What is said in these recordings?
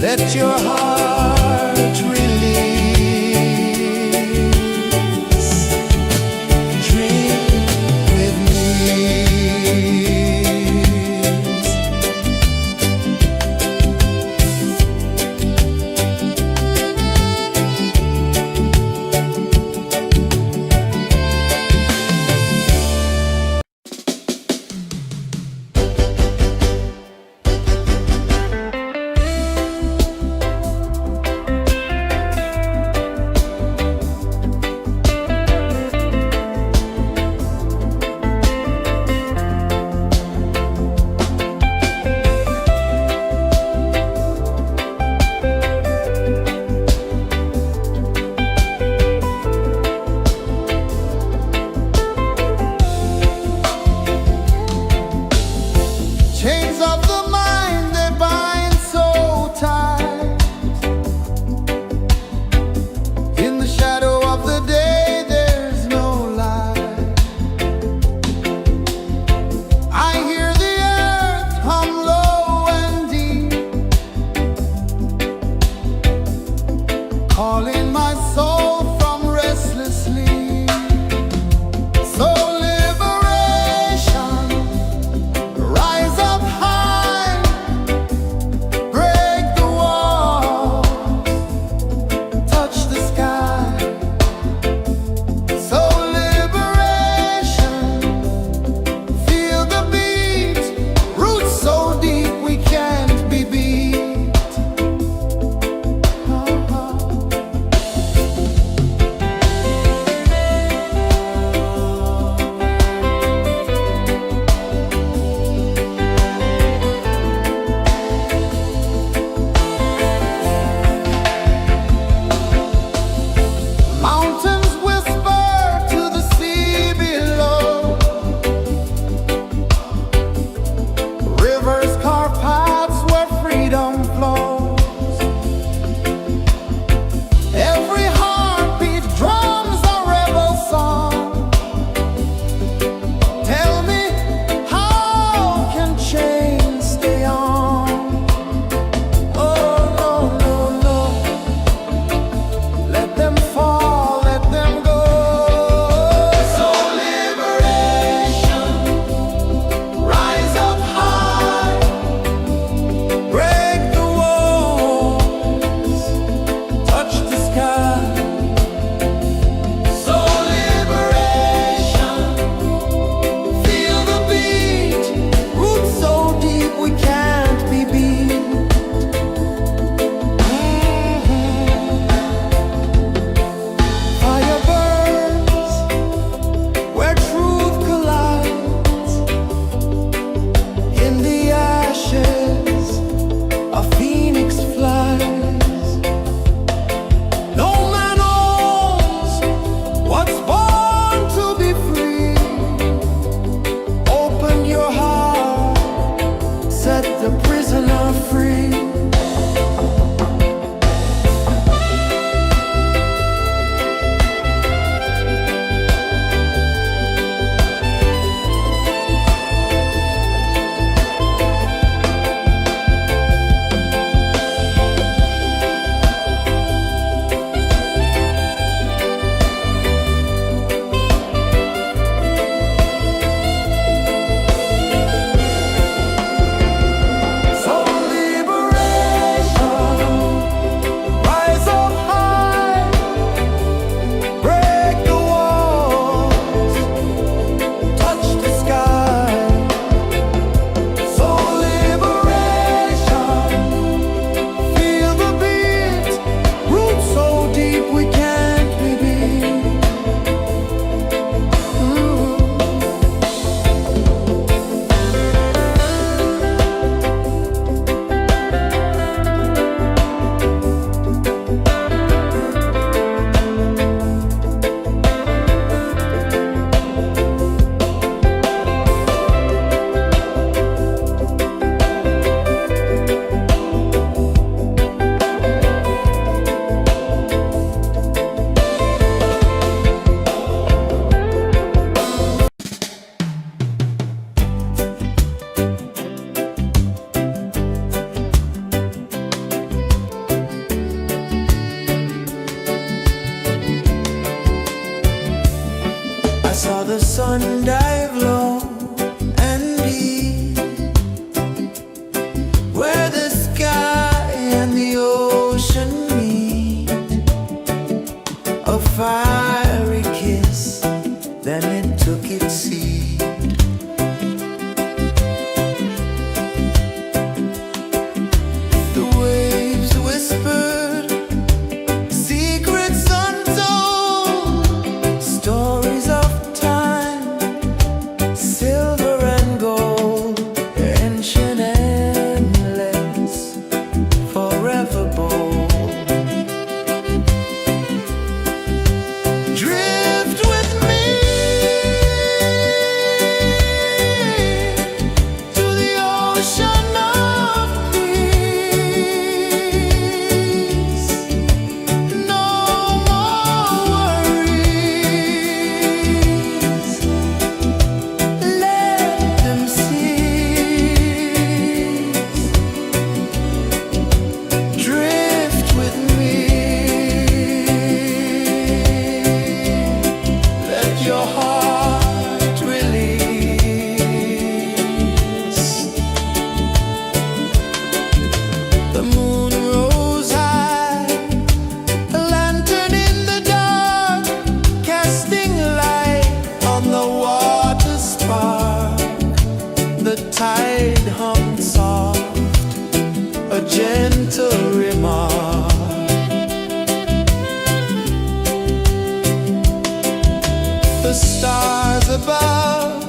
Let your heart release. Dream with me. Chains of the mind, they bind so tight. In the shadow of the day, there's no light. I hear the earth hum low and deep, calling my soul from restless sleep. So liberation, rise up high, break the walls, touch the sky. So liberation, feel the beat, roots so deep we can't be beat. Mountains whisper to the sea below. Rivers carve paths where freedom flows. Every heartbeat drums a rebel song. Tell me, how can chains stay on? Oh, no, no, no. Let them fall, let them go. So liberation, rise up high, break the walls, touch the sky. So liberation, feel the beat, roots so deep we can't be beat. Fire burns where truth collides. In the ashes, a phoenix flies. No man owns what's born to be free. Open your heart, set the prisoner free. So liberation. One dive low and deep, where the sky and the ocean meet. A fiery kiss, then it took its seat. The waves whispered secrets untold, stories of time, silver and gold, ancient, endless, forever bold. Drift with me to the ocean of peace. No more worries, let them cease. Drift with me, let your heart release. The moon rose high, a lantern in the dark, casting light on the water spark. The tide hummed soft, a gentle remark. The stars above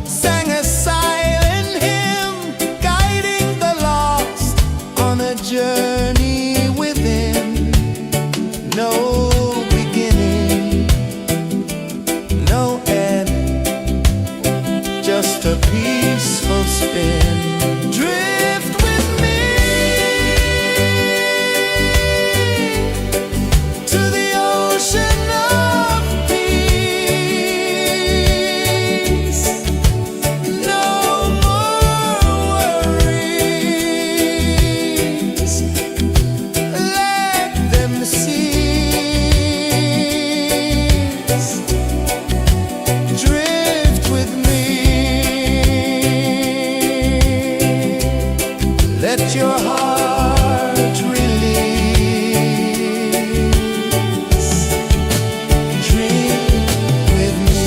sang a silent hymn, guiding the lost on a journey within. No beginning, no end, just a peaceful spin. Drift with me to the ocean of peace. No more worries, let them cease. Drift with me, let your heart release. Drift with me.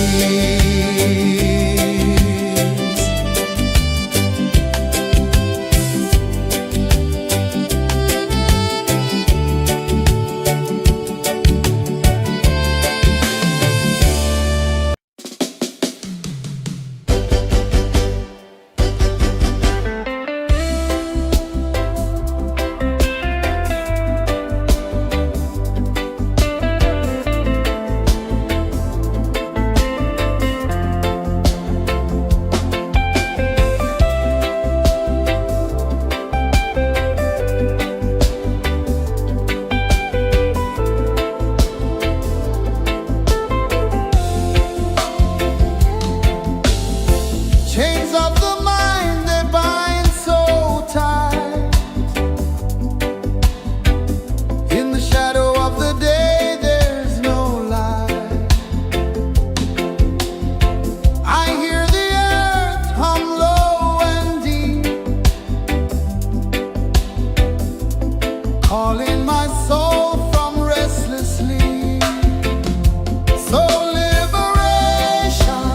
Chains of the mind, they bind so tight. In the shadow of the day, there's no light. I hear the earth hum low and deep, calling my soul from restless sleep. So liberation,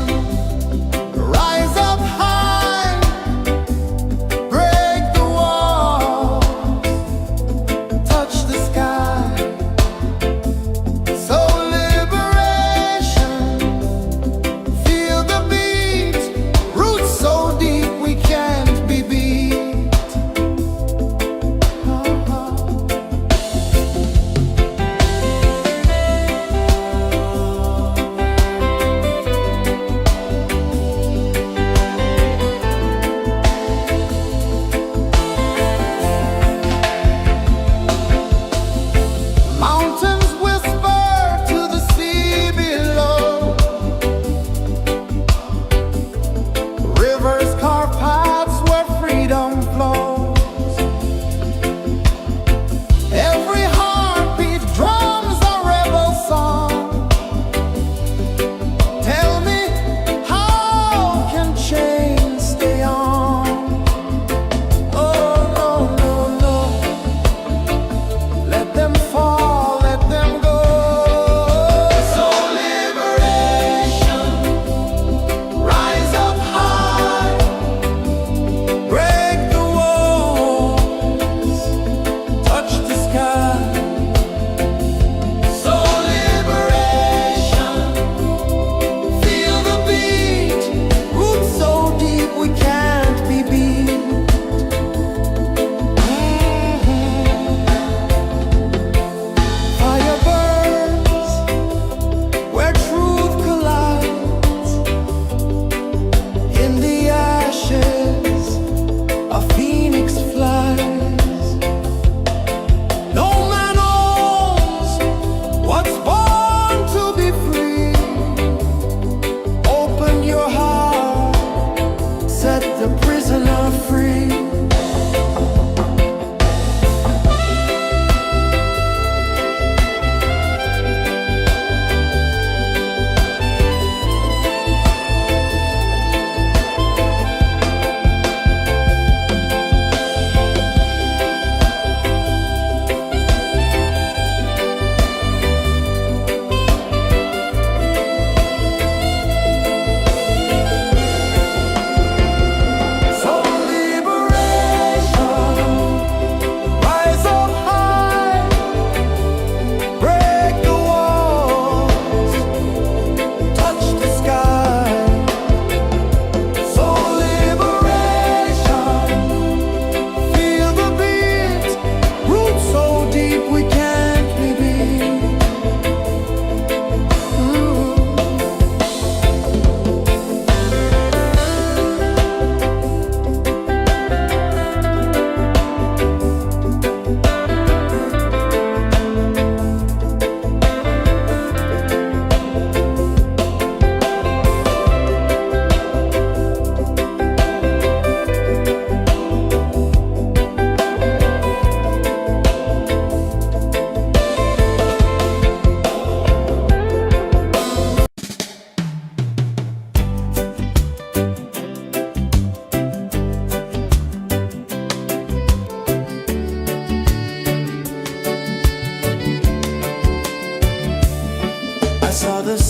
rise up high, break the walls, touch the sky. So liberation, feel the beat, roots so deep we can't be beat.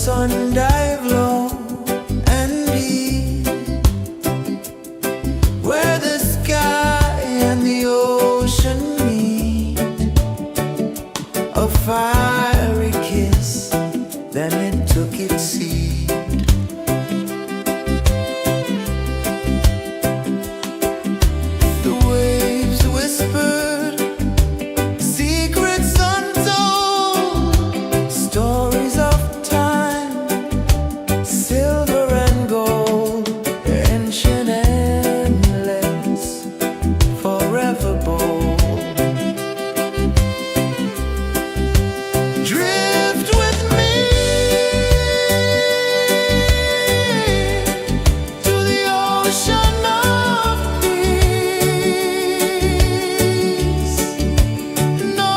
sun dive low and deep, where the sky and the ocean meet, a fiery kiss, then it took its seat. The waves whispered secrets untold, stories of time, silver and gold, ancient, endless, forever bold. Drift with me to the ocean of peace. No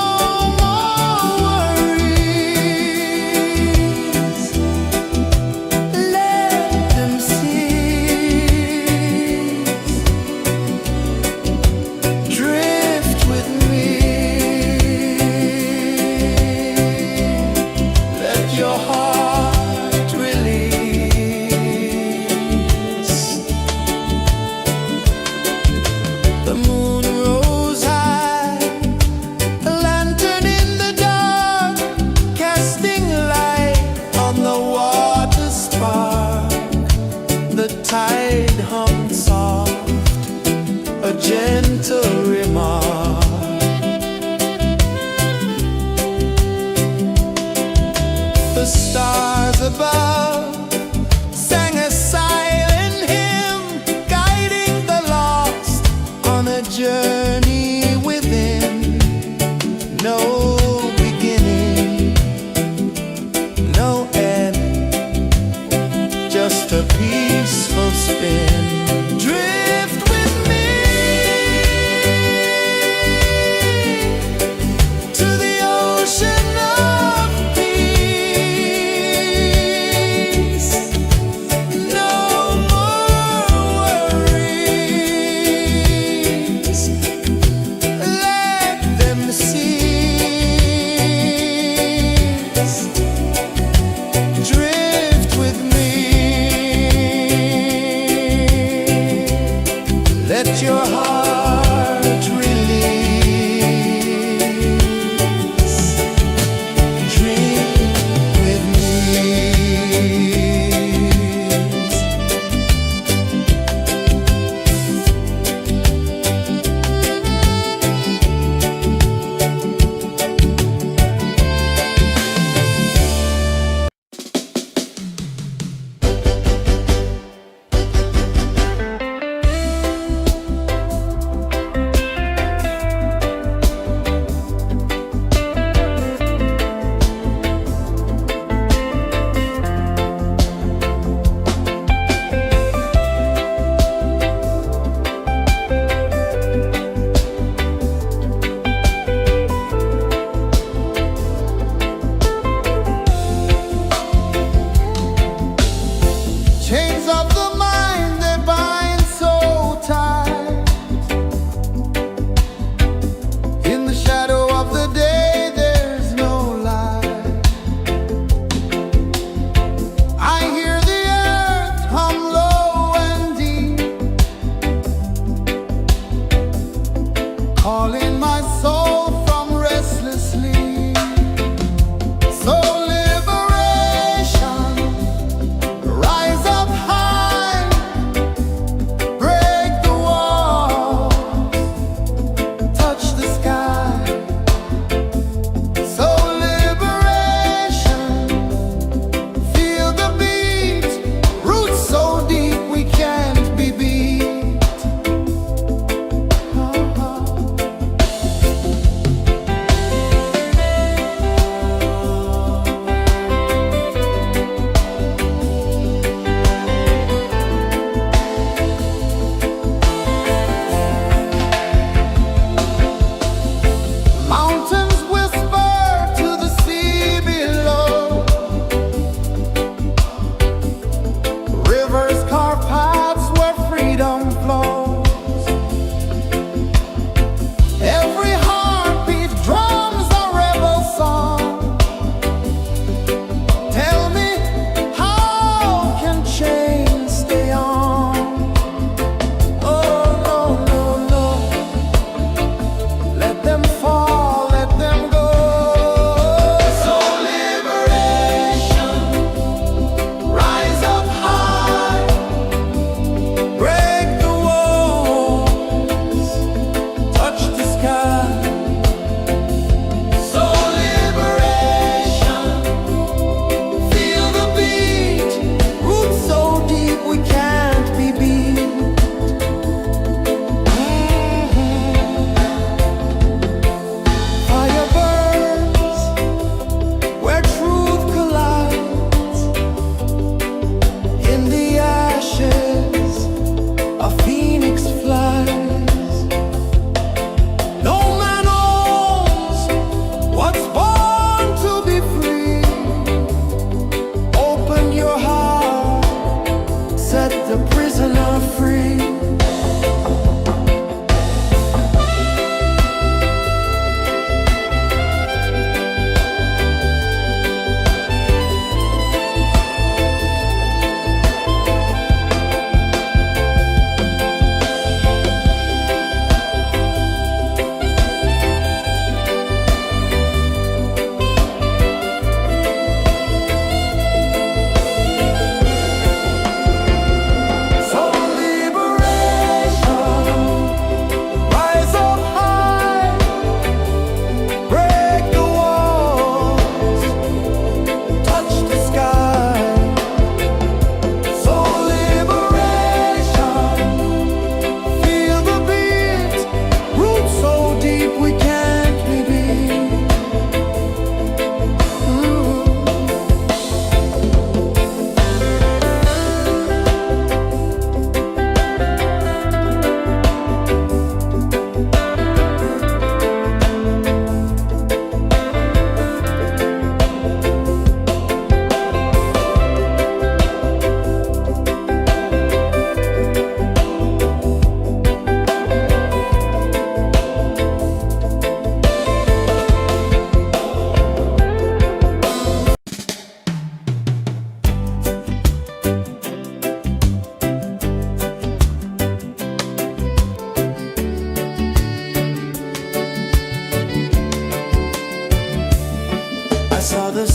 more worries. Let them cease. Drift with me. Let your heart release. The moon rose high, a lantern in the dark, casting light on the water spark. The tide hummed soft, a gentle remark. The stars above sang a silent hymn, guiding the lost on a journey within. No beginning, no end, just a peaceful spin. Drift with me to the ocean of peace. No more worries. Let them cease. Drift with me. Let your heart release. Dream with me. Chains of the mind, they bind so tight. In the shadow of the day, there's no light. I hear the earth hum low and deep, calling my soul from restless sleep. So liberation, rise up high, break the walls, touch the sky. So liberation, feel the beat, roots so deep we can't be beat.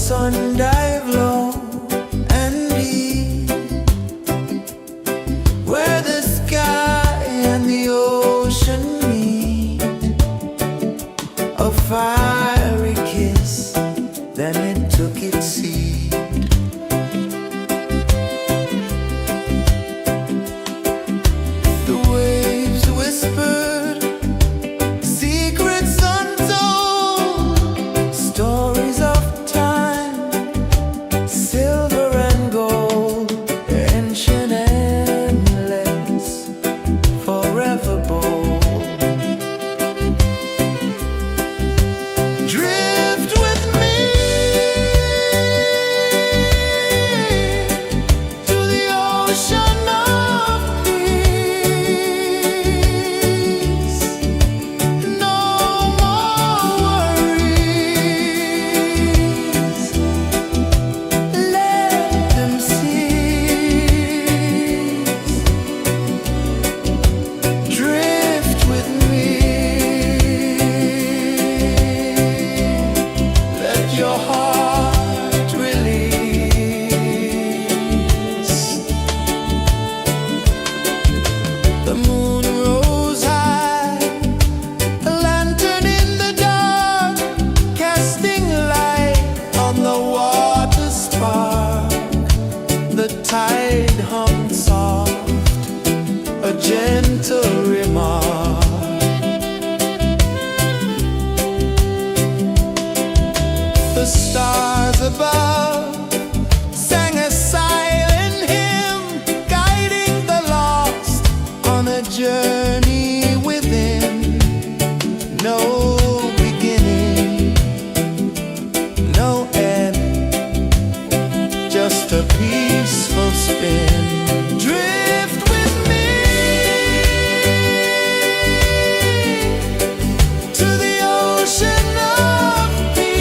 sun dive low and deep, where the sky and the ocean meet. A fiery kiss, then it took its seat. The waves whispered secrets untold, stories of time, silver and gold, ancient, endless, forever bold. Drift with me to the ocean of peace. No more worries, let them cease. Drift with me, let your heart release. The moon rose high, a lantern in the dark, casting light on the water spark. The tide hummed soft, a gentle remark. The stars above sang a silent hymn, guiding the lost on a journey within. No beginning, no end, just a peaceful spin. Drift with me to the ocean of peace.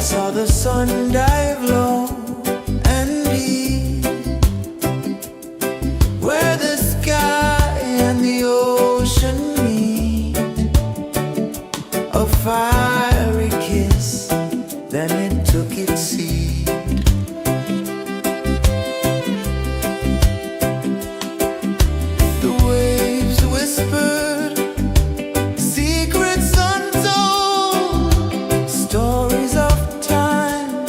saw the sun dive low and deep, where the sky and the ocean meet. A fiery kiss, then it took its seat. The waves whispered secrets untold, stories of time,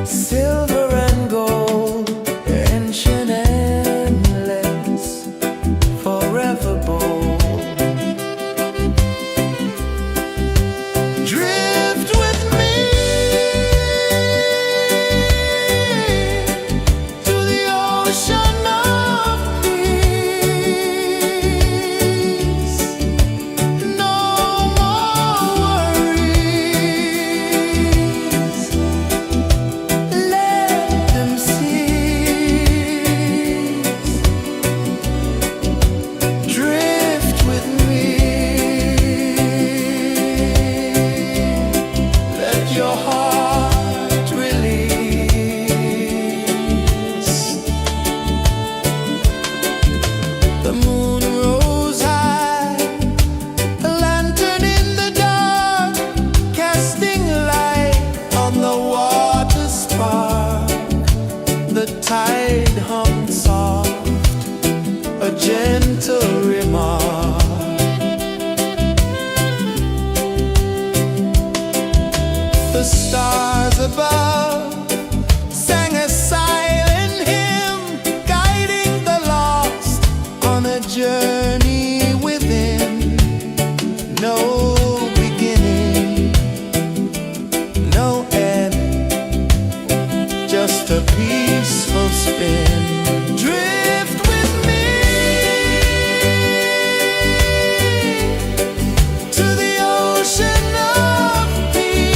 silver and gold, ancient, endless, forever bold. Drift with me to the ocean of peace. No more worries, let them cease. Drift with me, let your heart release. The moon rose high, a lantern in the dark, casting light on the water spark. The tide hummed soft, a gentle remark. The stars above sang a silent hymn, guiding the lost on a journey within. No beginning, no end, just a peaceful spin. Drift with me to the ocean of peace.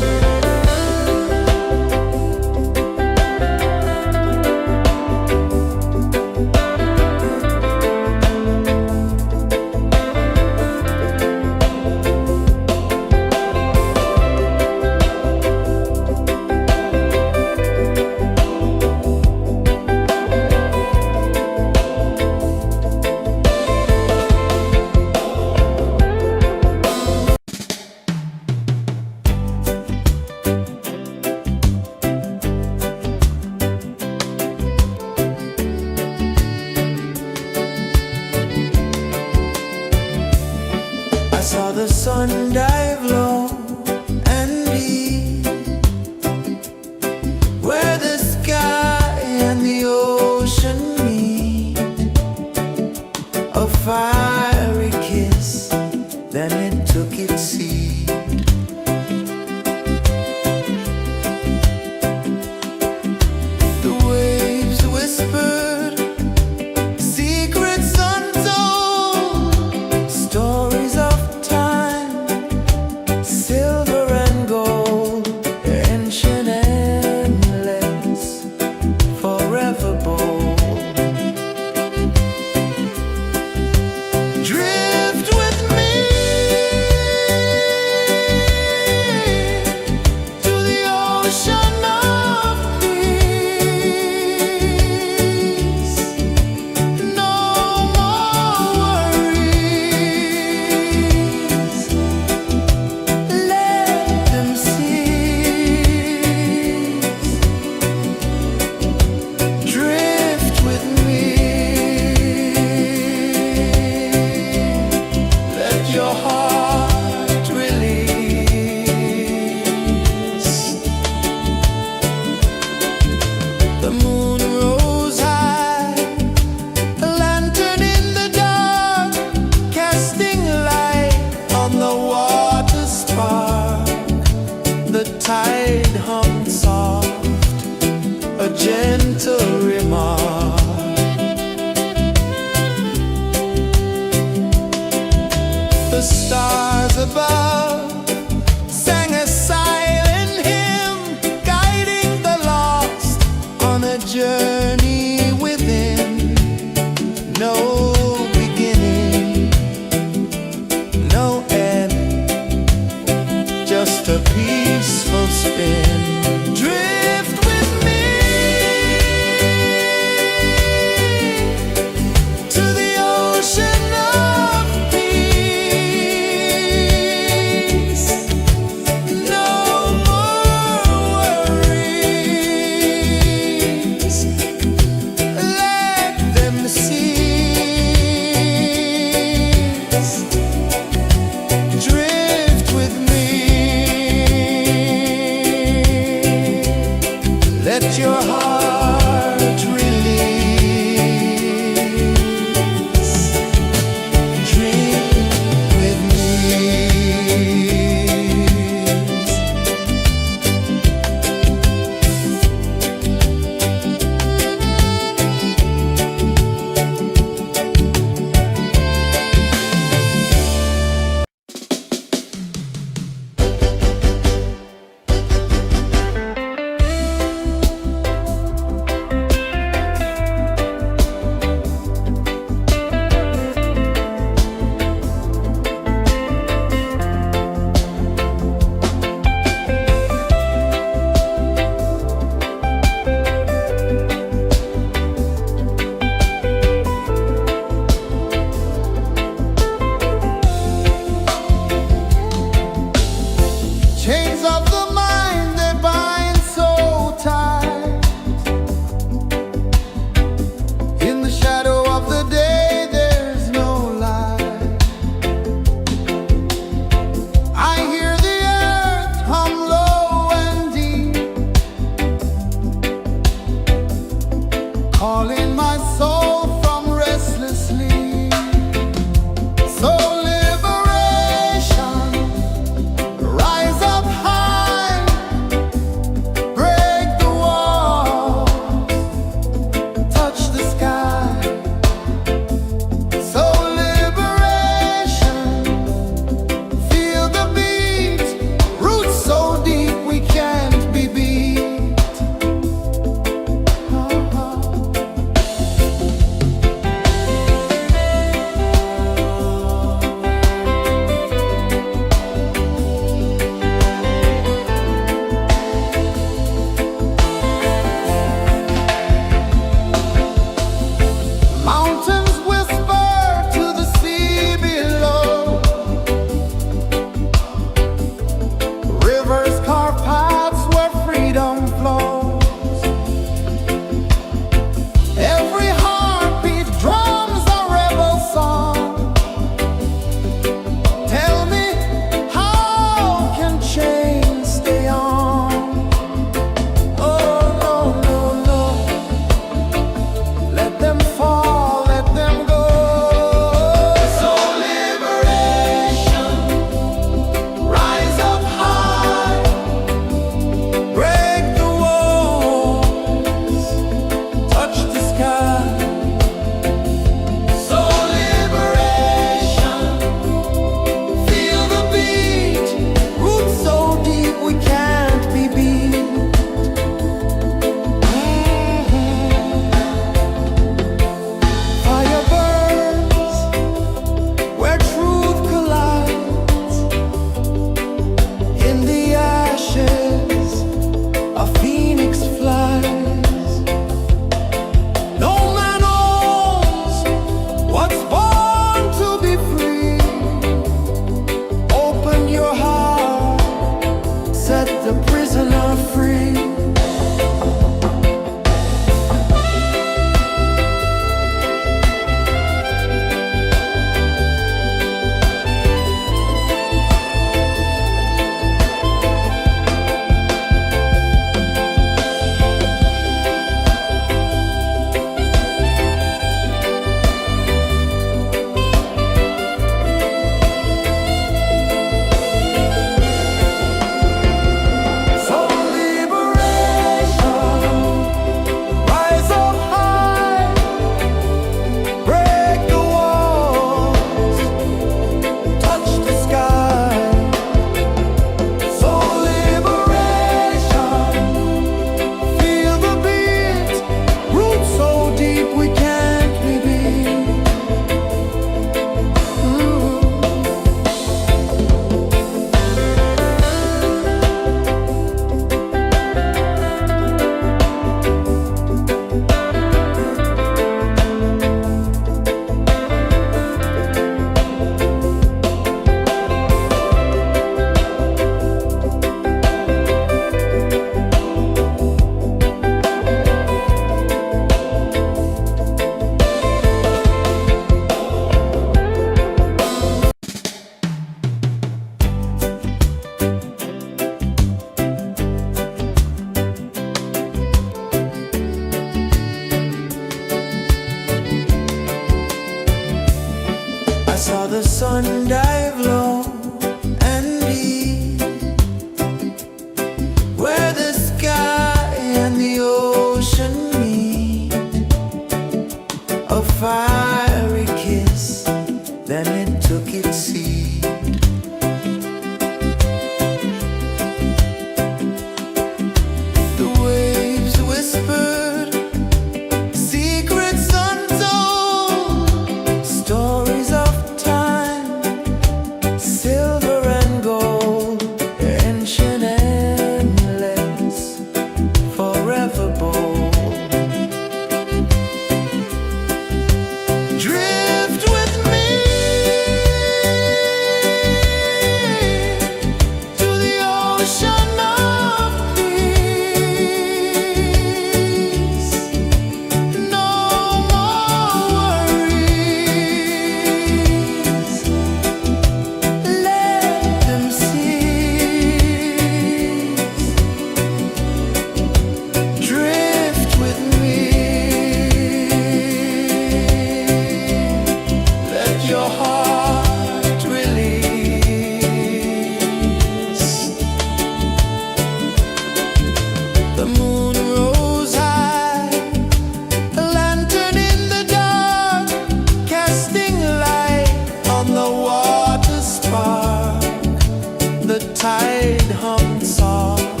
tide hung soft,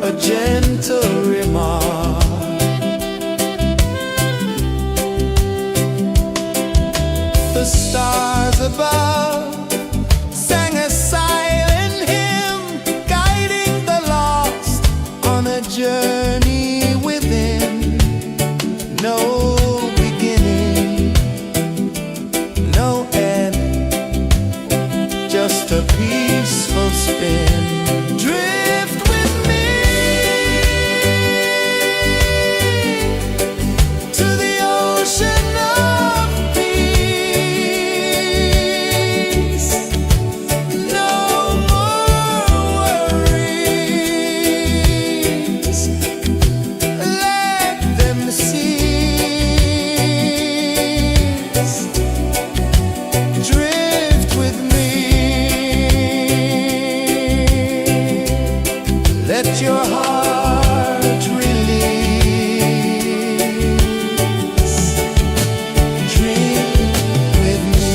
a gentle remark. The stars above sang a silent hymn, guiding the lost on a journey within. No beginning, no end, just a peaceful spin. Drift with me to the ocean of peace. No more worries, let them cease. Drift with me, let your heart release. Dream with me.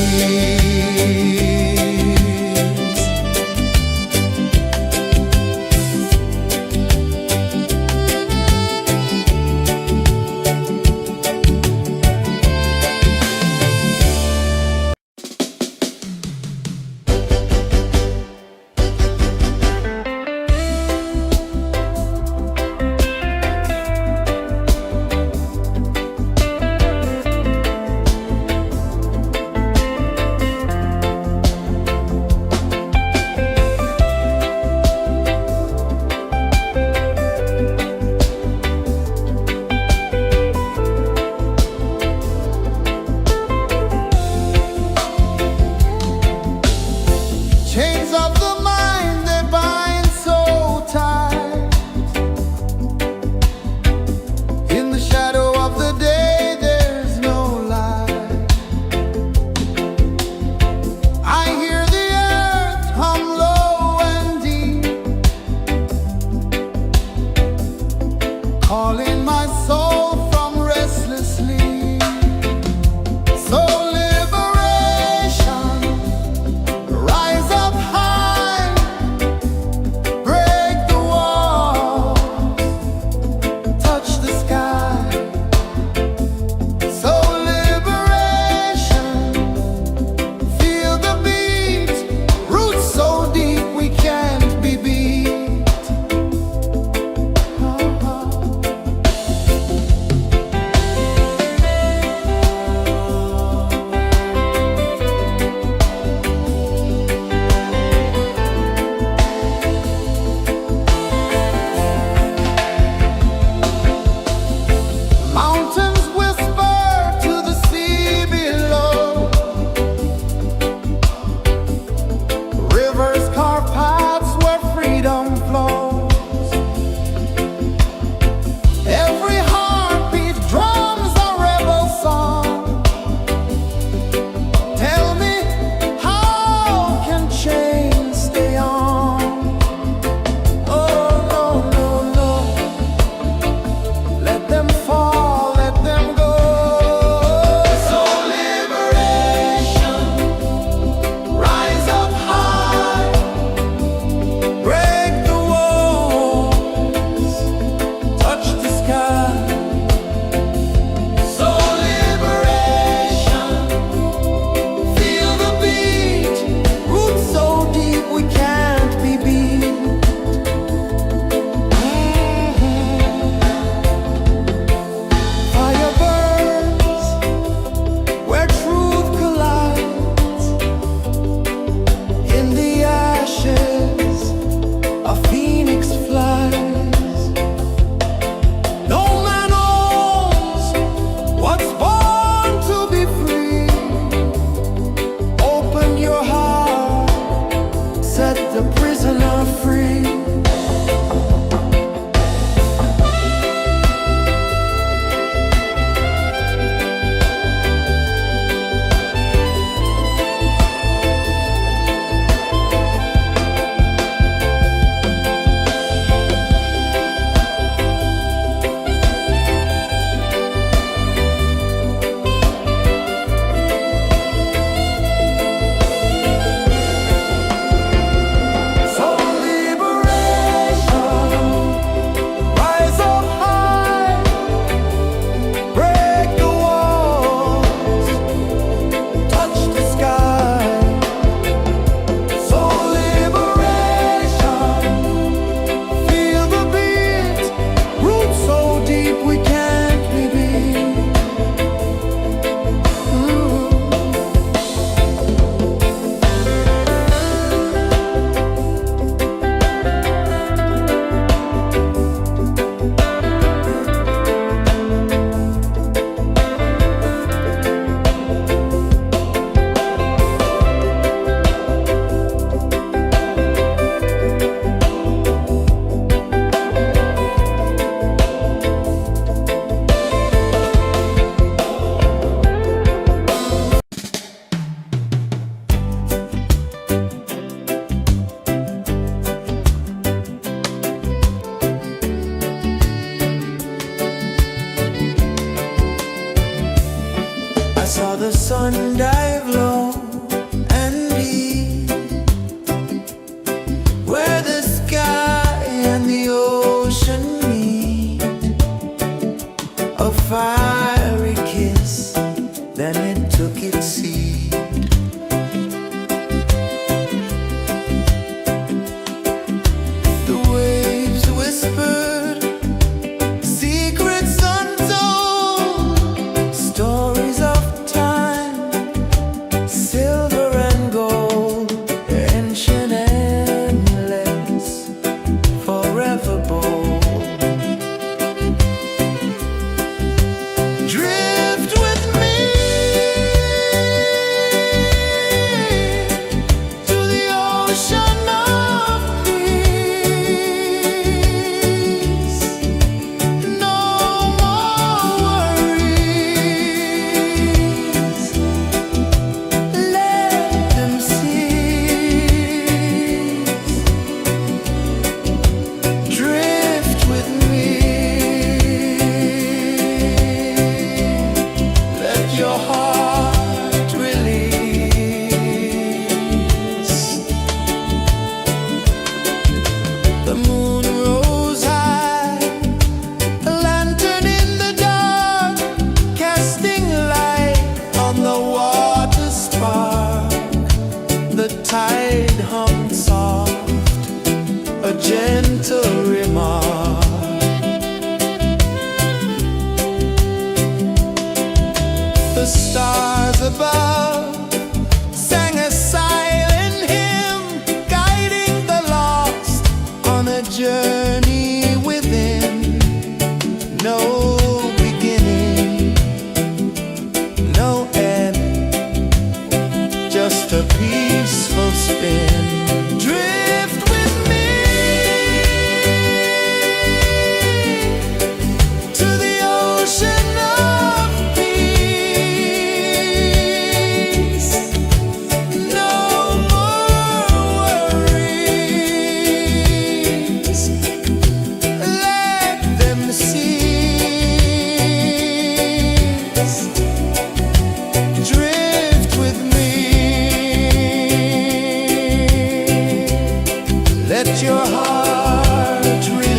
Let your heart release.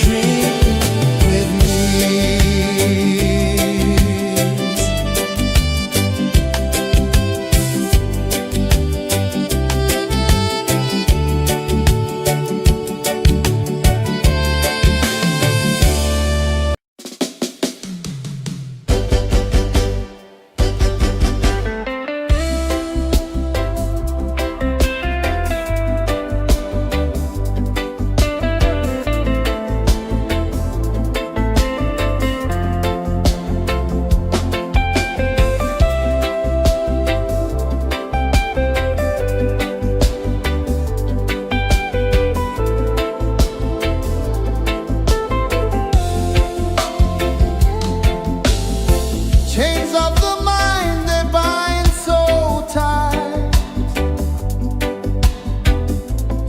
Dream with me. Chains of the mind, they bind so tight.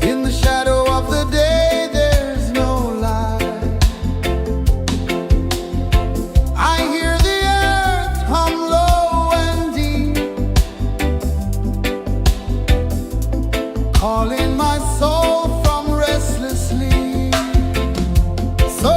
In the shadow of the day, there's no light. I hear the earth hum low and deep, calling my soul from restless sleep. So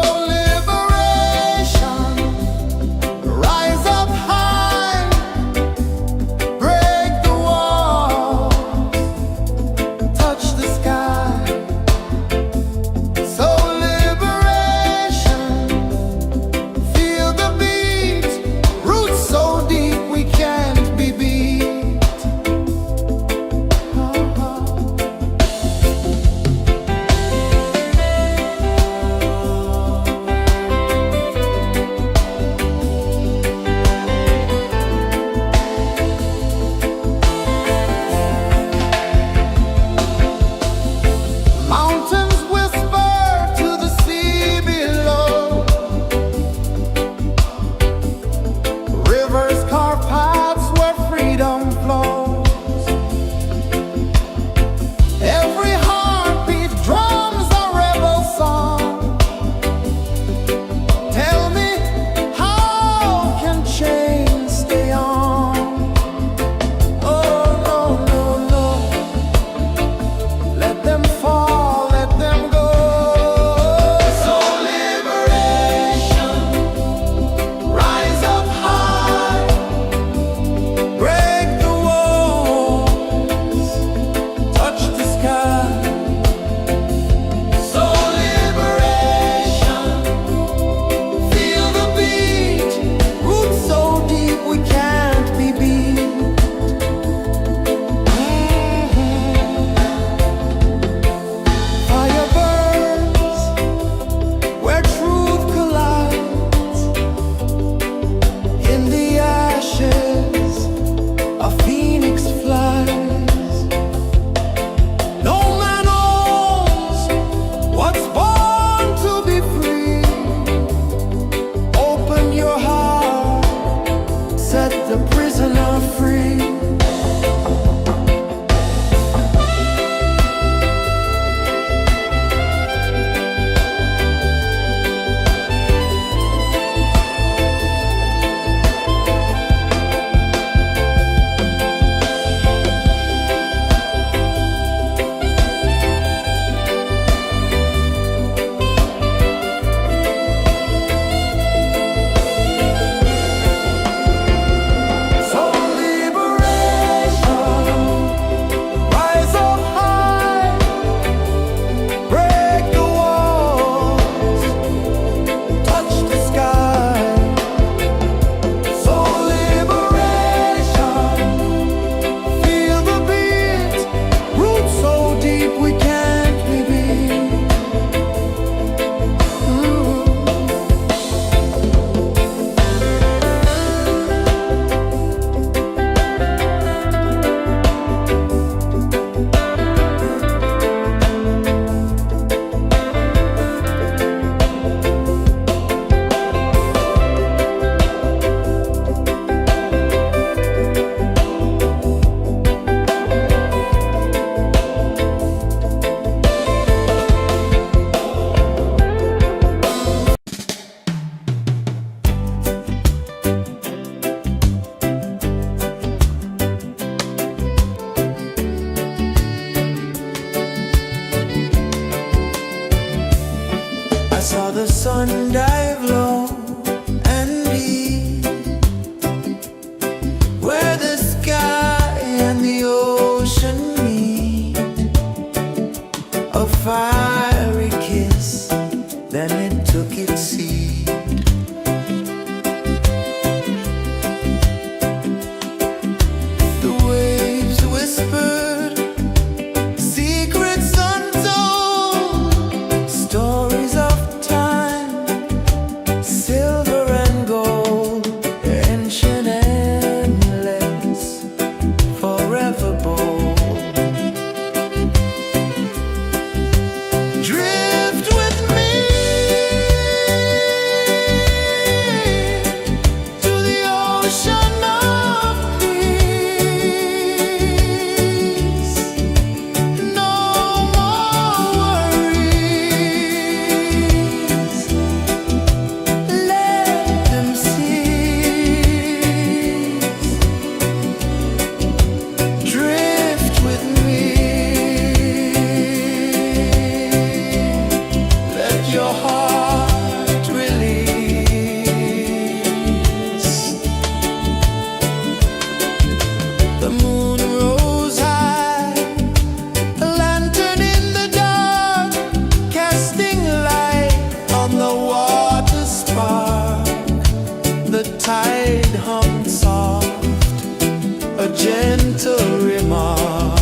gentle remark.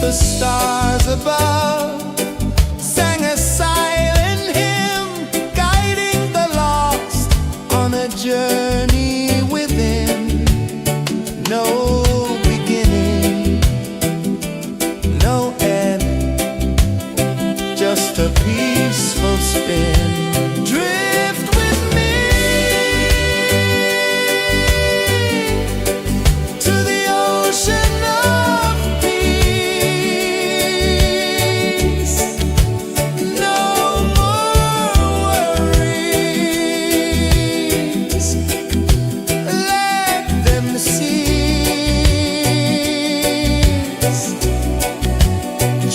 The stars above sang a silent hymn, guiding the lost on a journey within. No beginning, no end, just a peaceful spin. Drift with me to the ocean of peace. No more worries, let them cease.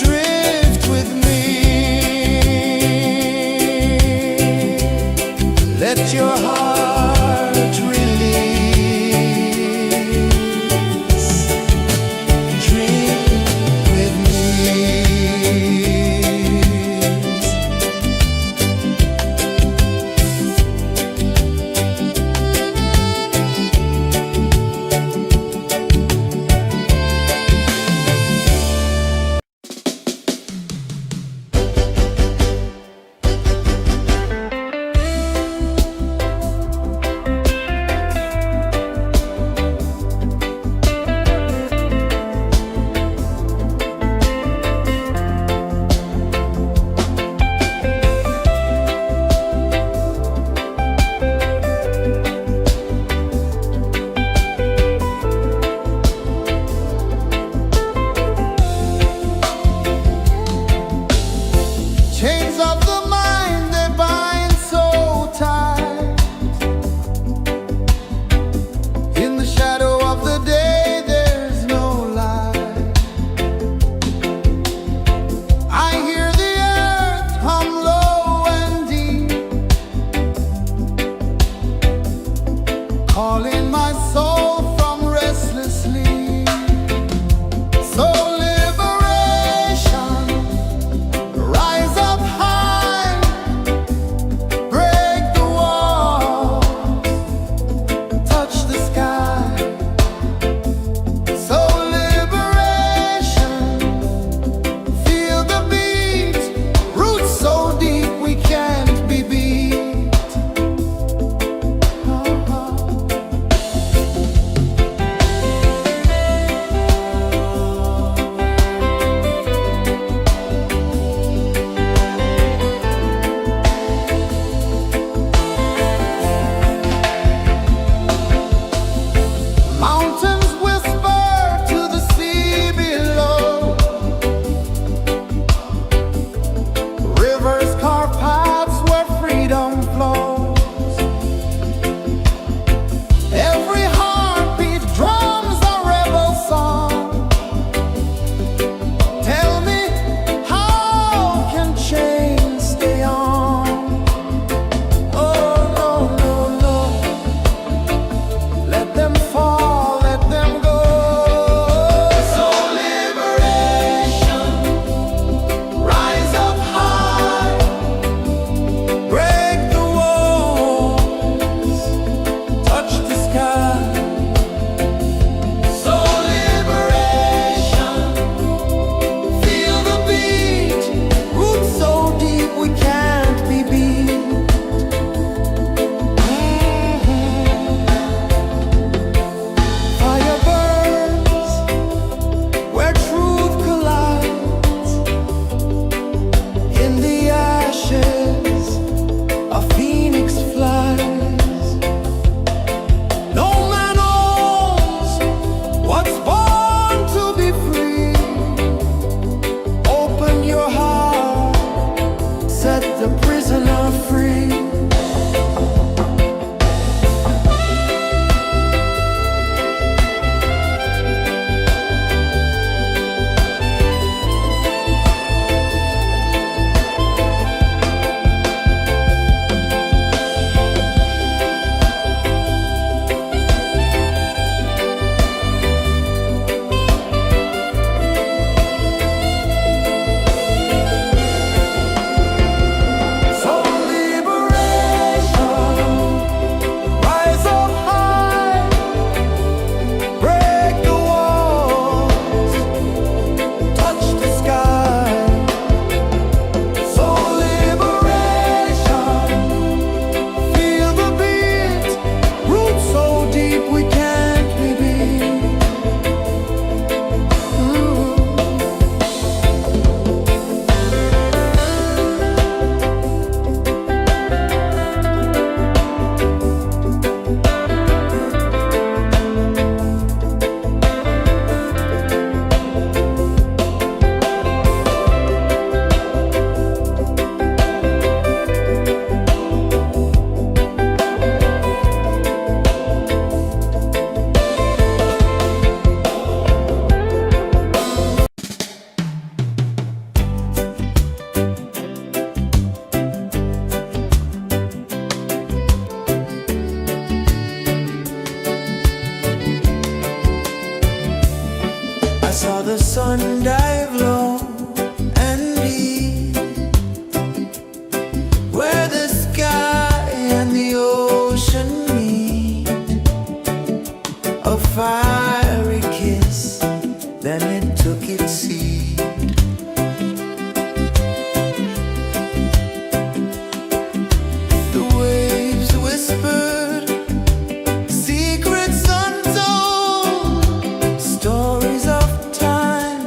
Drift with me, let your heart release. Dream with me. Chains of the mind, they bind so tight. In the shadow of the day, there's no light. I hear the earth hum low and deep, calling my soul from restless sleep. So liberation, rise up high, break the walls, touch the sky. So liberation, feel the beat, roots so deep we can't be beat. one dive low and deep, where the sky and the ocean meet. A fiery kiss, then it took its seat. The waves whispered secrets untold, stories of time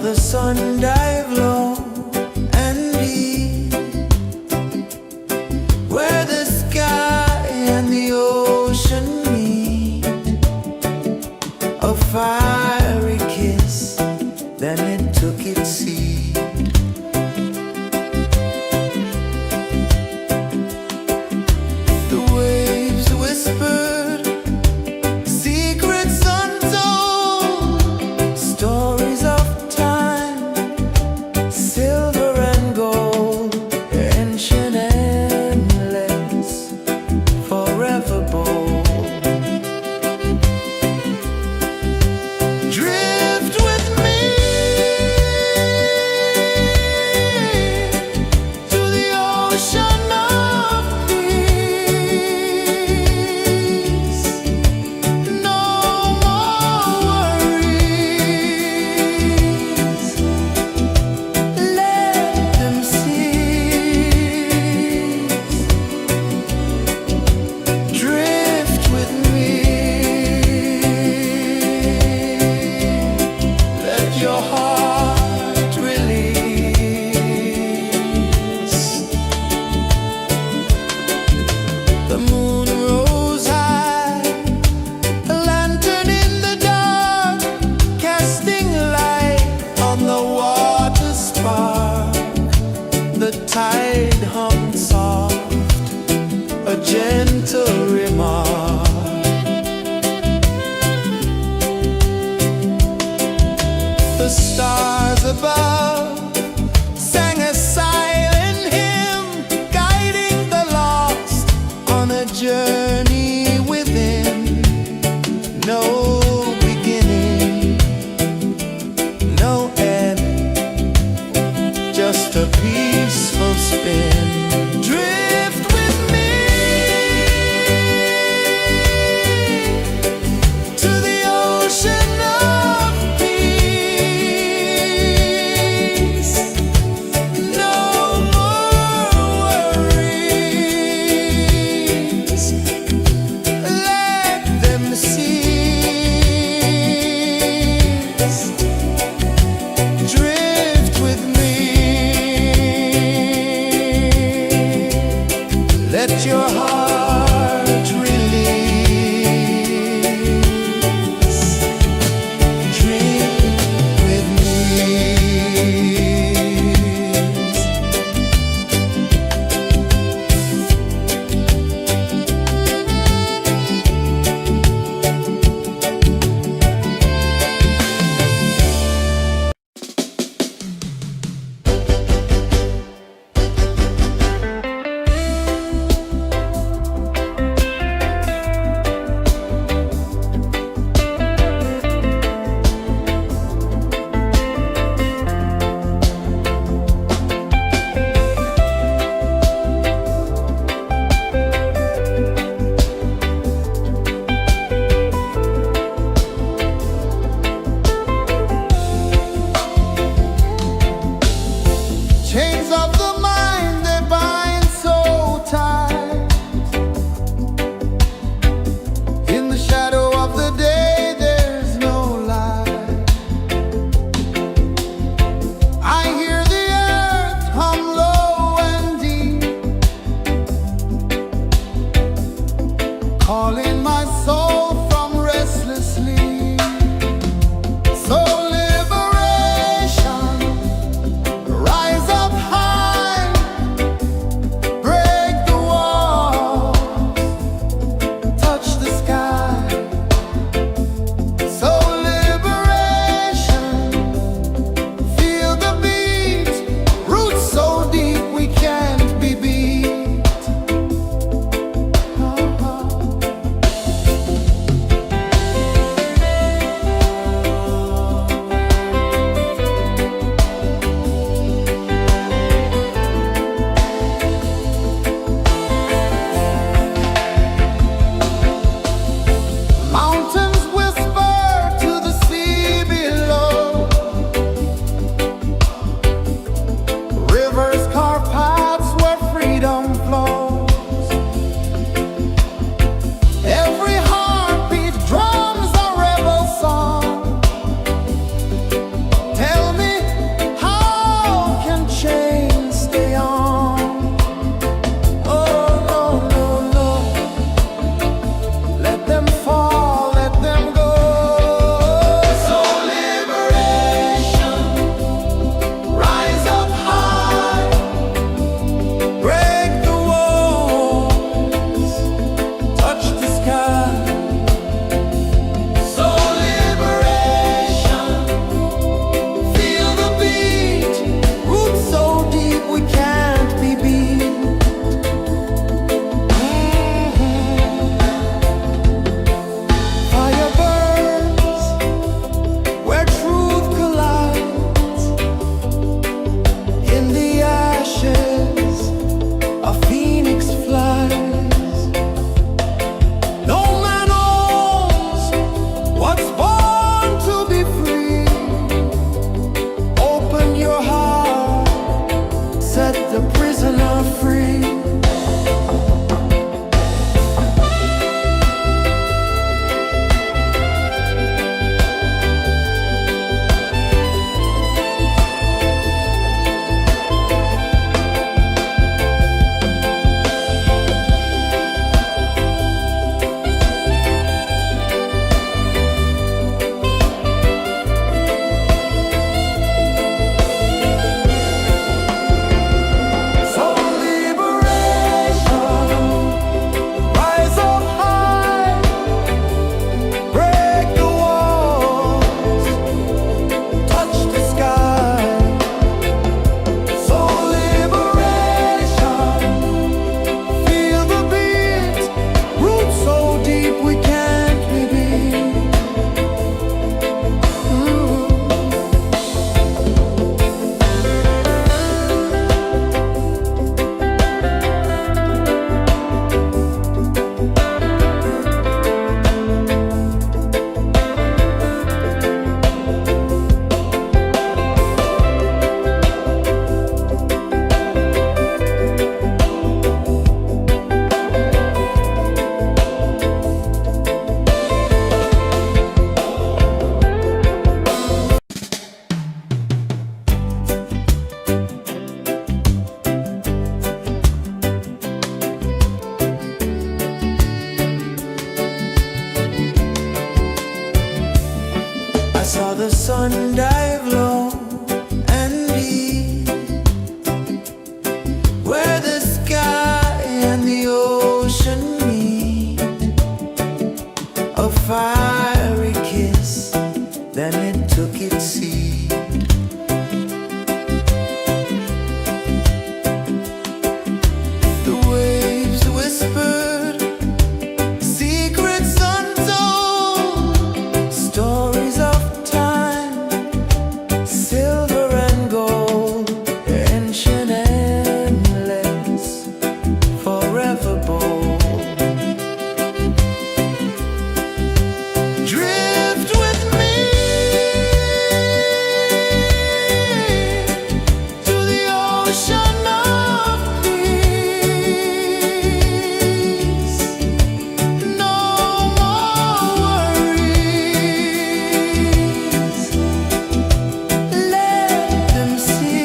the sun dive low and deep, where the sky and the ocean meet. A fiery kiss, then it took its seat. The waves whispered secrets untold, stories of time, silver and gold, ancient, endless, forever bold. Drift with me to the ocean of peace. No more worries, let them cease. Drift with me, let your heart release. The moon rose high, a lantern in the dark, casting light on the water spark. The tide hummed soft, a gentle remark. The stars above sang a silent hymn, guiding the lost on a journey within. No beginning, no end, just a peaceful spin. Drift with me to the ocean of peace. saw the sun dive low and deep, where the sky and the ocean meet. A fiery kiss, then it took its seat. The waves whispered secrets untold, stories of time, silver and gold, ancient, endless, forever bold. Drift with me to the ocean of peace. No more worries, let them cease.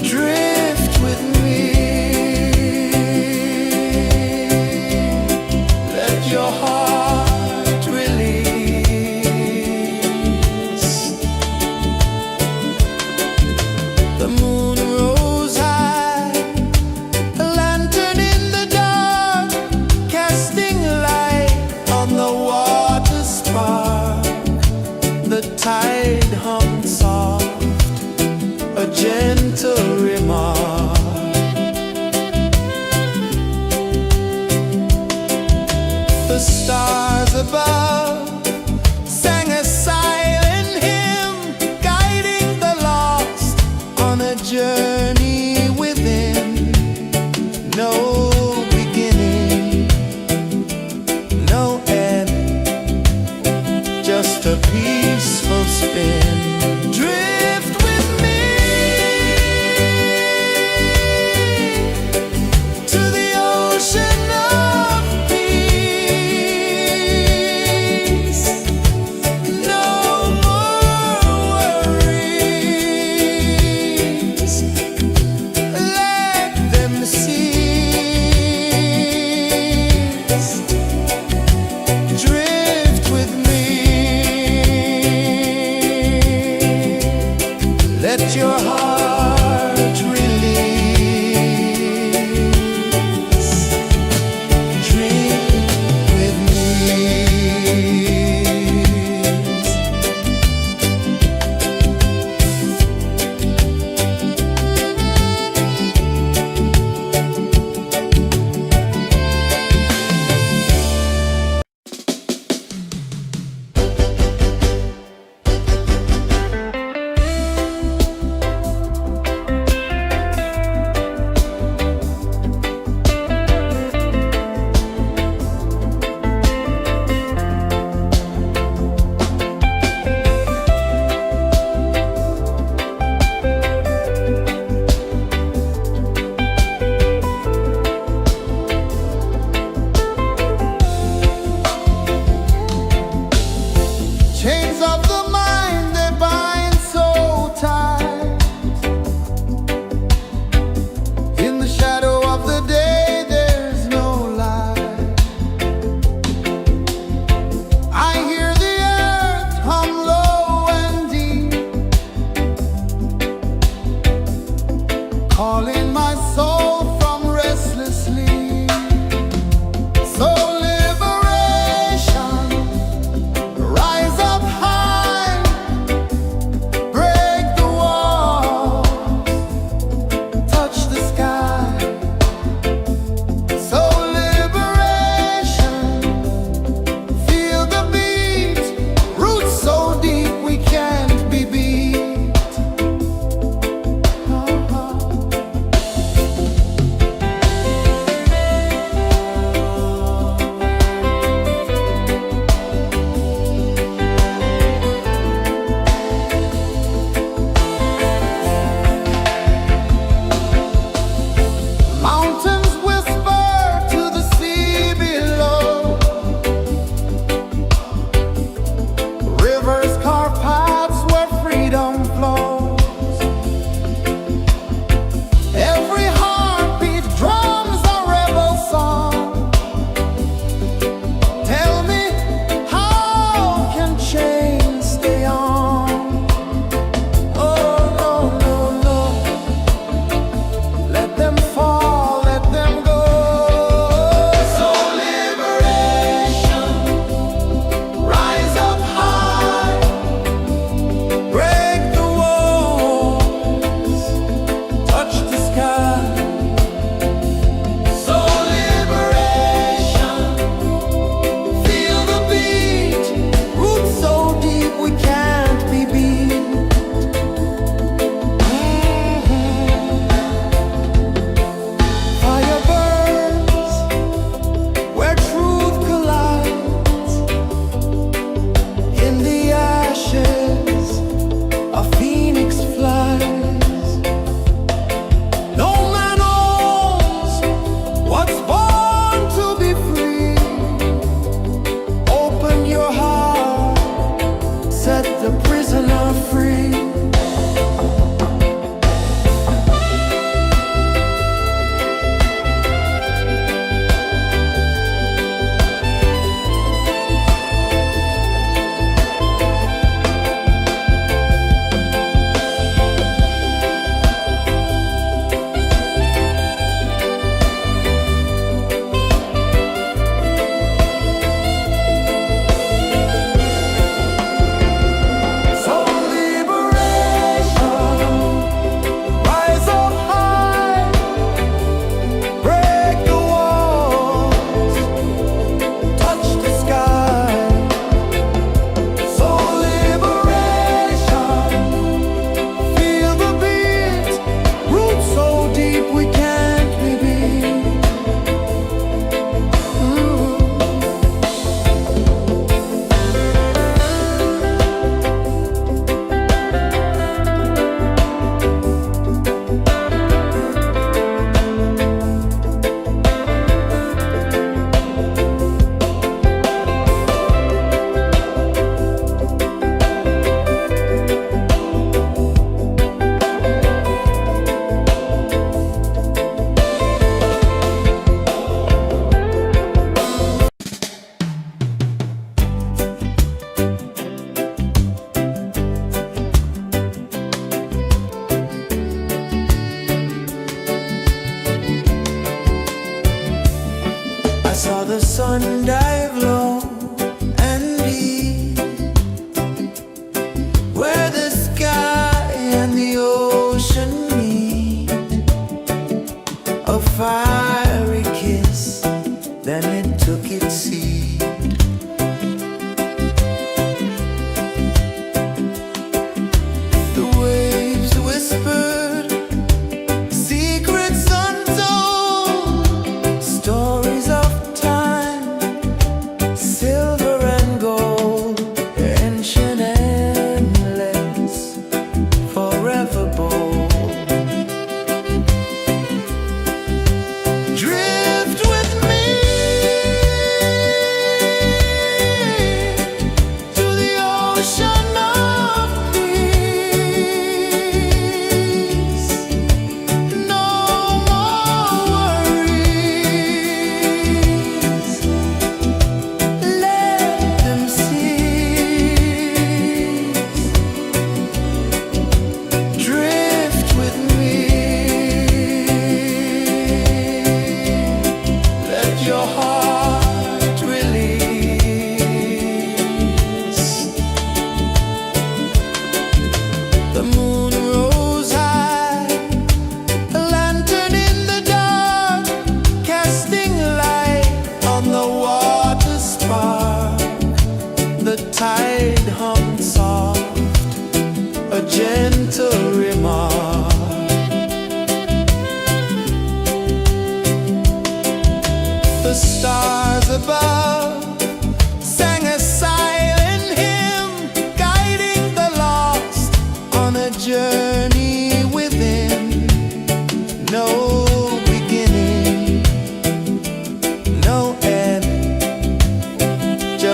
Drift with me, let your heart release. The moon rose high, a lantern in the dark, casting light on the water spark. The tide hummed soft, a gentle remark. The stars above sang a silent hymn, guiding the lost on a journey within. No beginning, no end, just a peaceful spin. Drift with me to the ocean of peace. No more worries, let them cease. Drift with me, let your heart release. Drift with me.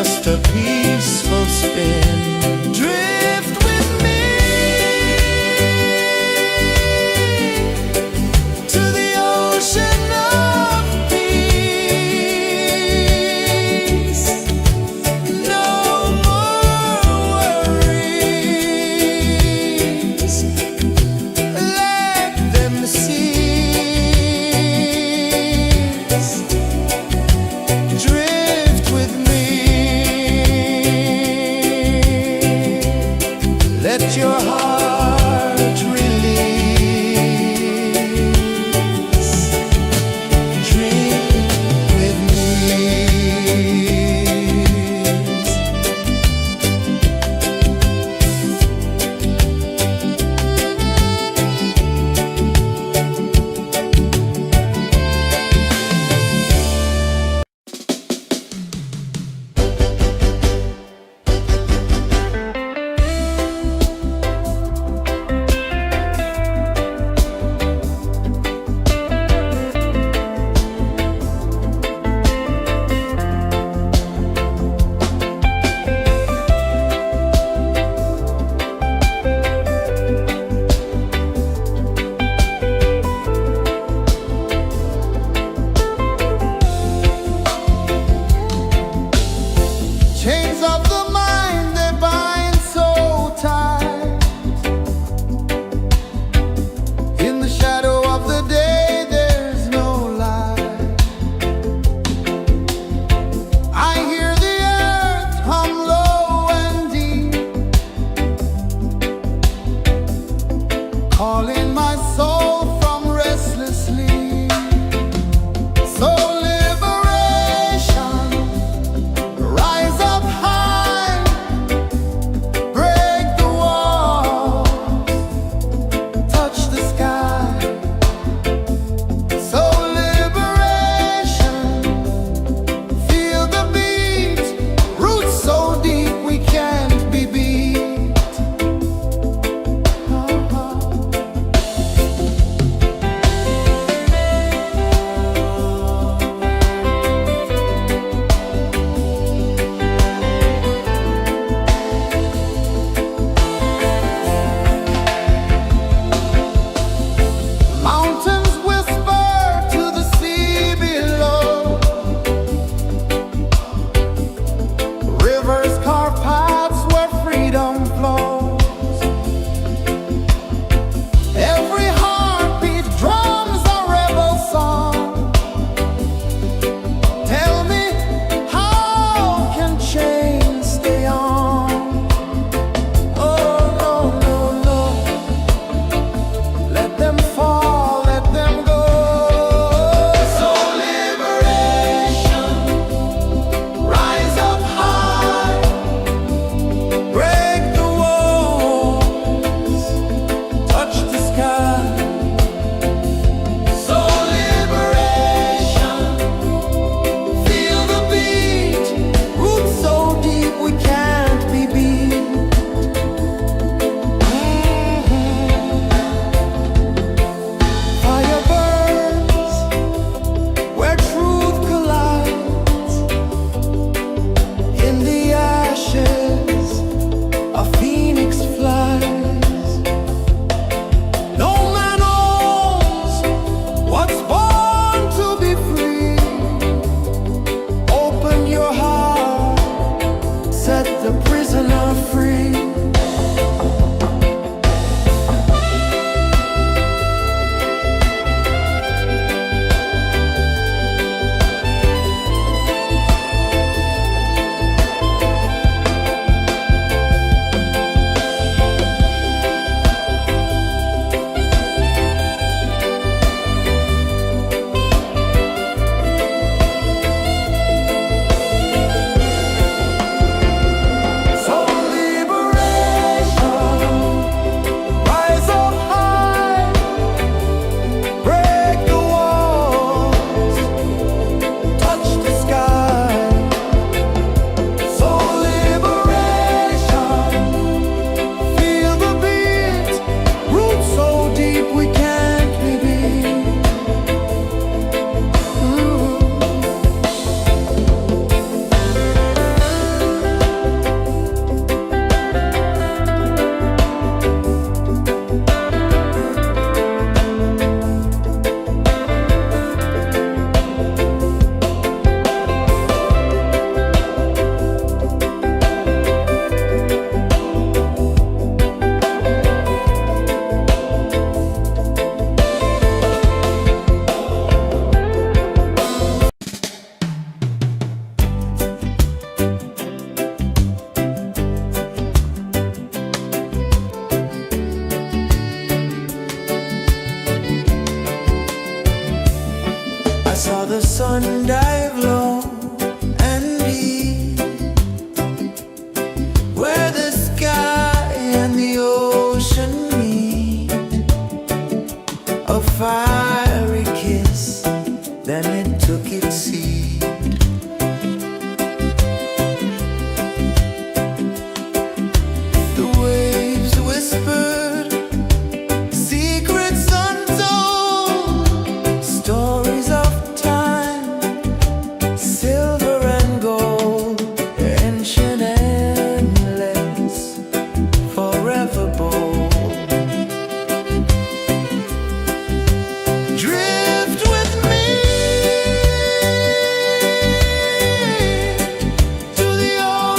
just a peaceful spin. Drift with me to the ocean of peace. No more worries, let them cease. Drift with me.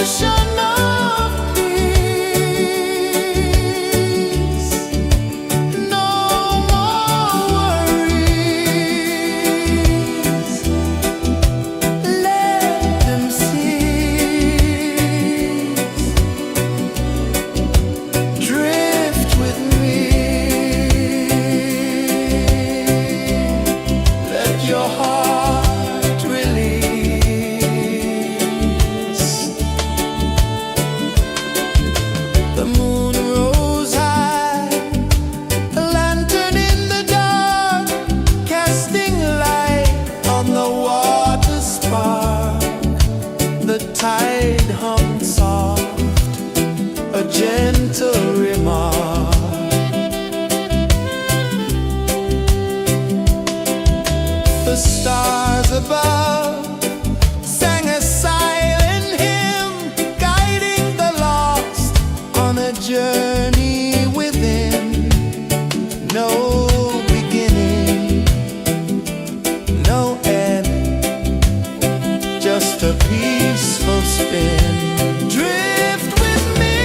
ocean of peace. No more worries. Let them cease. Drift with me. Let your heart release. The moon rose high, a lantern in the dark, casting light on the water spark. The tide hummed soft, a gentle remark. The stars above sang a silent hymn, guiding the lost on a journey within. No beginning, no end, just a peaceful spin. Drift with me.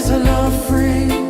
prisoner free.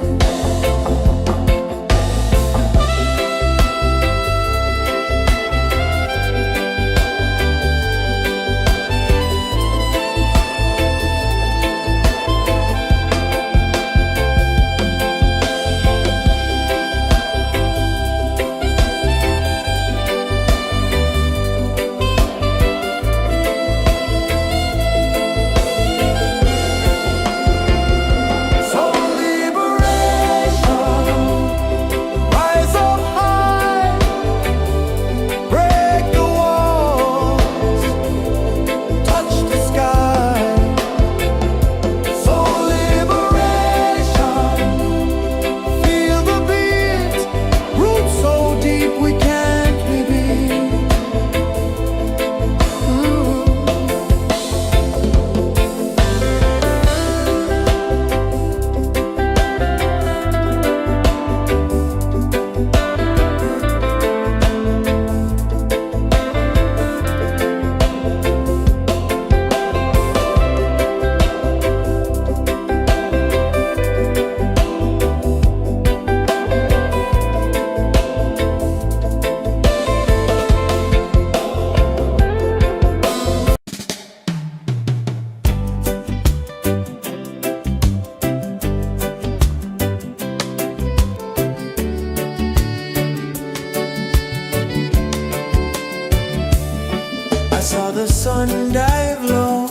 Saw the sun dive low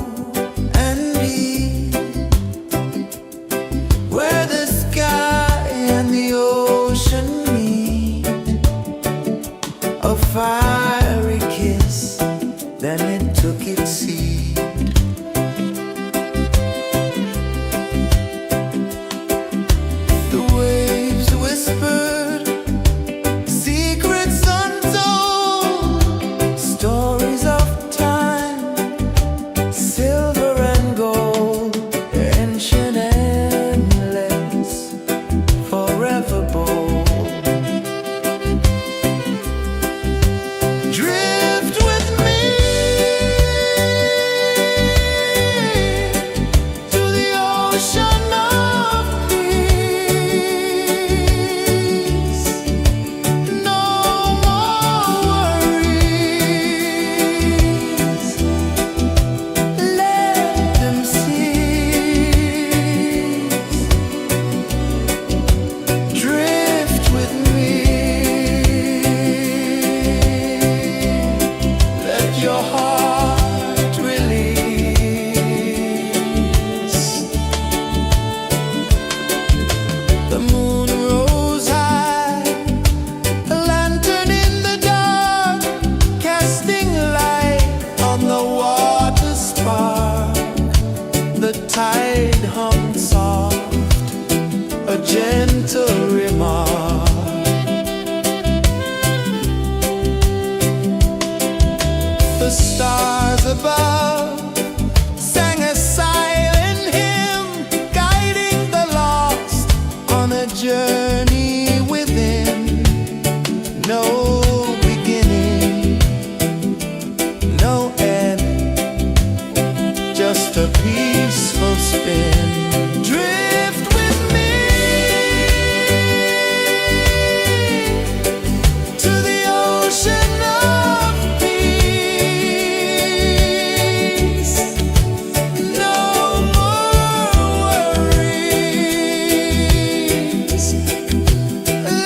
and deep, where the sky and the ocean meet. A fiery kiss, then it took its seat. The waves whispered secrets untold, stories of silver and gold, ancient, endless, forever bold. Drift with me to the ocean of peace. No more worries. Drift with me. Let your heart release. The moon rose high, a lantern in the dark, casting light on the water spark. The tide hummed soft, a gentle remark. The stars above sang a silent hymn, guiding the lost on a journey within. No beginning, no end, just a peaceful spin. Drift with me to the ocean of peace. No more worries.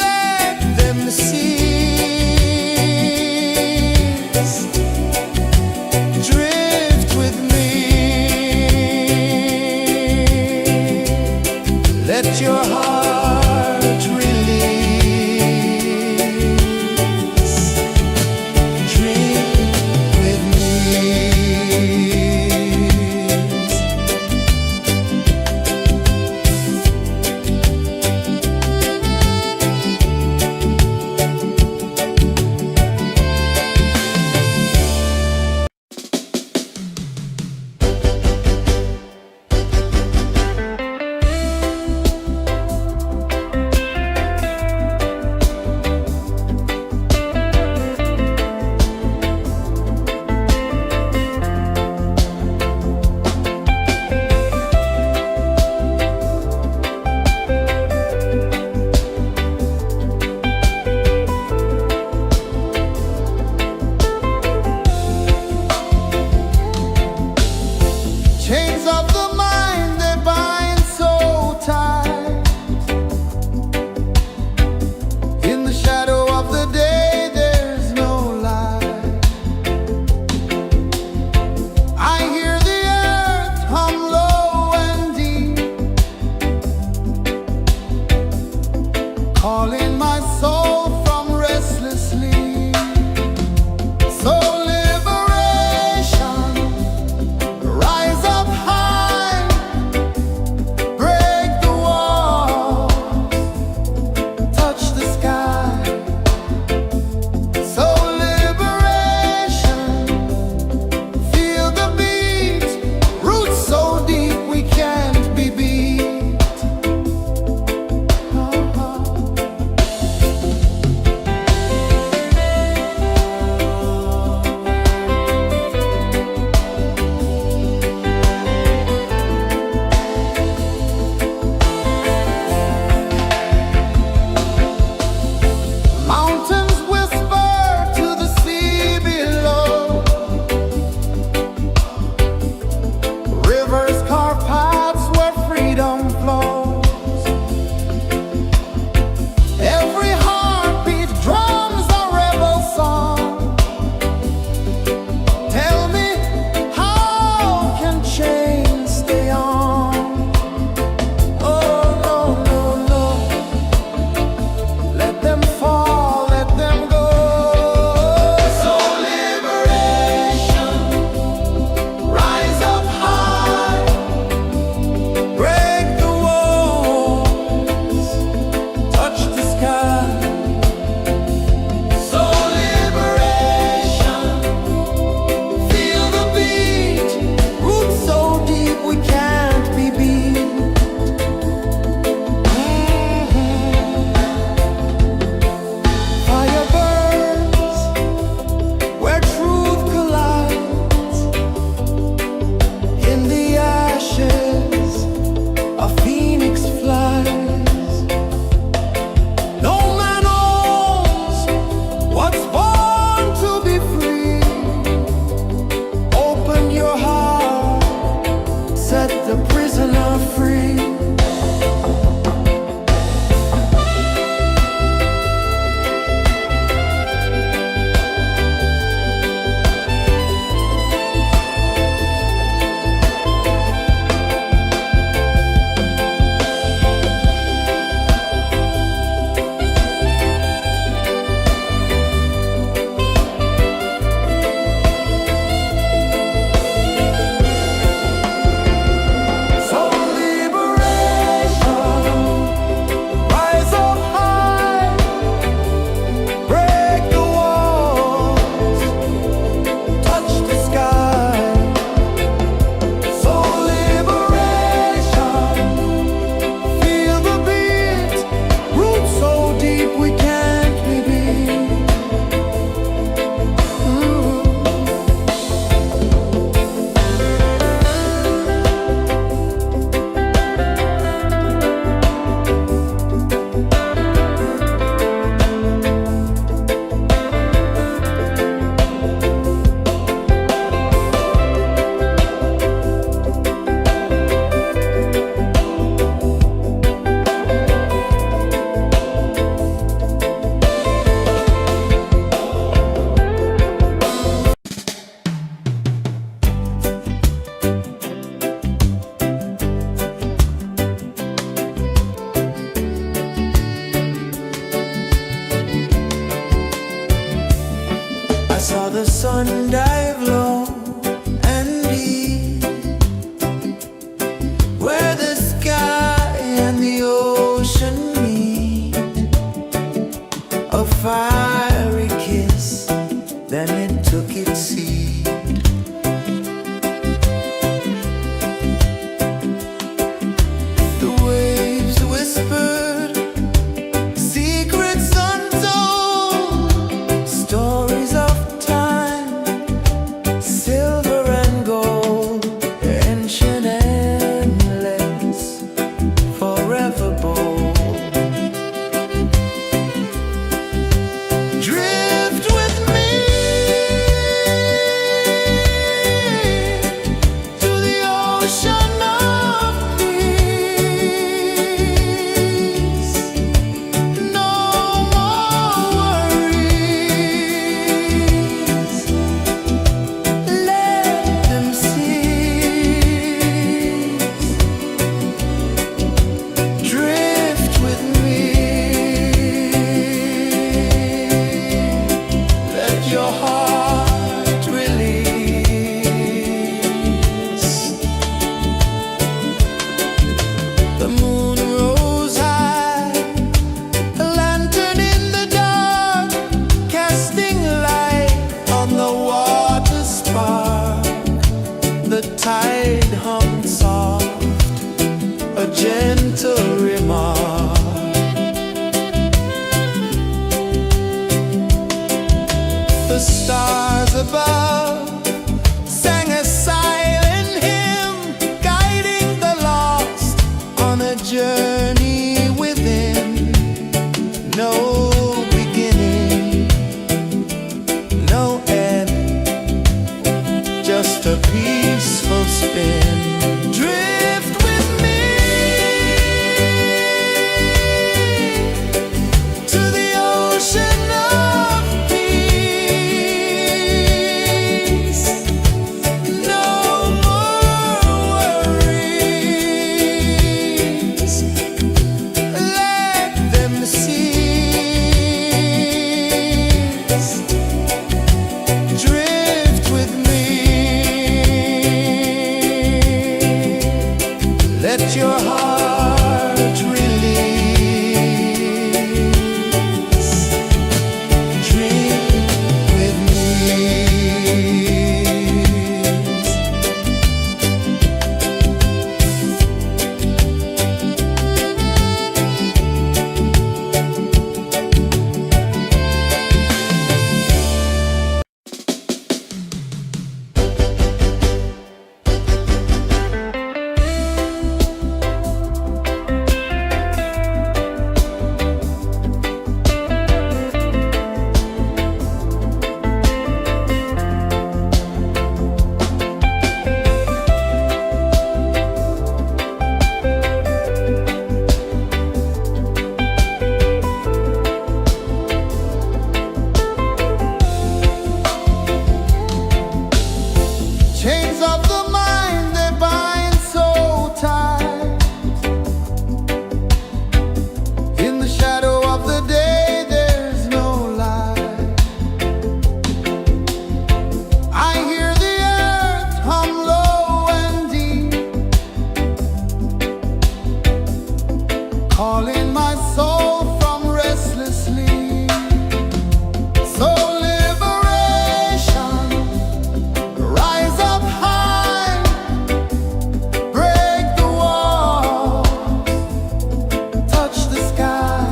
Let them cease. Drift with me. Let your heart release. Dream with me. sun dive low and deep, where the sky and the ocean meet. A fiery kiss, then it took its seat. The waves whispered secrets untold, stories of time, silver and gold, ancient, endless, forever bold. Drift with me to the ocean of peace. No more worries, let them cease. Drift with me, let your heart release. The moon rose high, a lantern in the dark, casting light on the water spark. The tide hummed soft, a gentle remark. The stars above sang a silent hymn, guiding the lost on a journey within. No beginning, no end, just a peaceful spin. Drift with me to the ocean of peace. No more worries, let them cease. Drift with me, let your heart release. Dream with me. Chains of the mind, they bind so tight. In the shadow of the day, there's no light. I hear the earth hum low and deep, calling my soul from restless sleep. So liberation, rise up high, break the walls, touch the sky.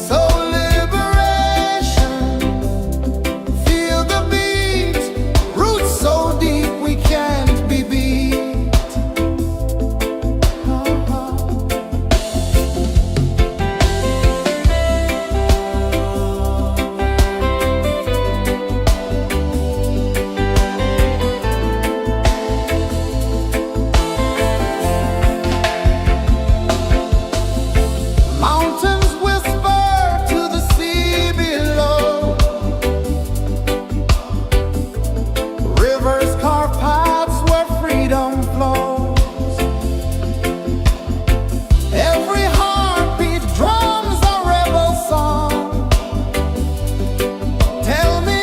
So liberation, feel the beat, roots so deep we can't be beat. Mountains whisper to the sea below, rivers carve paths where freedom flows. Every heartbeat drums a rebel song. Tell me,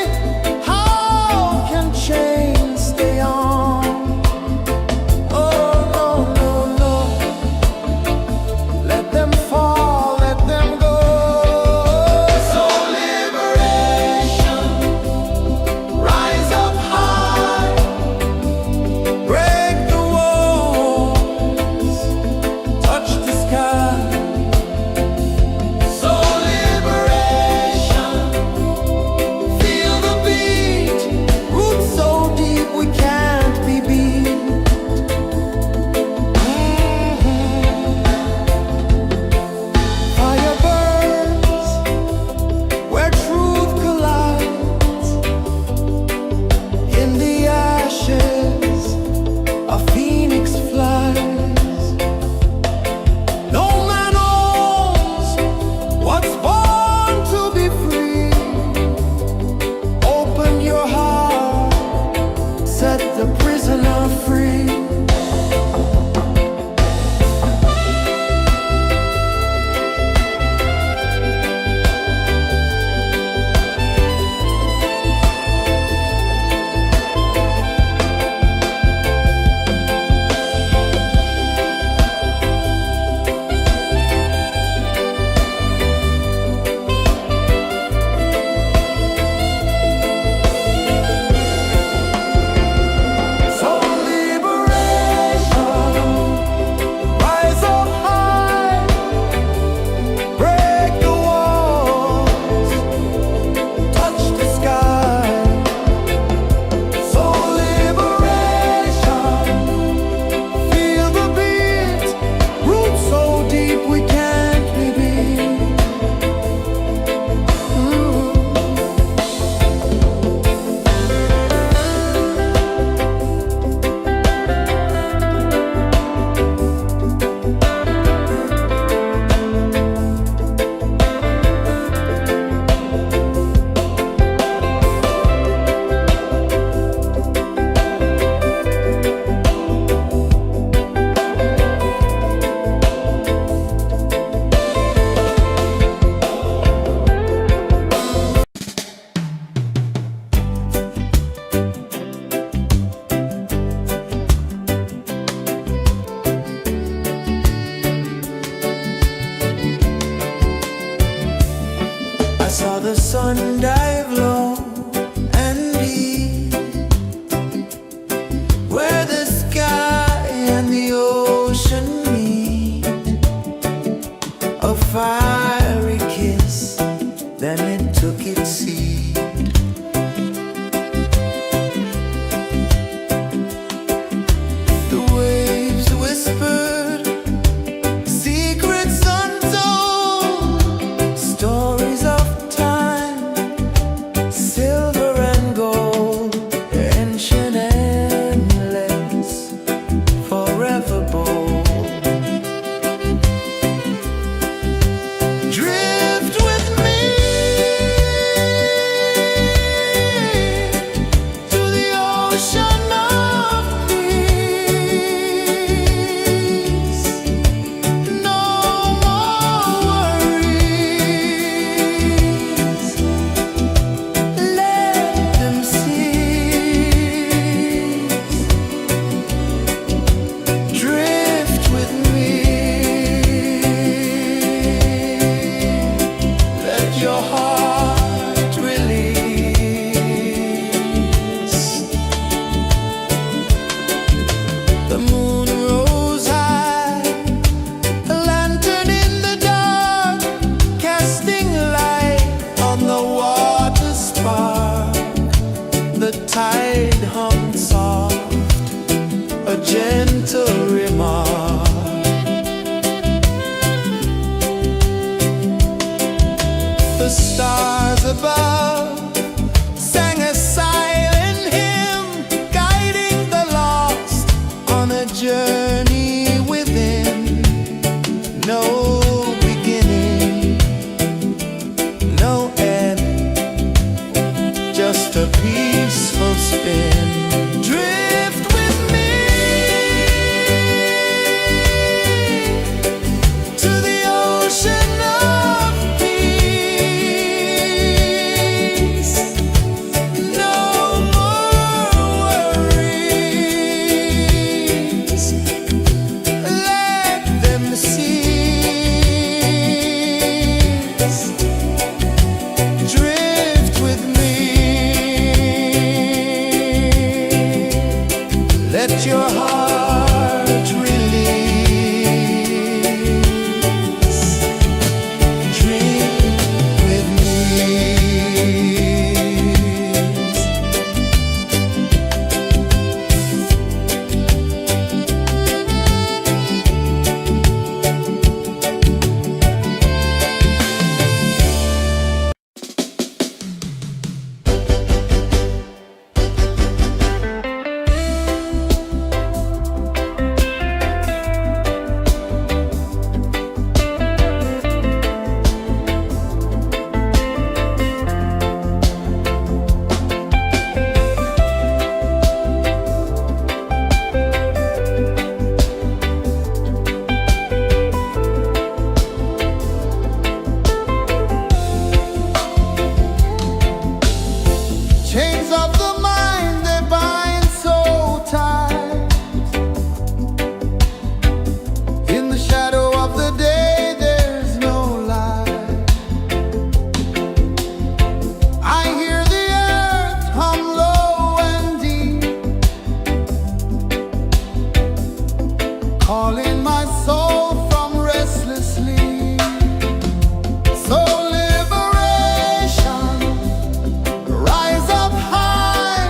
sun dive low and deep, where the sky and the ocean meet, a fiery kiss, then it took its seat. The waves whispered secrets untold, stories of time, silver and gold, ancient, endless, forever bold. Drift with me to the ocean of peace. No more worries. Let them cease. Drift with me. Let your heart release. The moon rose high, a lantern in the dark, casting light on the water spark. The tide hummed soft, a gentle remark. The stars above sang a silent hymn, guiding the lost on a journey within. No beginning, no end, just a peaceful spin. Drift with me to the ocean of peace. No more worries. Let them cease. Drift with me. Let your heart release. Dream with me. Chains of the mind, they bind so tight. In the shadow of the day, there's no light. I hear the earth hum low and deep, calling my soul from restless sleep. So liberation, rise up high,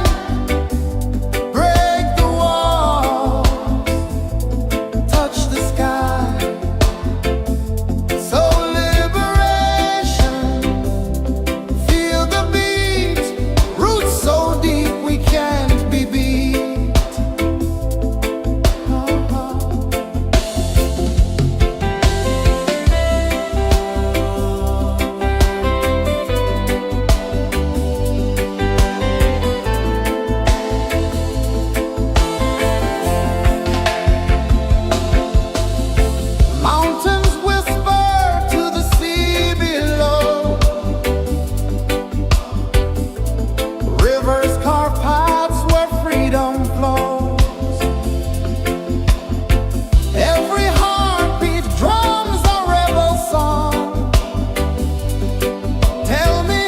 break the walls, touch the sky. So liberation, feel the beat, roots so deep we can't be beat. Mountains whisper to the sea below, rivers carve paths where freedom flows. Every heartbeat drums a rebel song. Tell me,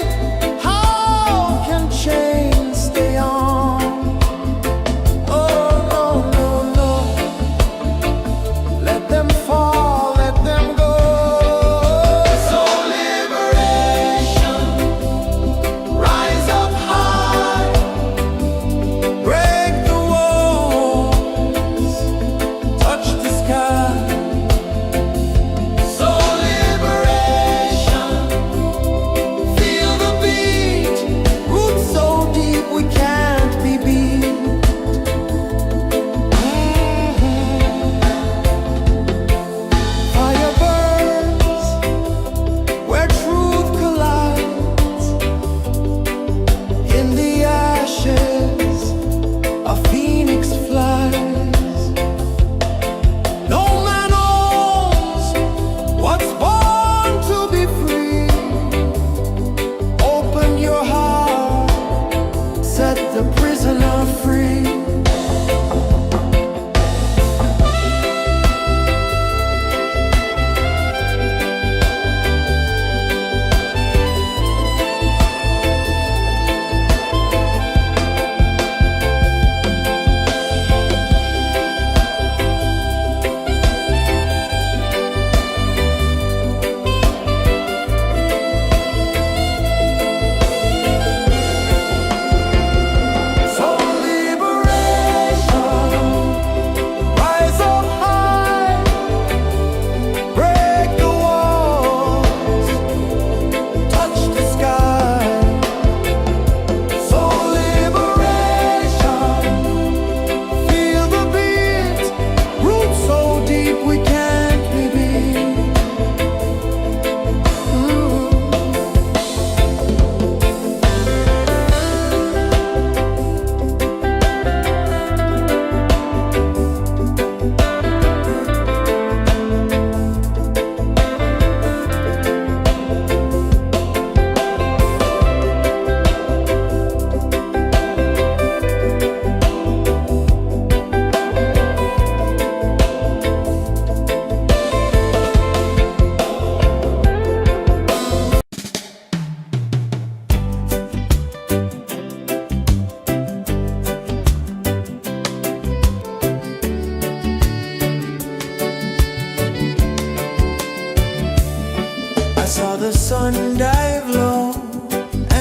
saw the sun dive low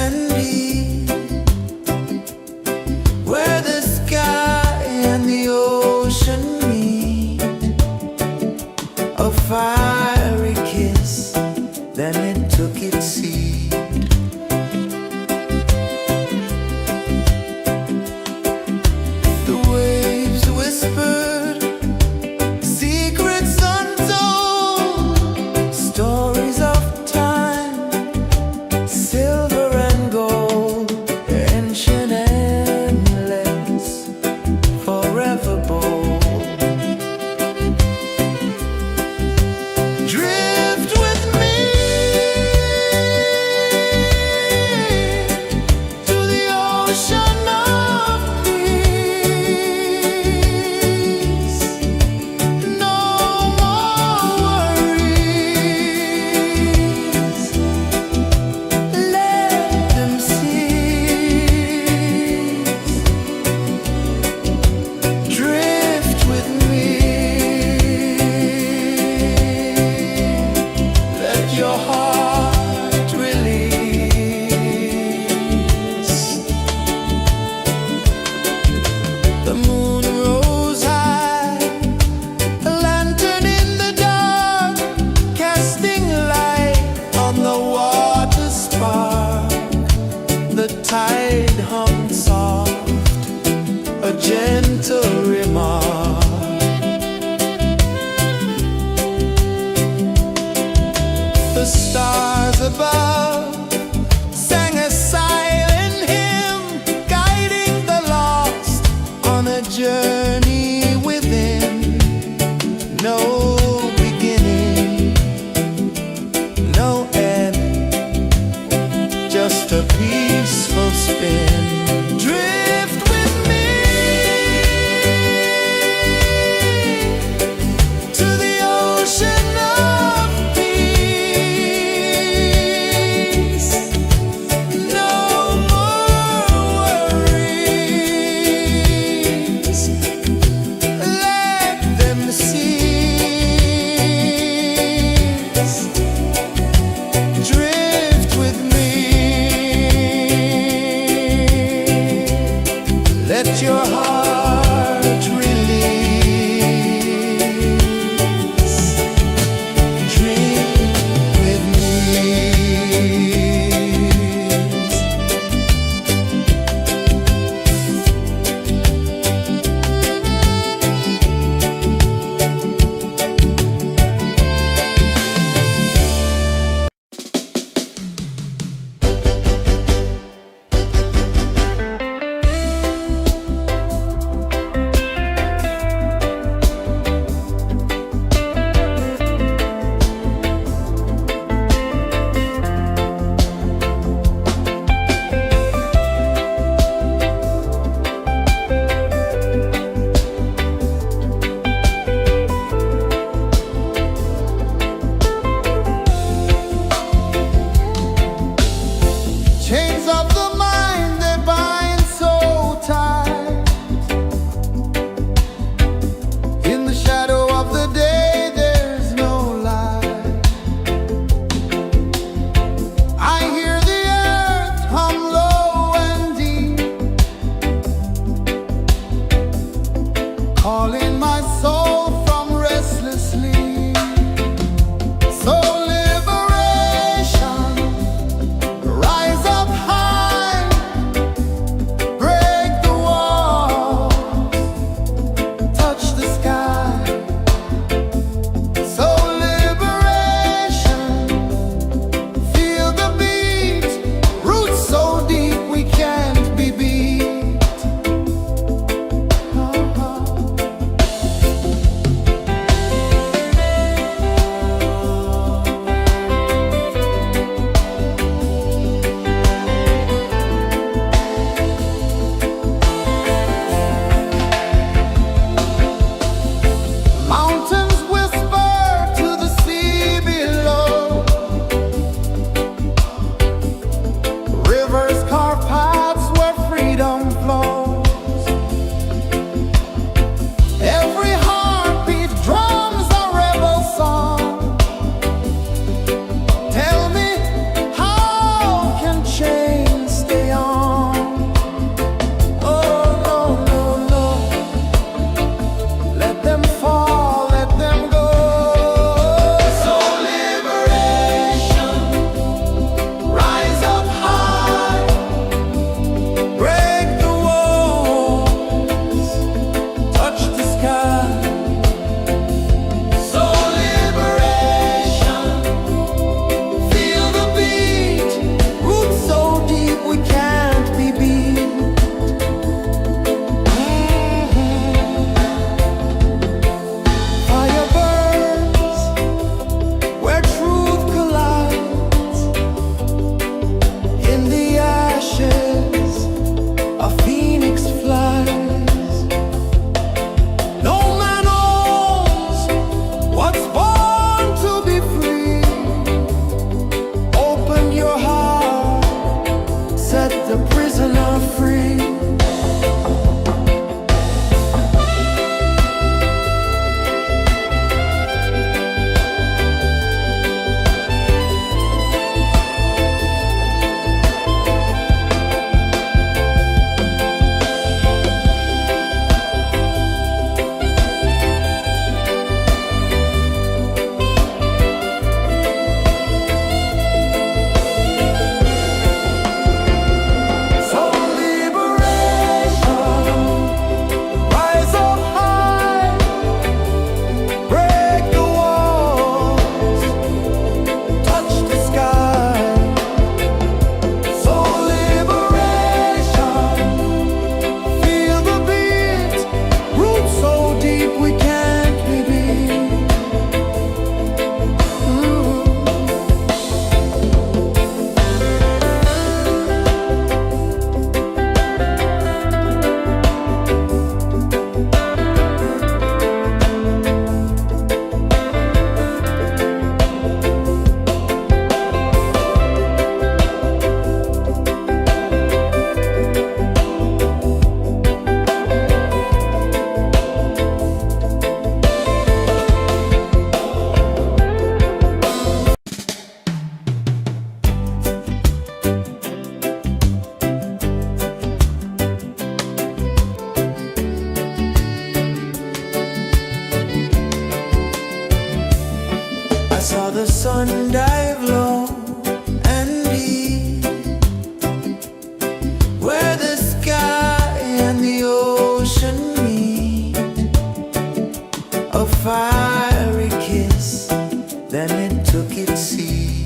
and deep, where the sky and the ocean meet. A fiery kiss, then it took its seat. The waves whispered secrets untold, stories of time, silver and gold, ancient amulets, forever bold. Drift with me to the ocean of peace. No more worries, let them cease. Drift with me, let your heart release. The moon rose high, a lantern in the dark, casting light on the water spark. The tide hummed soft, a gentle remark. The stars above sang a silent hymn, guiding the lost on a journey within. No beginning, no end, just a peaceful spin. Drift with me to the ocean of peace. sun dive low and deep, where the sky and the ocean meet, a fiery kiss, then it took its seat.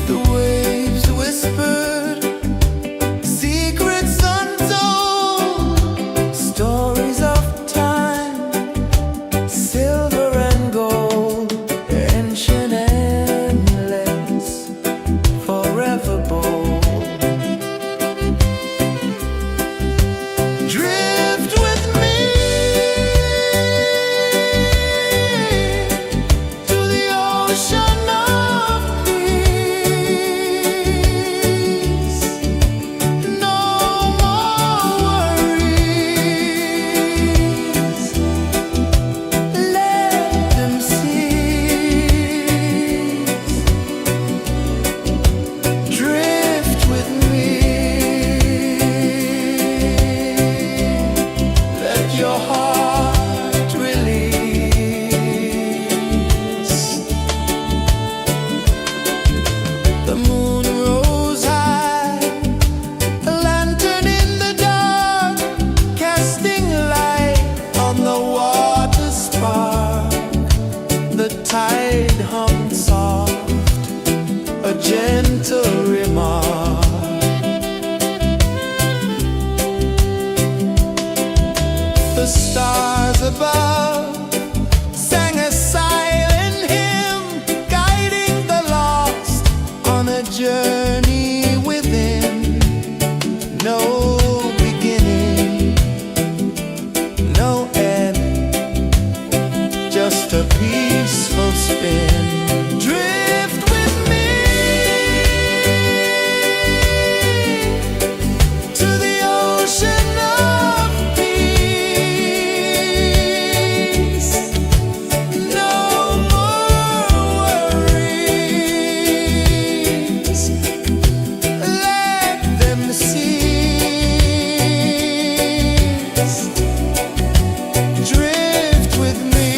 The waves whispered secrets untold, stories of time, silver and gold, ancient, endless, forever bold. Drift with me to the ocean of peace. No more worries. Let them cease. Drift with me. Let your heart release. The moon rose high, a lantern in the dark, casting light on the water spark. The tide hummed soft, a gentle remark. The stars above sang a silent hymn, guiding the lost on a journey within. No beginning, no end, just a peaceful spin. Drift with me to the ocean of peace. No more worries. Let them cease. Drift with me.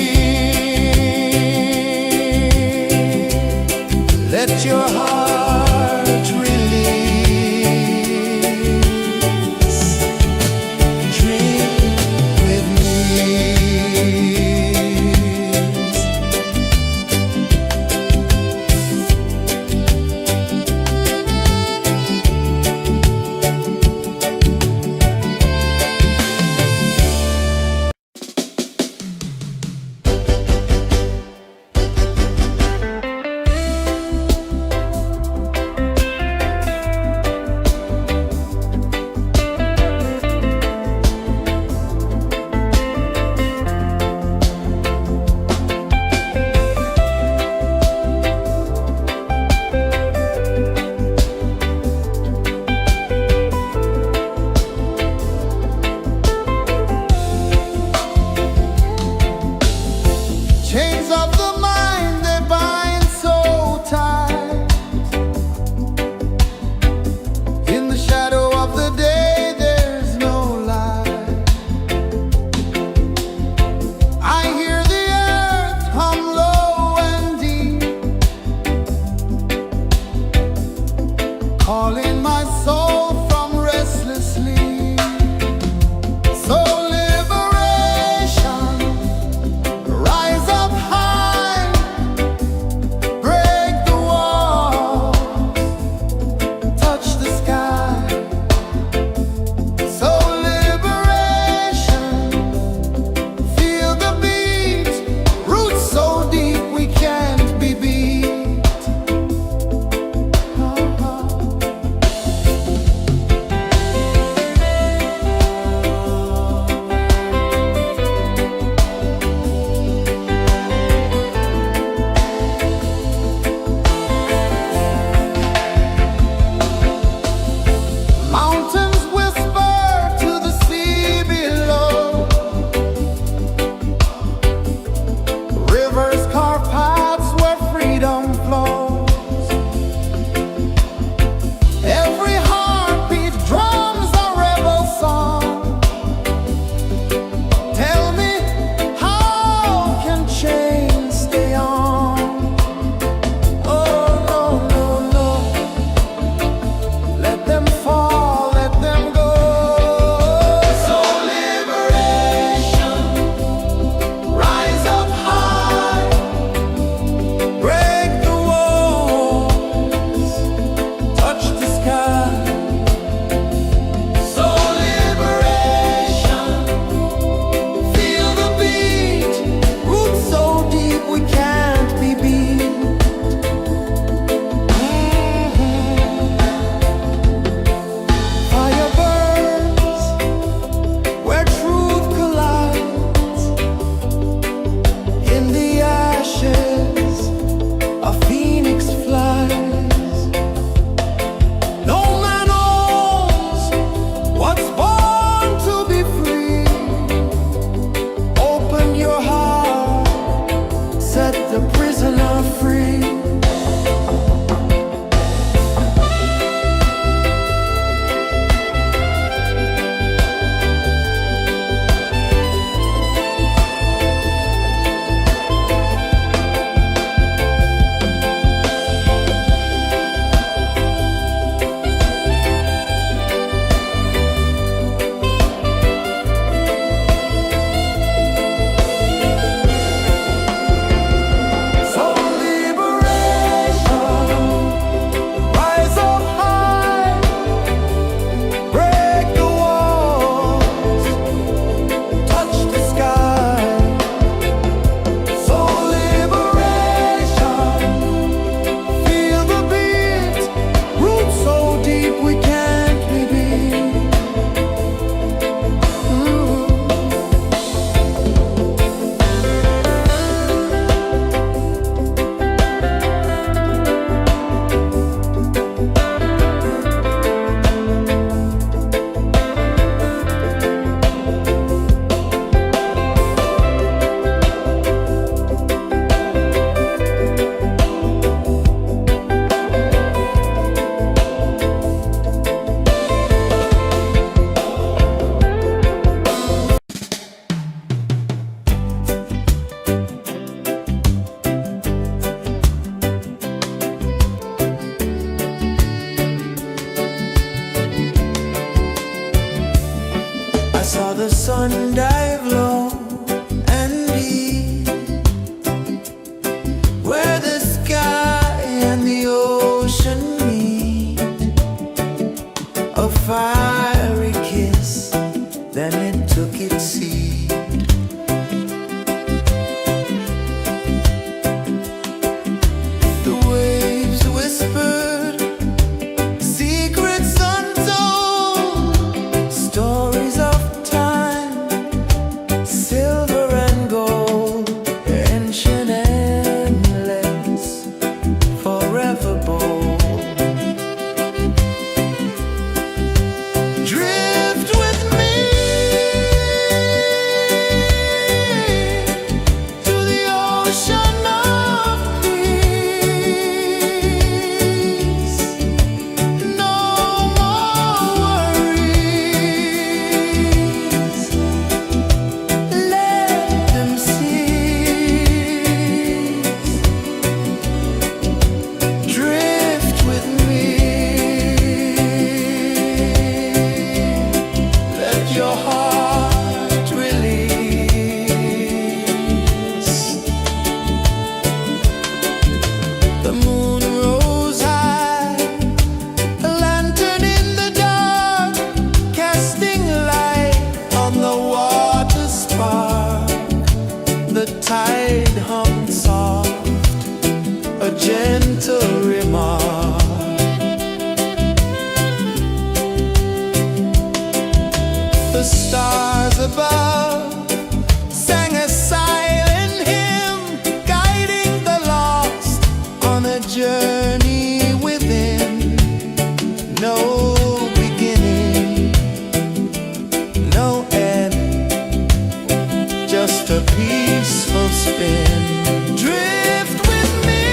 spin. Drift with me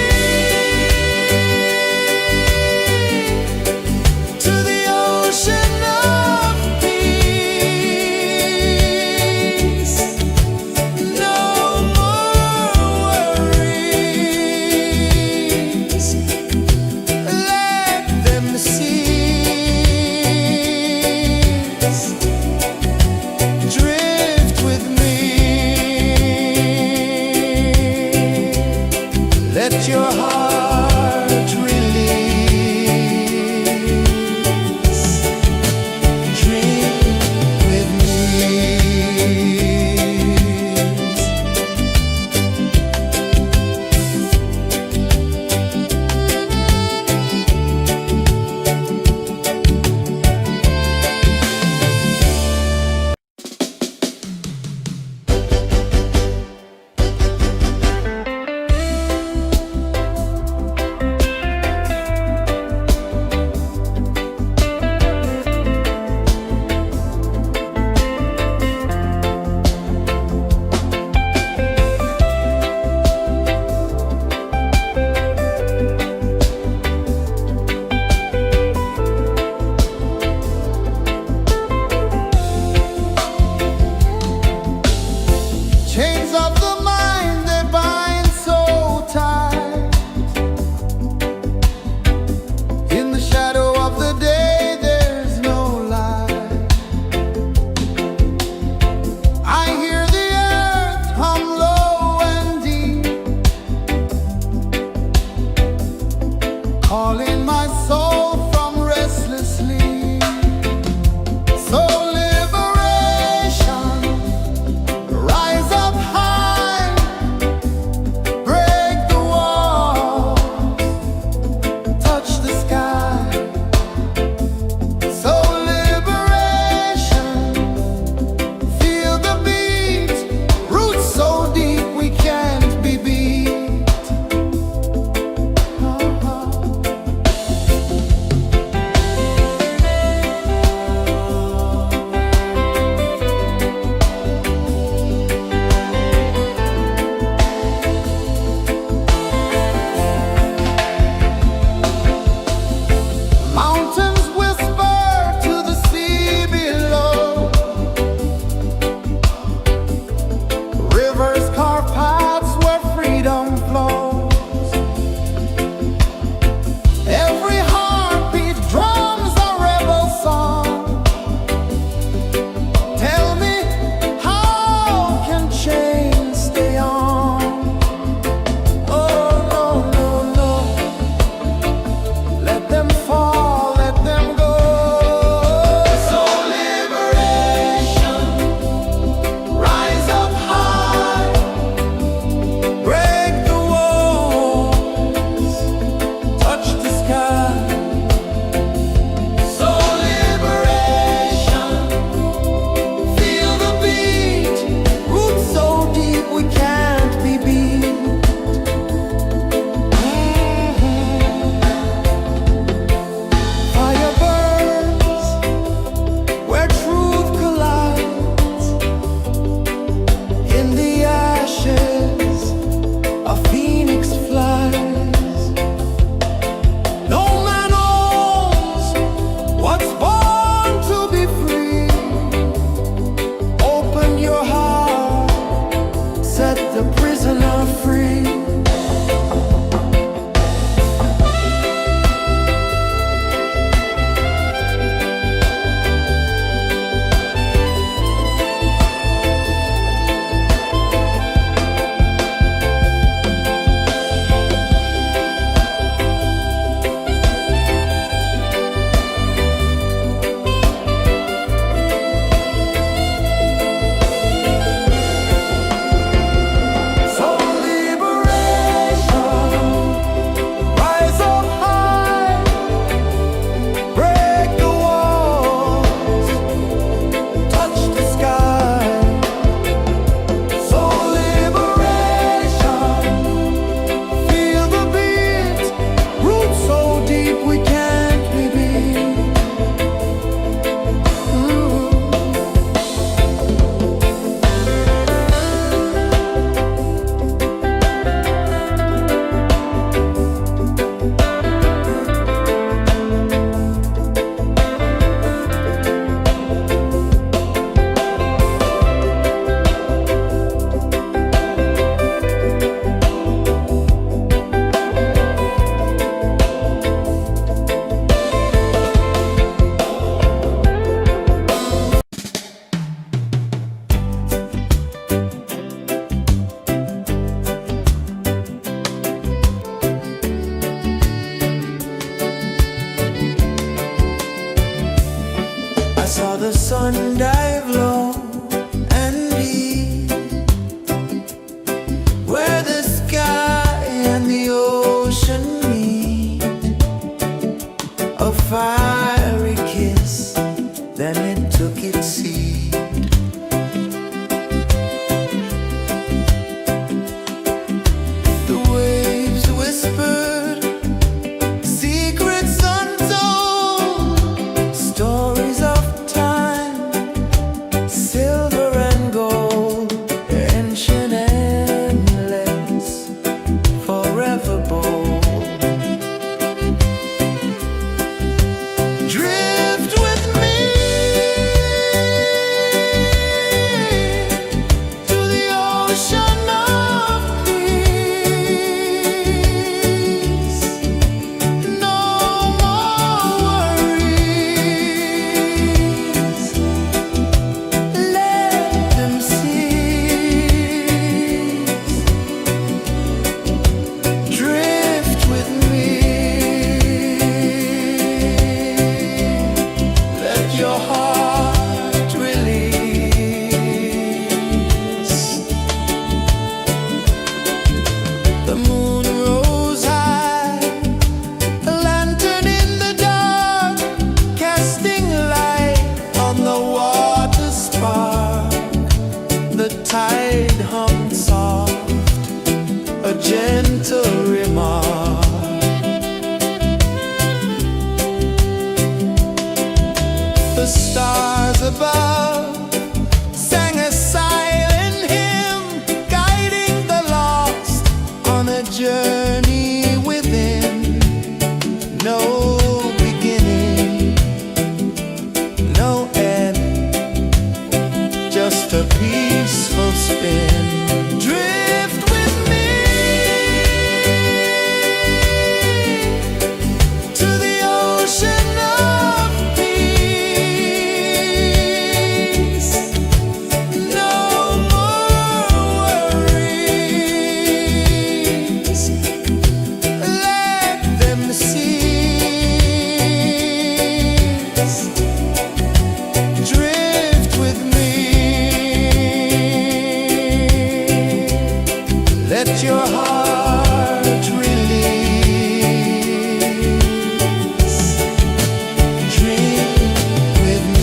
to the ocean of peace. No more worries, let them cease. Drift with me, let your heart release. Dream with me. Chains of the mind, they bind so tight. In the shadow of the day, there's no light. I hear the earth hum low and deep, calling my soul from restless sleep. So liberation, rise up high, break the walls, touch the sky. So liberation, feel the beat, roots so deep we can't be beat. Mountains whisper to the sea below. Rivers carve paths where freedom flows. Every heartbeat drums a rebel song. Tell me, how can chains stay on? Oh no, no, no. Let them fall, let them go. So liberation, rise up high, break the walls, touch the sky. So liberation, feel the beat, roots so deep we can't be beat. Fire burns where truth collides. In the ashes, a phoenix flies. No man owns what's born to be free. Open your heart, set the prisoner free. So ocean of peace. No more worries. Let them cease. Drift with me. Let your heart release. The moon rose high, a lantern in the dark, casting light on the water spark. The tide hummed soft, a gentle remark. The stars above sang a silent hymn, guiding the lost on a journey within. No beginning, no end, just a peaceful spin. Drift with me to the ocean of peace. No more worries. Let them cease. Drift with me. Let your heart release. Dream with me.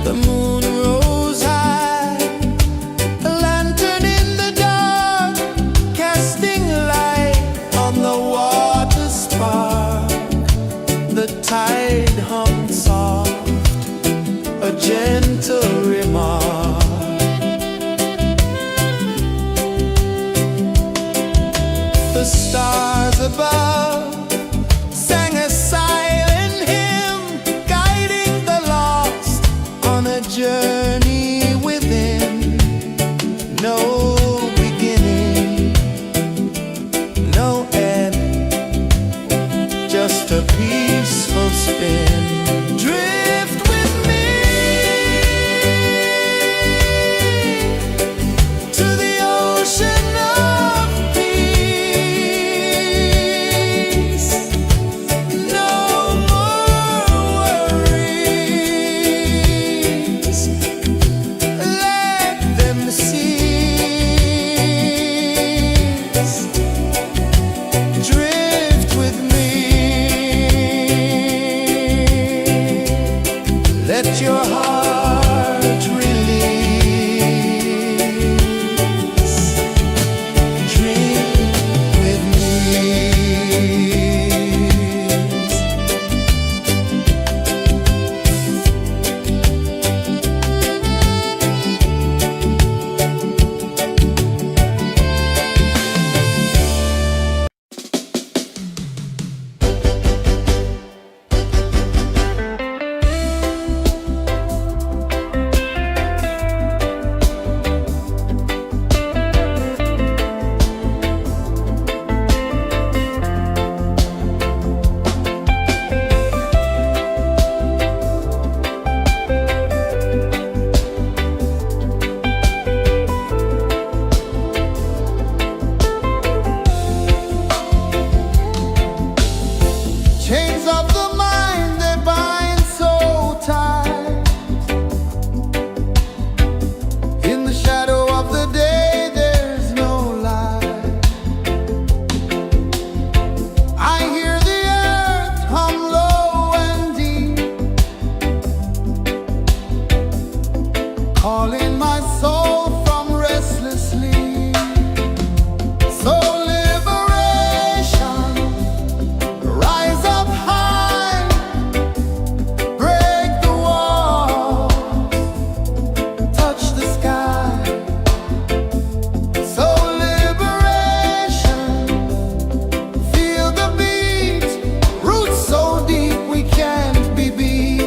The moon rose high, a lantern in the dark, casting light on the water spark. The tide hummed soft, a gentle remark. The stars above sang a silent hymn, guiding the lost on a journey within. No beginning, no end, just a peaceful spin. Drift with me to the ocean of peace. No more worries, let them cease. Drift with me, let your heart release. Dream with me. Chains of the mind, they bind so tight. In the shadow of the day, there's no light. I hear the earth hum low and deep, calling my soul from restless sleep. So liberation, rise up high, break the walls, touch the sky. So liberation, feel the beat, roots so deep we can't be beat.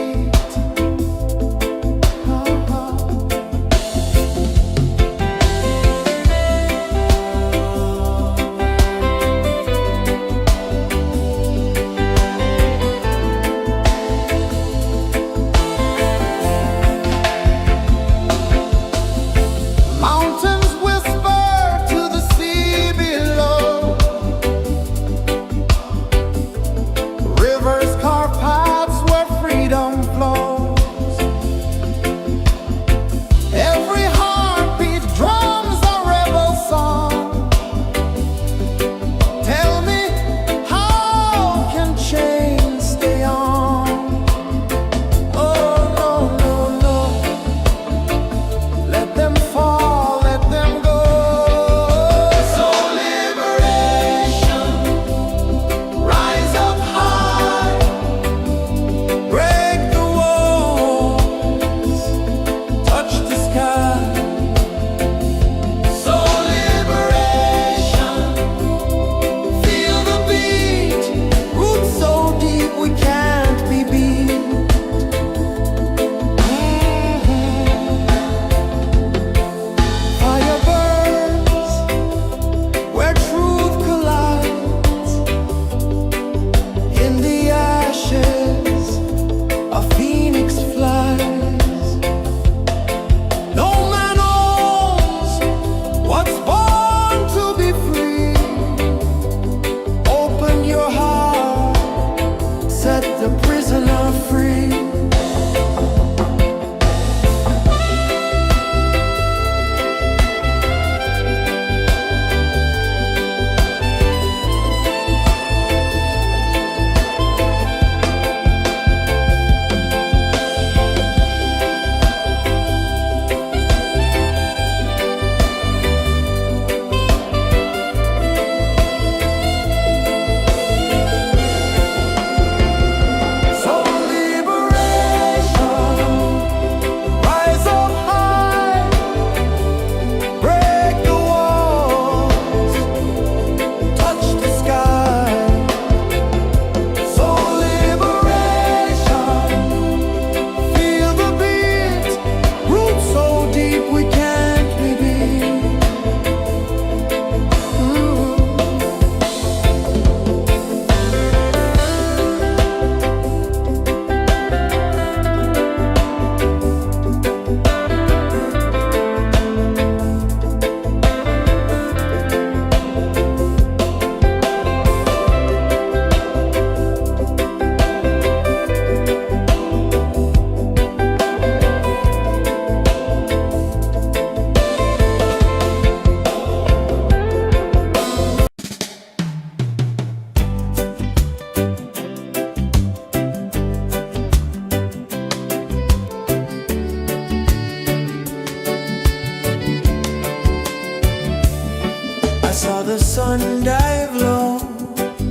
sun dive low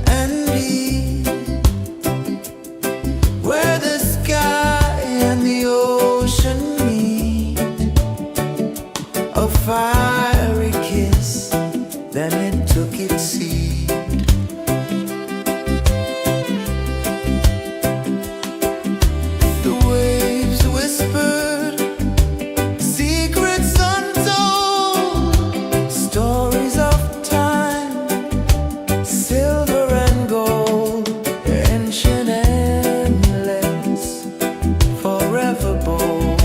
and deep, where the sky and the ocean meet, a fiery kiss, then it took its seat. The waves whispered secrets untold, stories of time, silver and gold, ancient, endless, forever bold.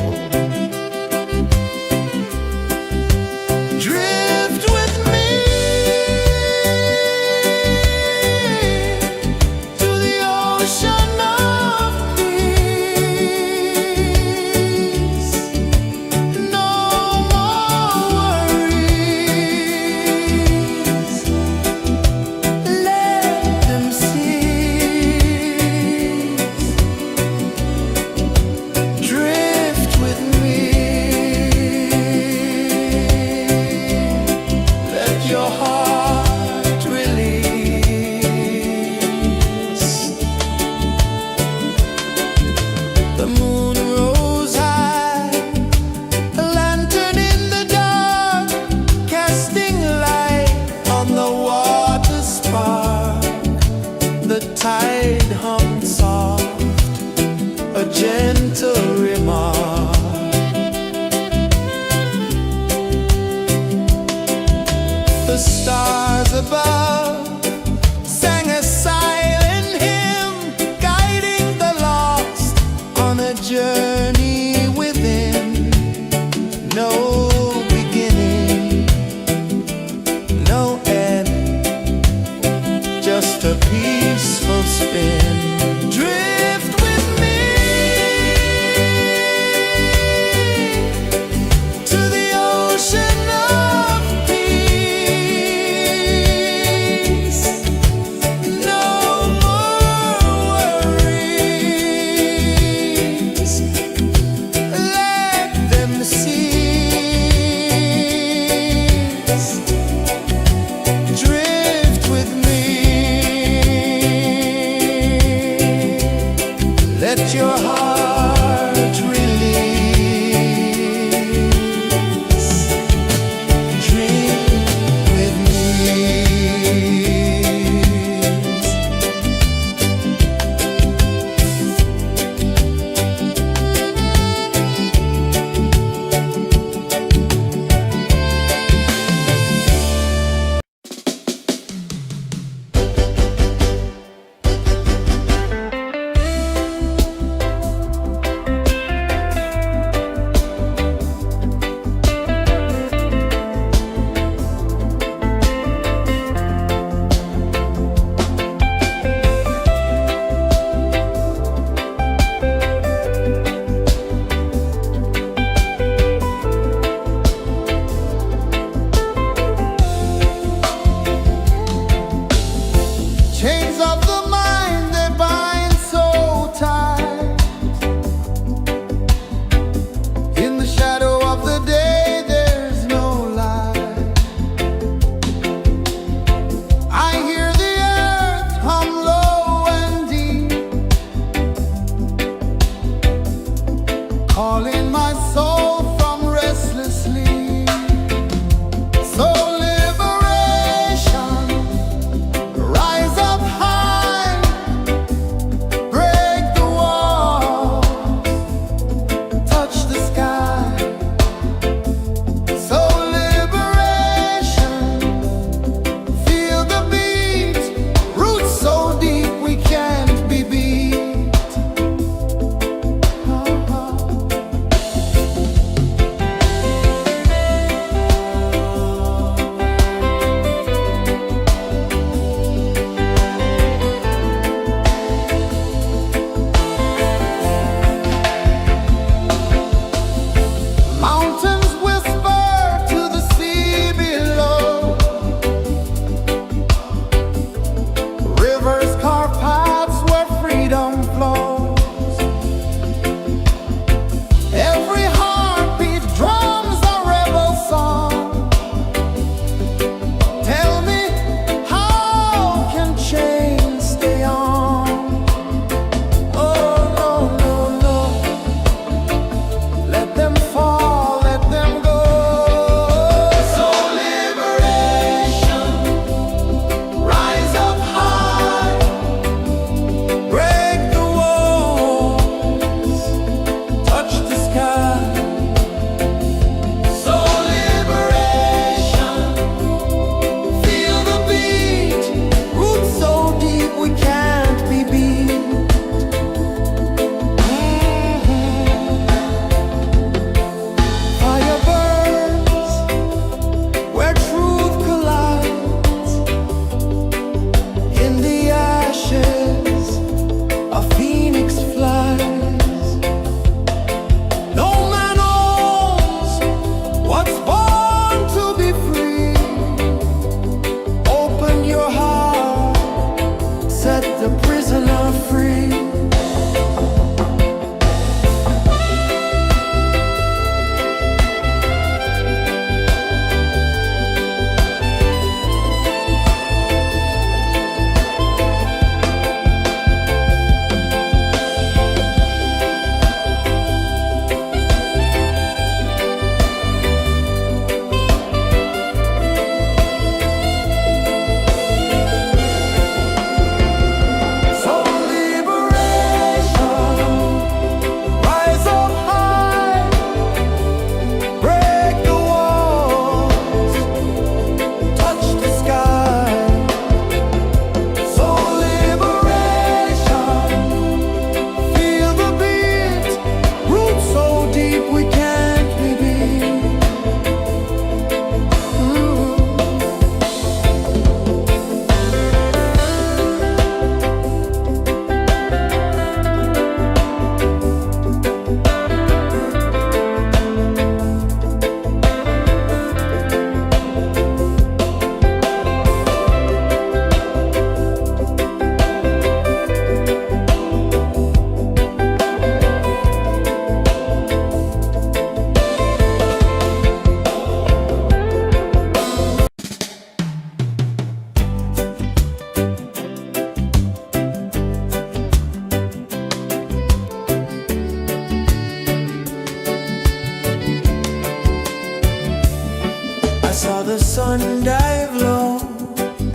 sun dive low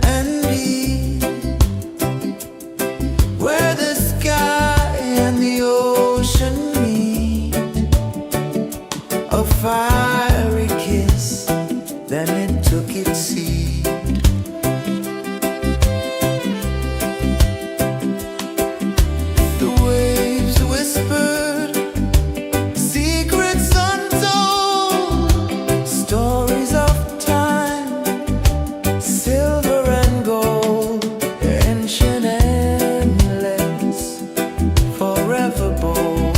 and deep, where the sky and the ocean meet. A fiery kiss, then it took its seed. The waves whispered secrets untold, stories of time, silver and gold, ancient amulets, forever bold.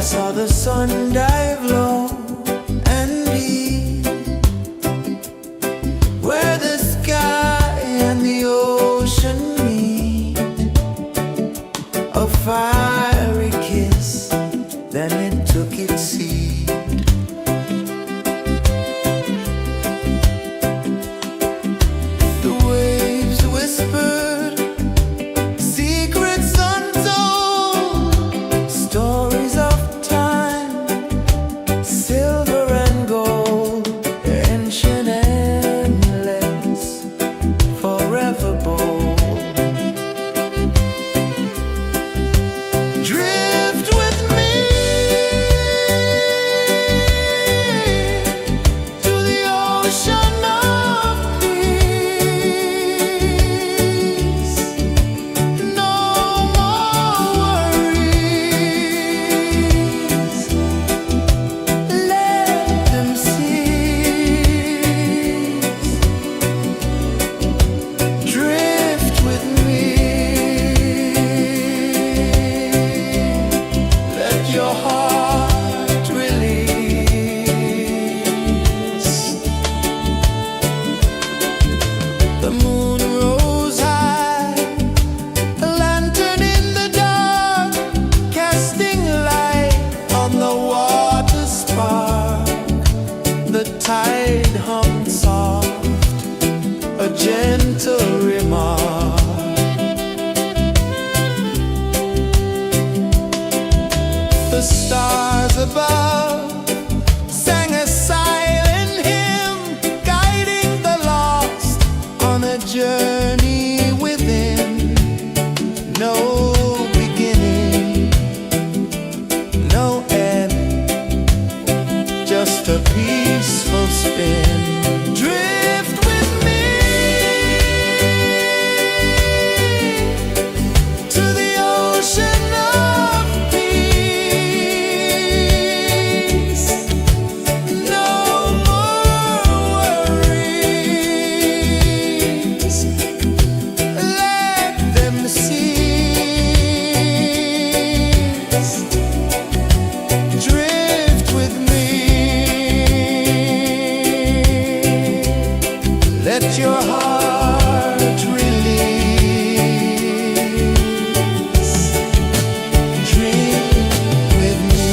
saw the sun dive low and deep, where the sky and the ocean meet. A fiery kiss, then it took its seat. The waves whispered secrets untold, stories of time, silver and gold, ancient, endless, forever bold. Drift with me to the ocean of peace. No more worries, let them cease. Drift with me, let your heart release. The moon rose high, a lantern in the dark, casting light on the water spark. The tide hummed soft, a gentle remark. The stars above sang a silent hymn, guiding the lost on a journey within. No beginning, no end, just a peaceful spin. Drift with me to the ocean of peace. No more worries, let them cease. Drift with me, let your heart release. Drift with me.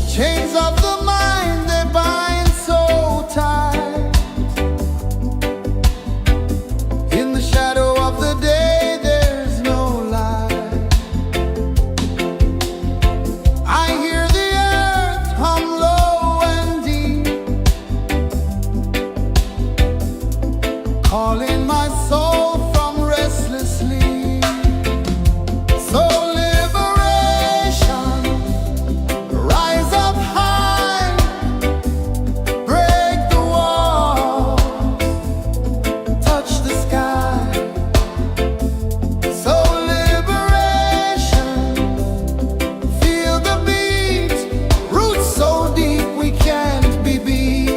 Chains of the mind, they bind so tight. In the shadow of the day, there's no light. I hear the earth hum low and deep, calling my soul from restless sleep. So liberation, rise up high, break the walls, touch the sky. So liberation, feel the beat, roots so deep we can't be beat.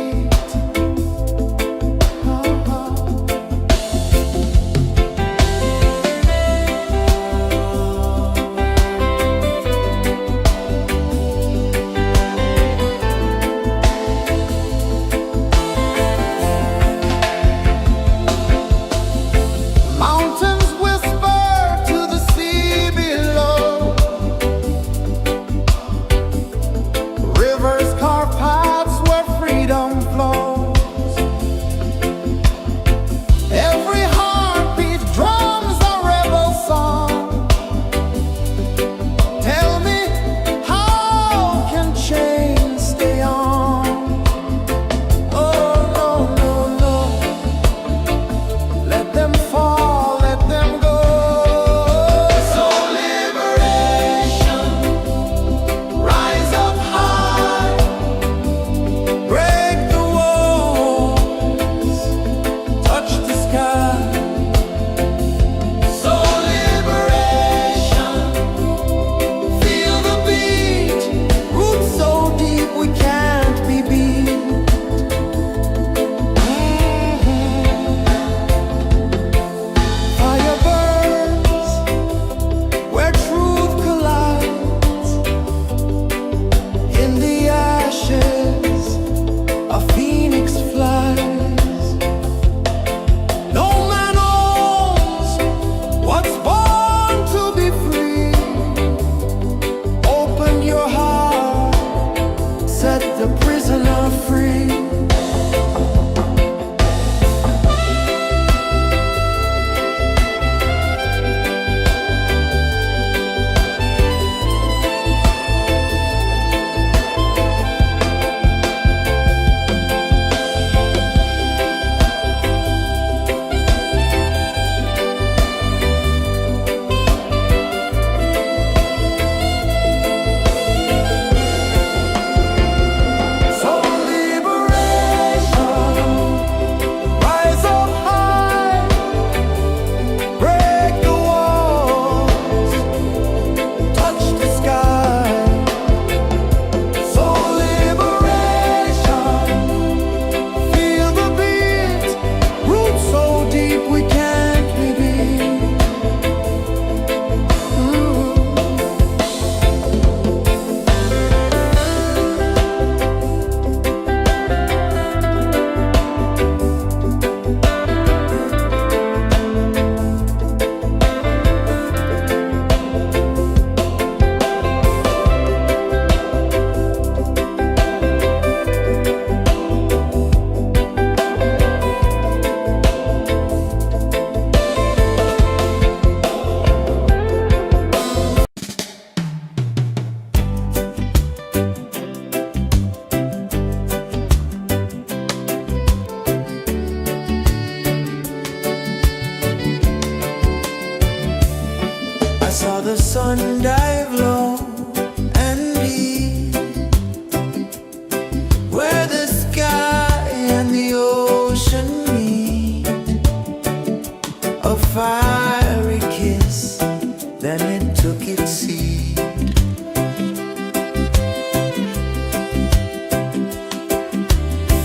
took its seed.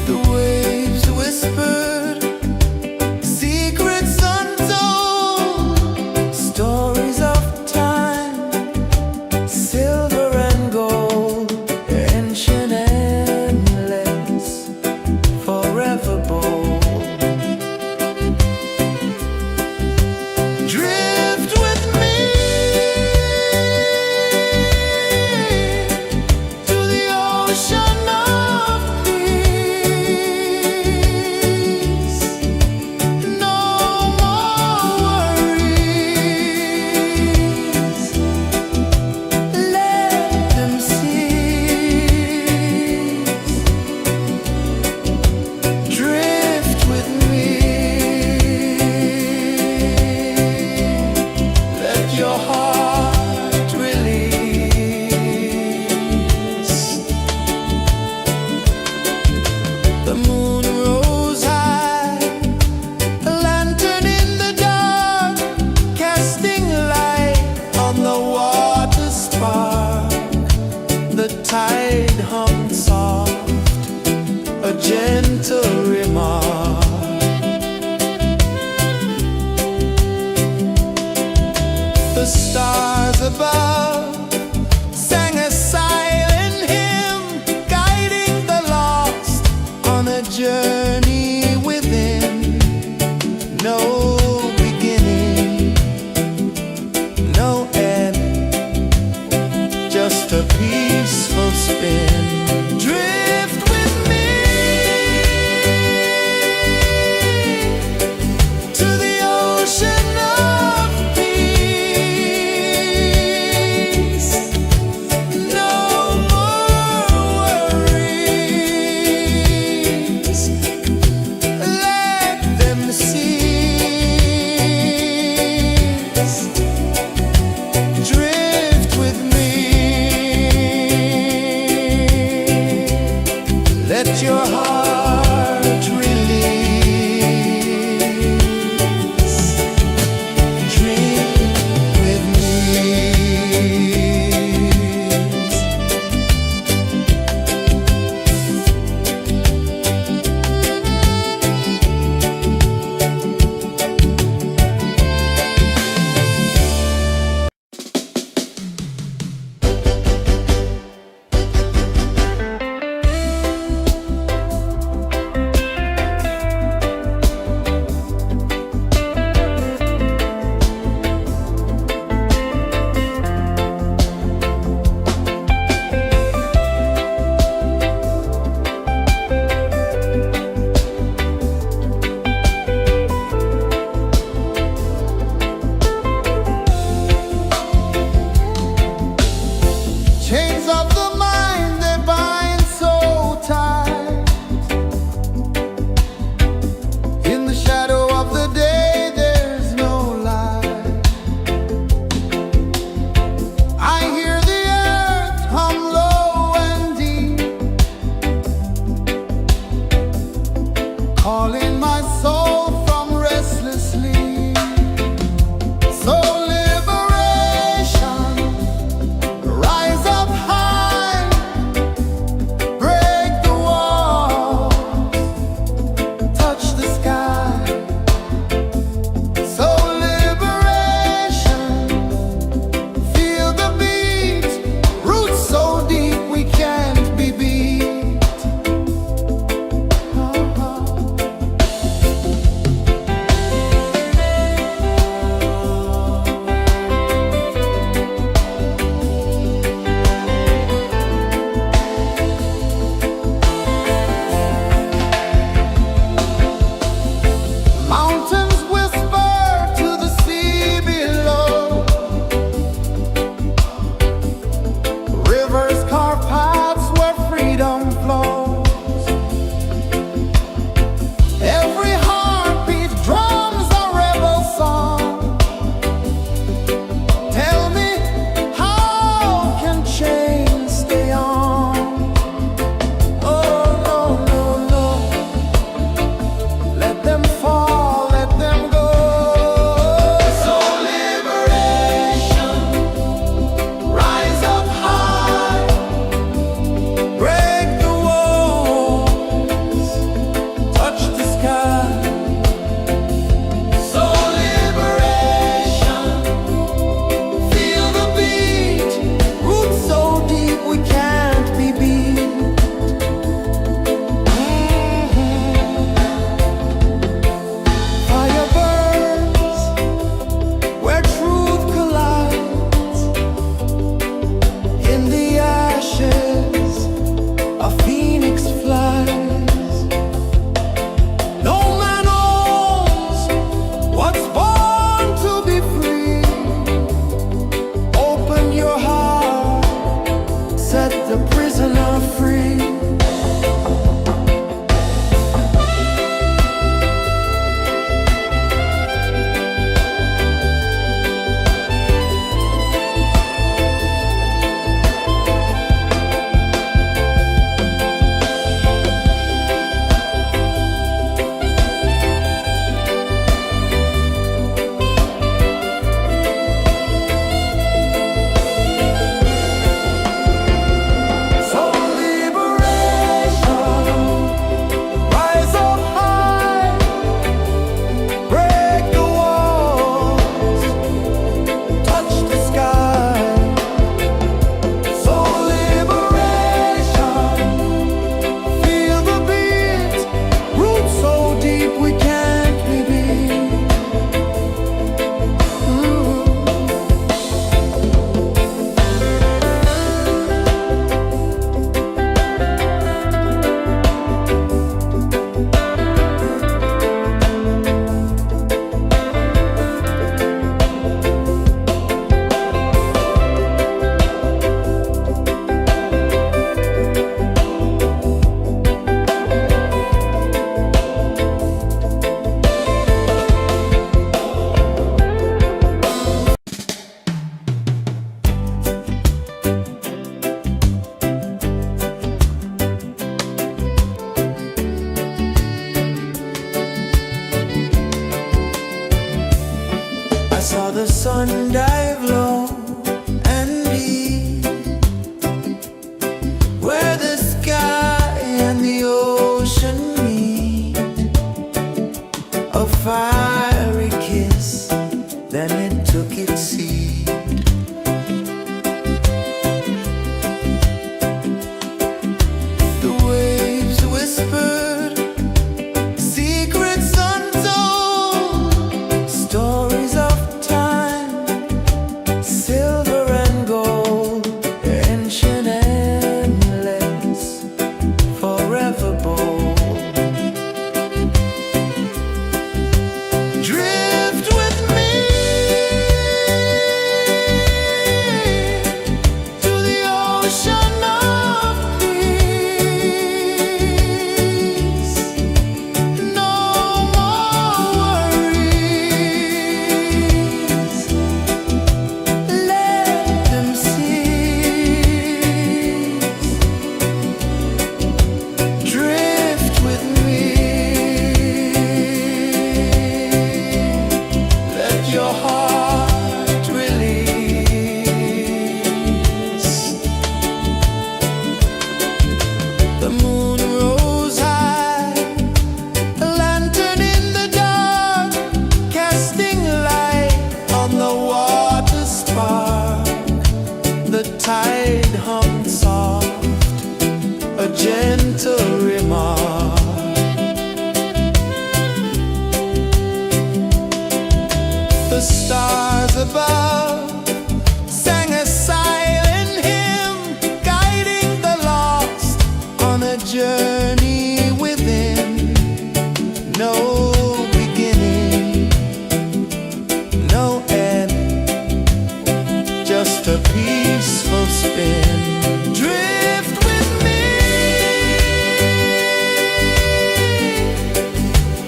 The waves whispered secrets untold, stories of time, silver and gold, ancient, endless, forever bold. Drift with me to the ocean of peace. No more worries, let them cease. Drift with me, let your heart release. The moon rose high, a lantern in the dark, casting light on the water spark. The tide hummed soft, a gentle remark. The stars above sang a silent hymn, guiding the lost on a journey within. No beginning, no end, just a peaceful spin. Drift with me to the ocean of peace. No more worries, let them cease. Drift with me, let your heart release. Drift with me. Chains of the mind, they bind so tight. In the shadow of the day, there's no light. I hear the earth hum low and deep, calling my soul from restless sleep. So liberation, rise up high sleeping. Drift with me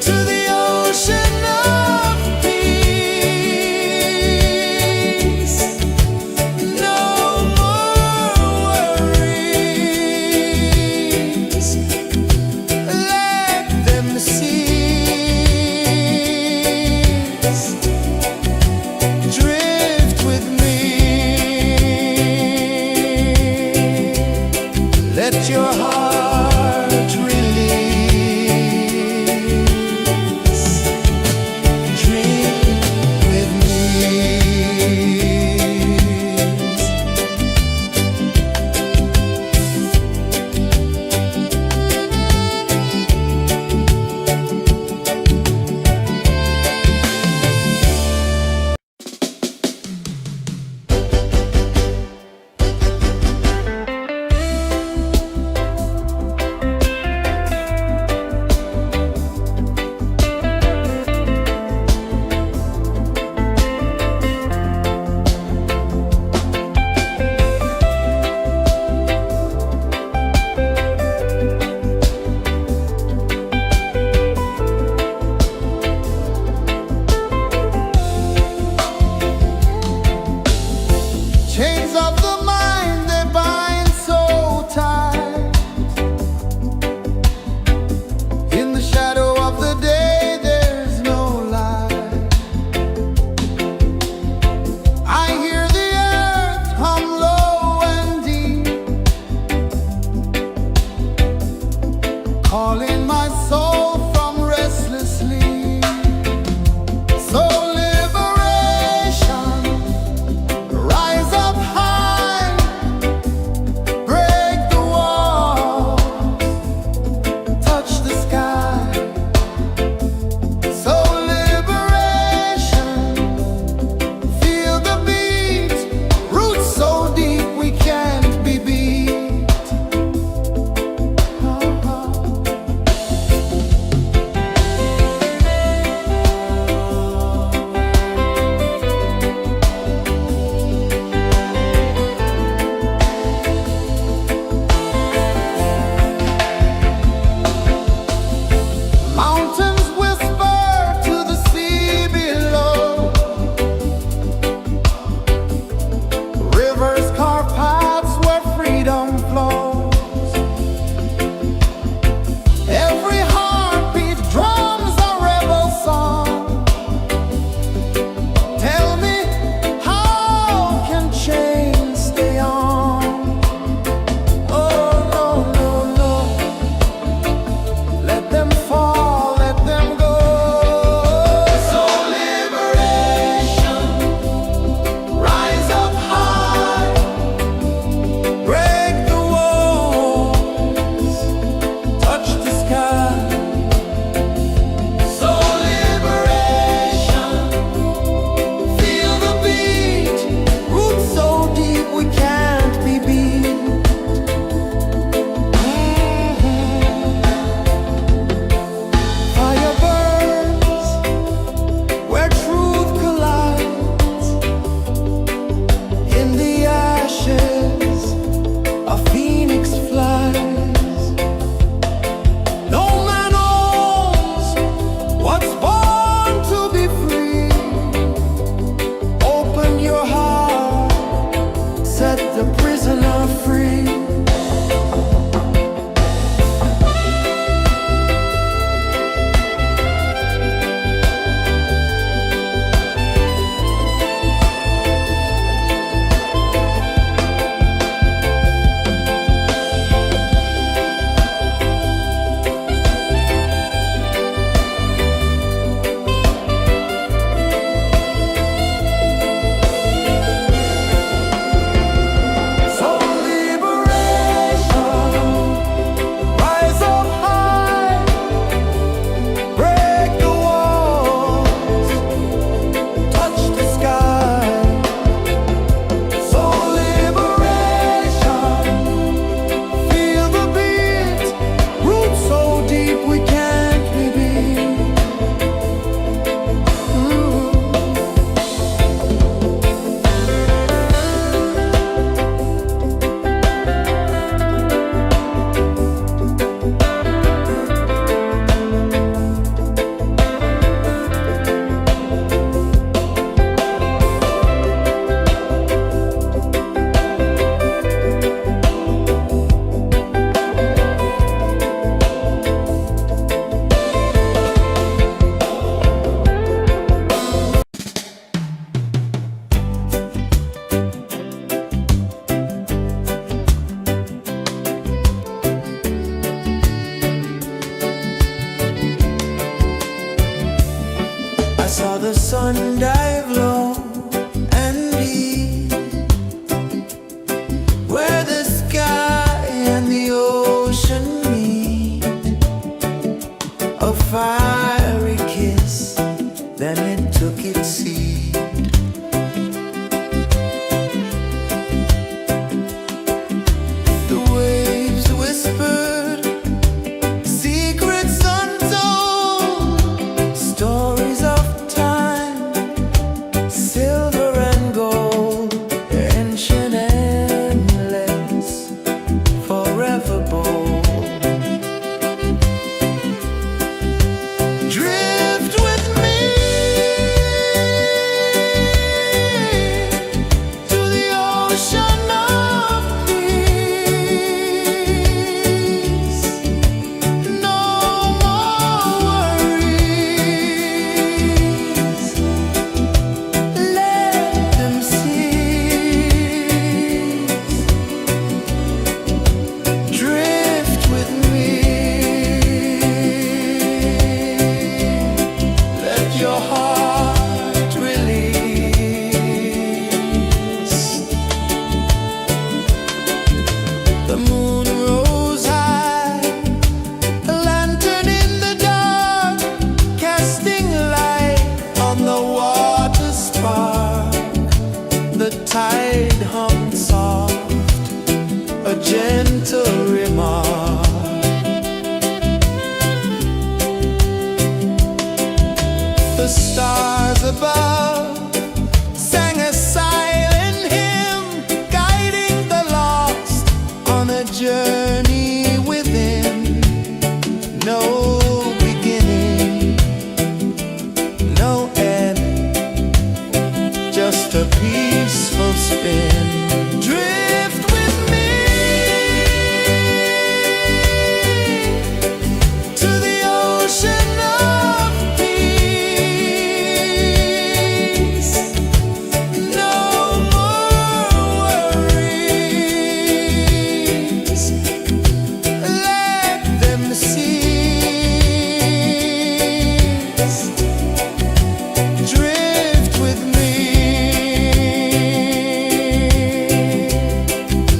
to the ocean of peace. No more worries. Let them cease. Drift with me. Let your heart release. Dream with me. Chains of the mind, they bind so tight. In the shadow of the day, there's no light. I hear the earth hum low and deep, calling my soul from restless sleep. So liberation, rise up high.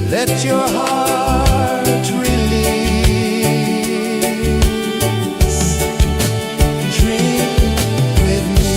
Let your heart release. Drink with me.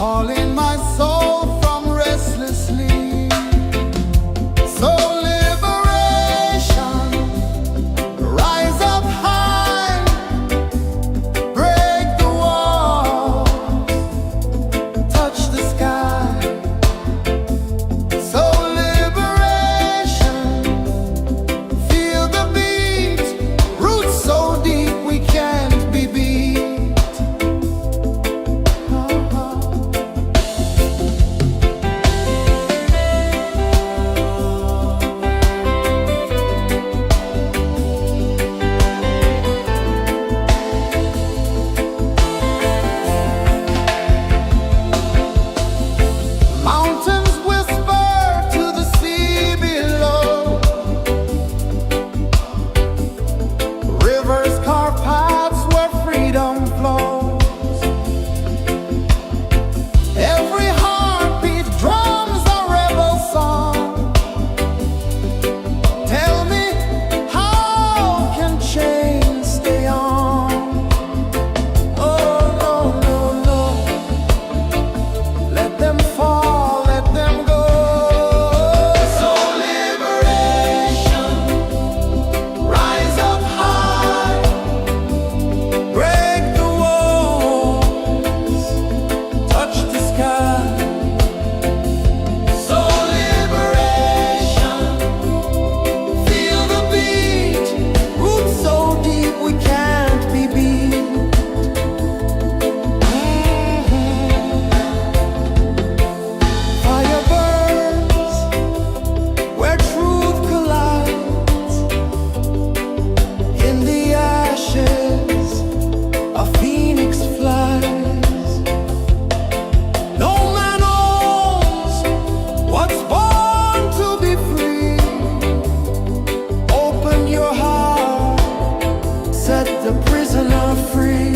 calling my soul from restless sleep. So liberation, rise up high, break the walls, touch the sky. So liberation, feel the beat, roots so deep we can't be beat. Mountains whisper to the sea below. Rivers carve paths where freedom flows. Every heartbeat drums a rebel song. Tell me, how can chains stay on? Oh, no, no, no. Let them fall, let them go. So liberation, rise up high, break the walls, touch the sky. So liberation, feel the beat, roots so deep we can't be beat. Fire burns where truth collides. In the ashes, a phoenix flies. No man owns what's born to be free. Open your heart, set the prisoner free.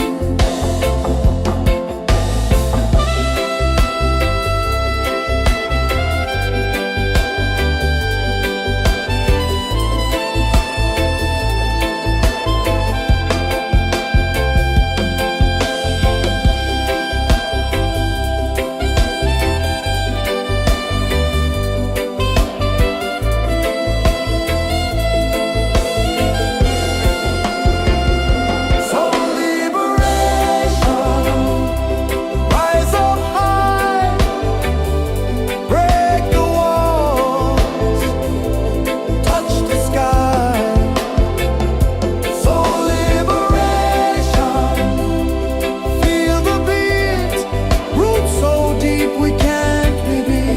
So liberation, rise up high, break the walls, touch the sky. So liberation, feel the beat, roots so deep we can't be beat.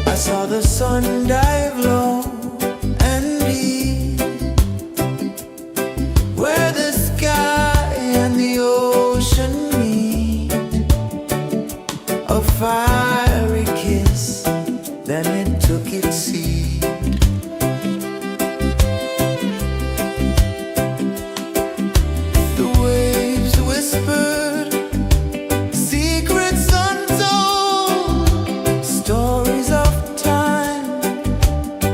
I saw the sun dive low and deep, where the sky and the ocean meet. A fiery kiss, then it took its seat. The waves whispered secrets untold, stories of time,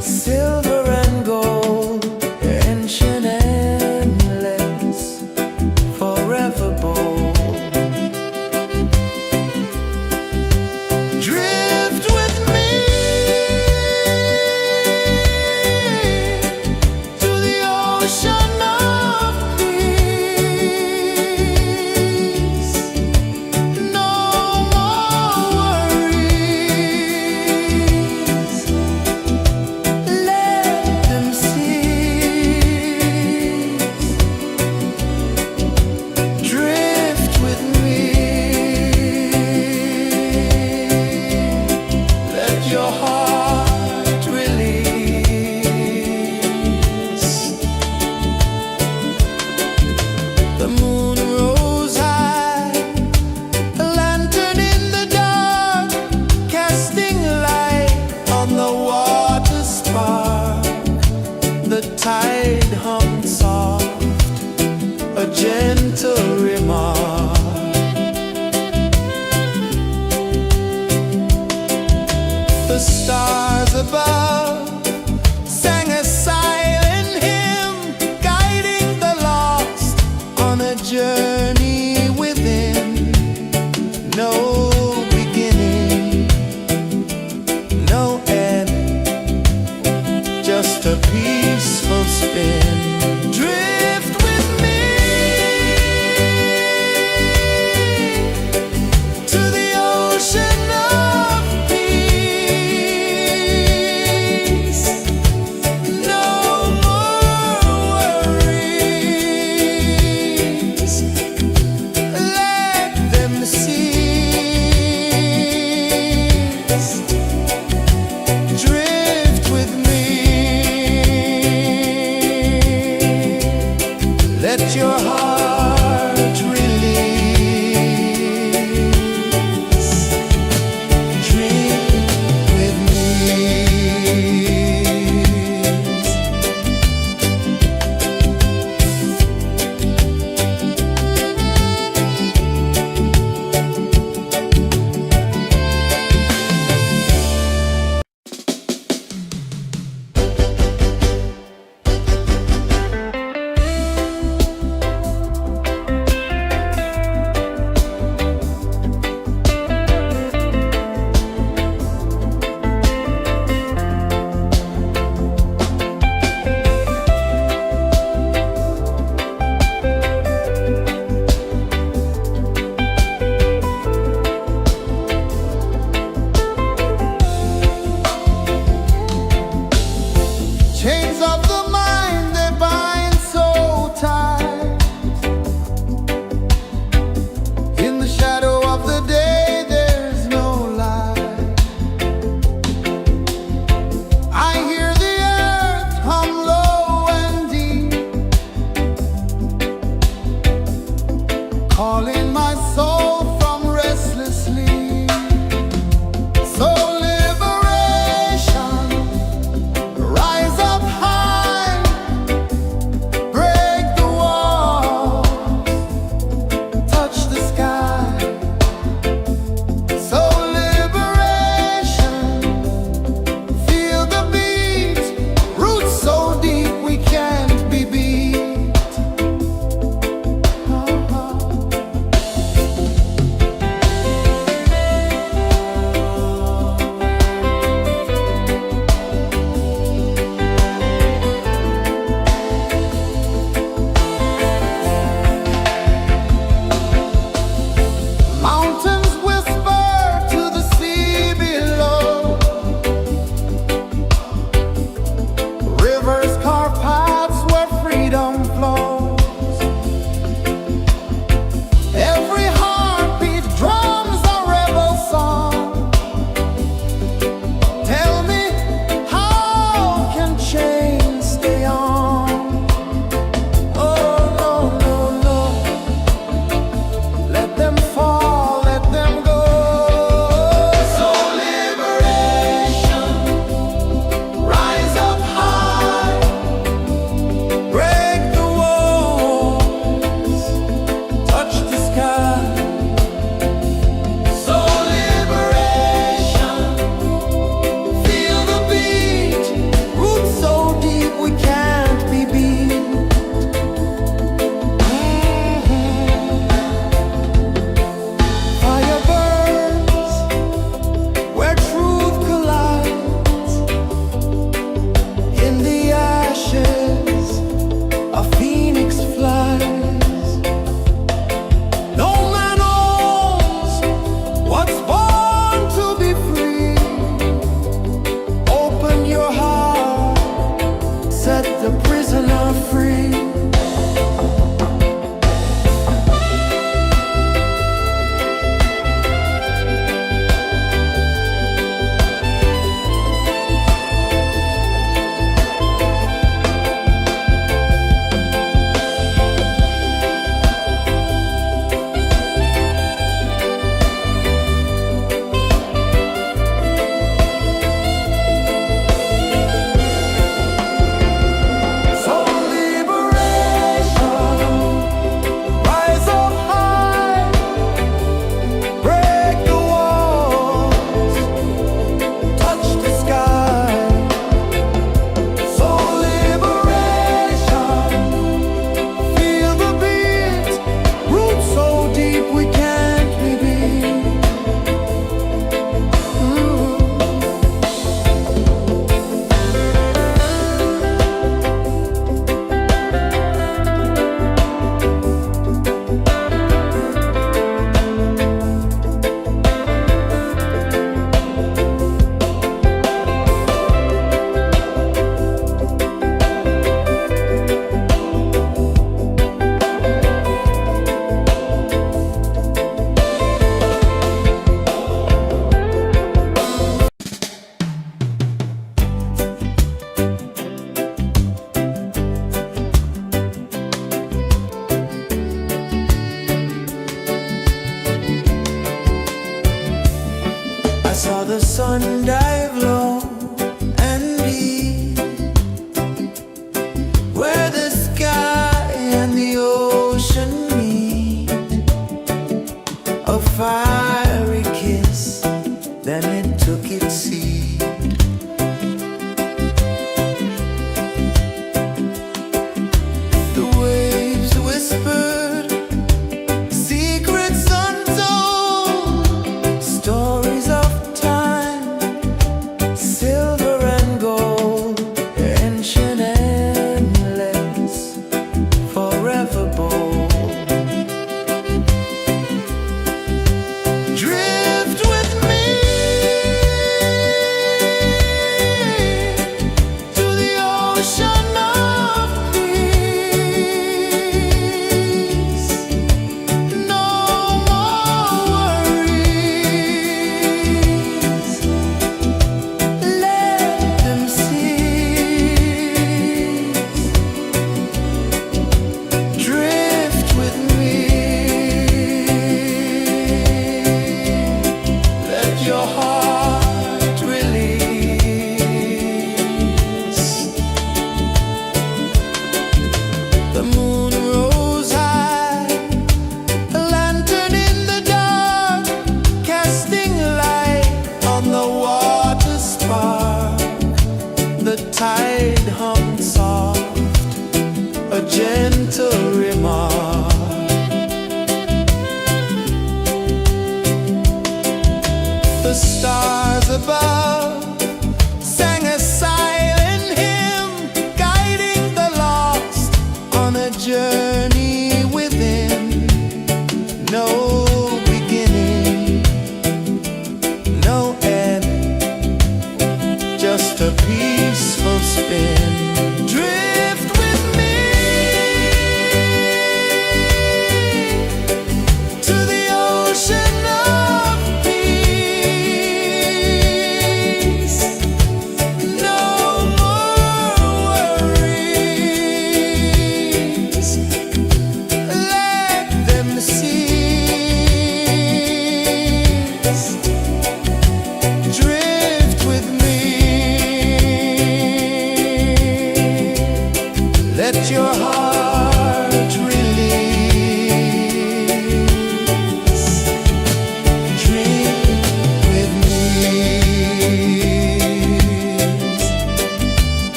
silver and gold, ancient, endless, forever bold. one dive low and deep, where the sky and the ocean meet. A fiery kiss, then it took its seed. The waves whispered secrets untold, stories of time, silver and gold, ancient, endless, forever bold. Drift with me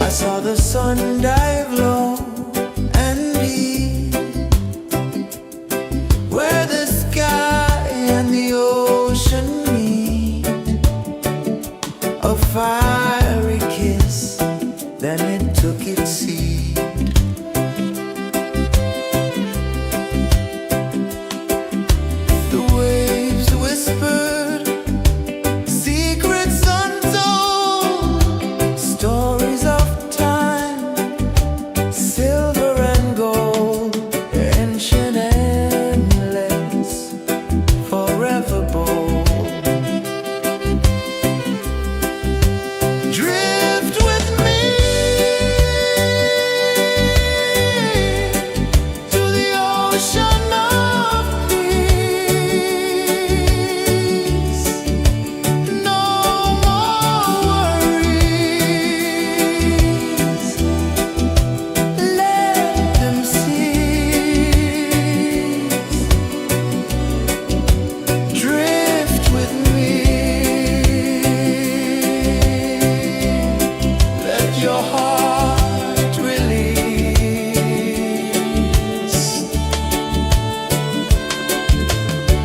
I saw the sun dive low and deep, where the sky and the ocean meet. A fiery kiss, then it took its seed. The waves whispered secrets untold, stories of time, silver and gold, ancient, endless, forever bold. Drift with me to the ocean of peace. No more worries, let them cease. Drift with me, let your heart release.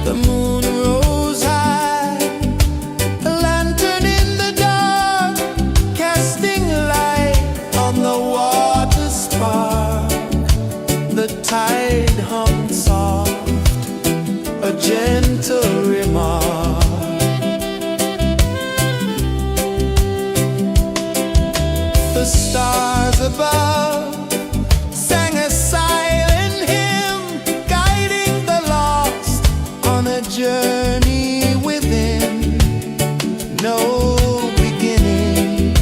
The moon rose high, a lantern in the dark, casting light on the water spark. The tide hummed soft, a gentle remark. The stars above sang a silent hymn, guiding the lost on a journey within. No beginning,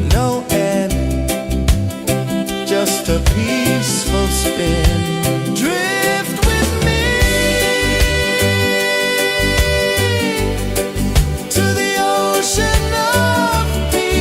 no end, just a peaceful spin. Drift with me to the ocean of peace.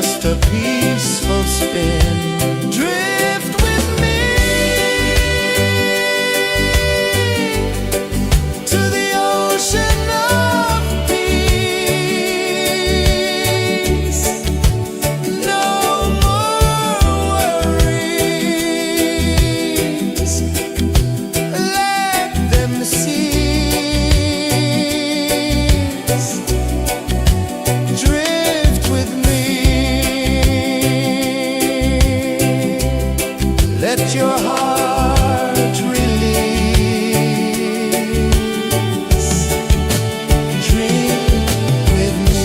just a peaceful spin. Drift with me to the ocean of peace. No more worries, let them cease. Drift with me. Let your heart release. Drift with me.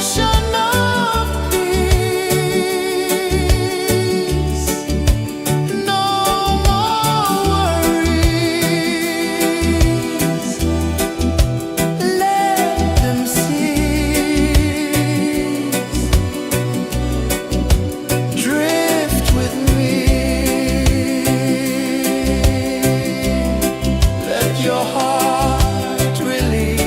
ocean of peace. No more worries. Let them cease. Drift with me. Let your heart release.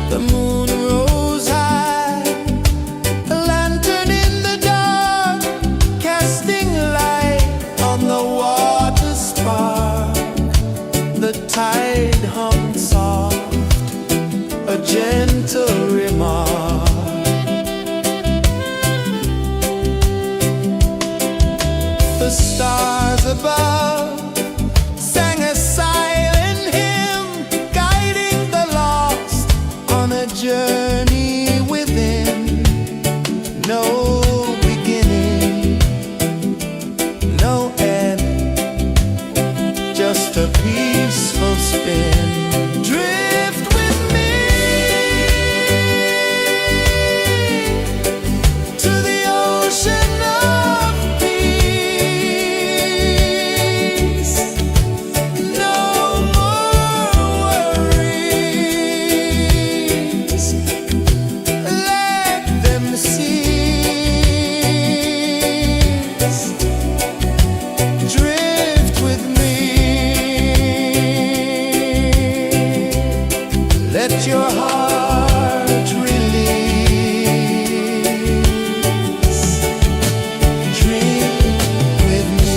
The moon rose high, a lantern in the dark, casting light on the water spark. The tide hummed soft, a gentle remark. The stars above sang a silent hymn, guiding the lost on a journey within. No beginning, no end, just a peaceful spin. Drift with me to the ocean of peace. No more worries. Let them cease. Drift with me. Let your heart release. Dream with me.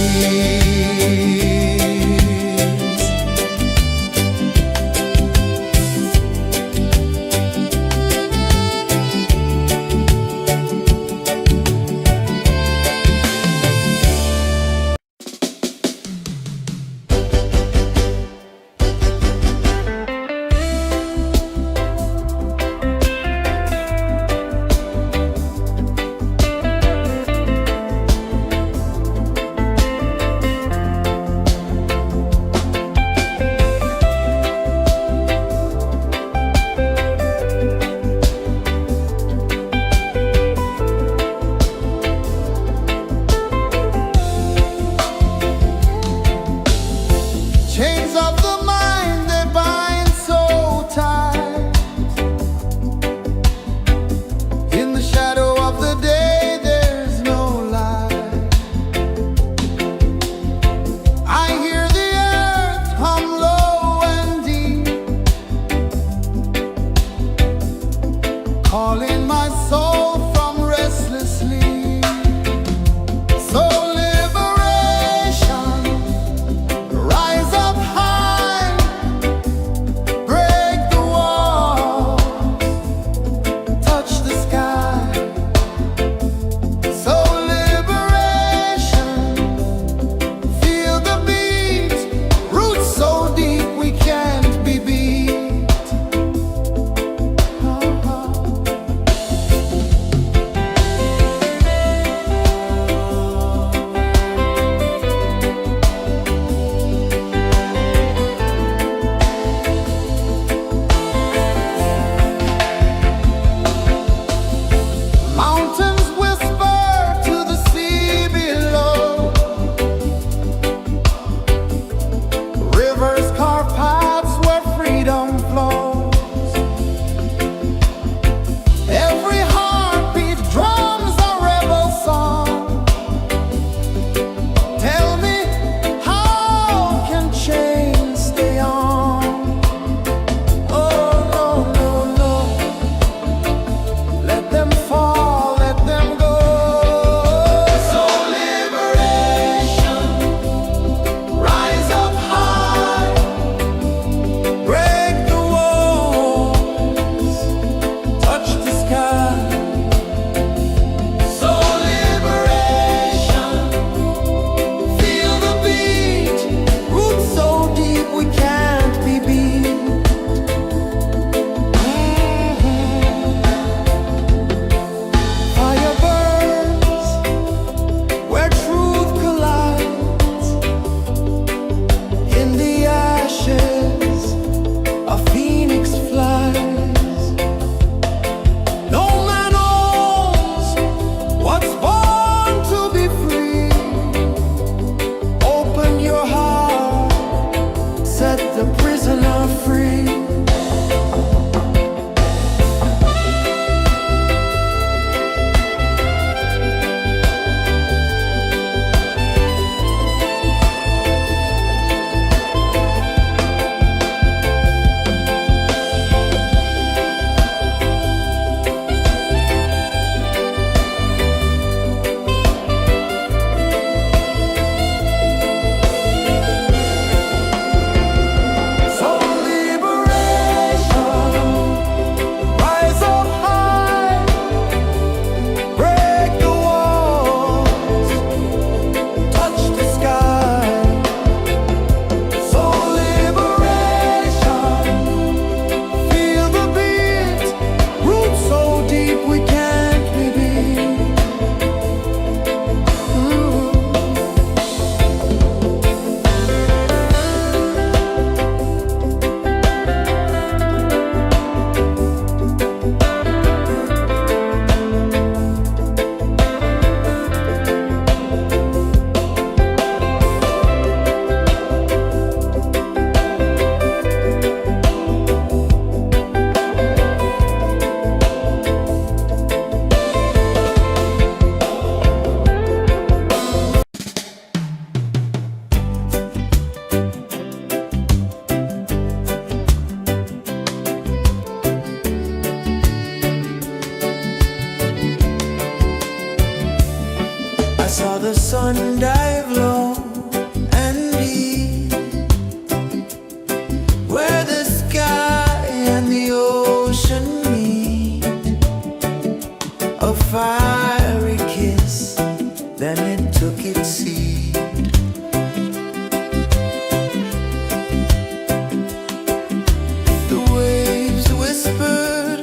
The waves whispered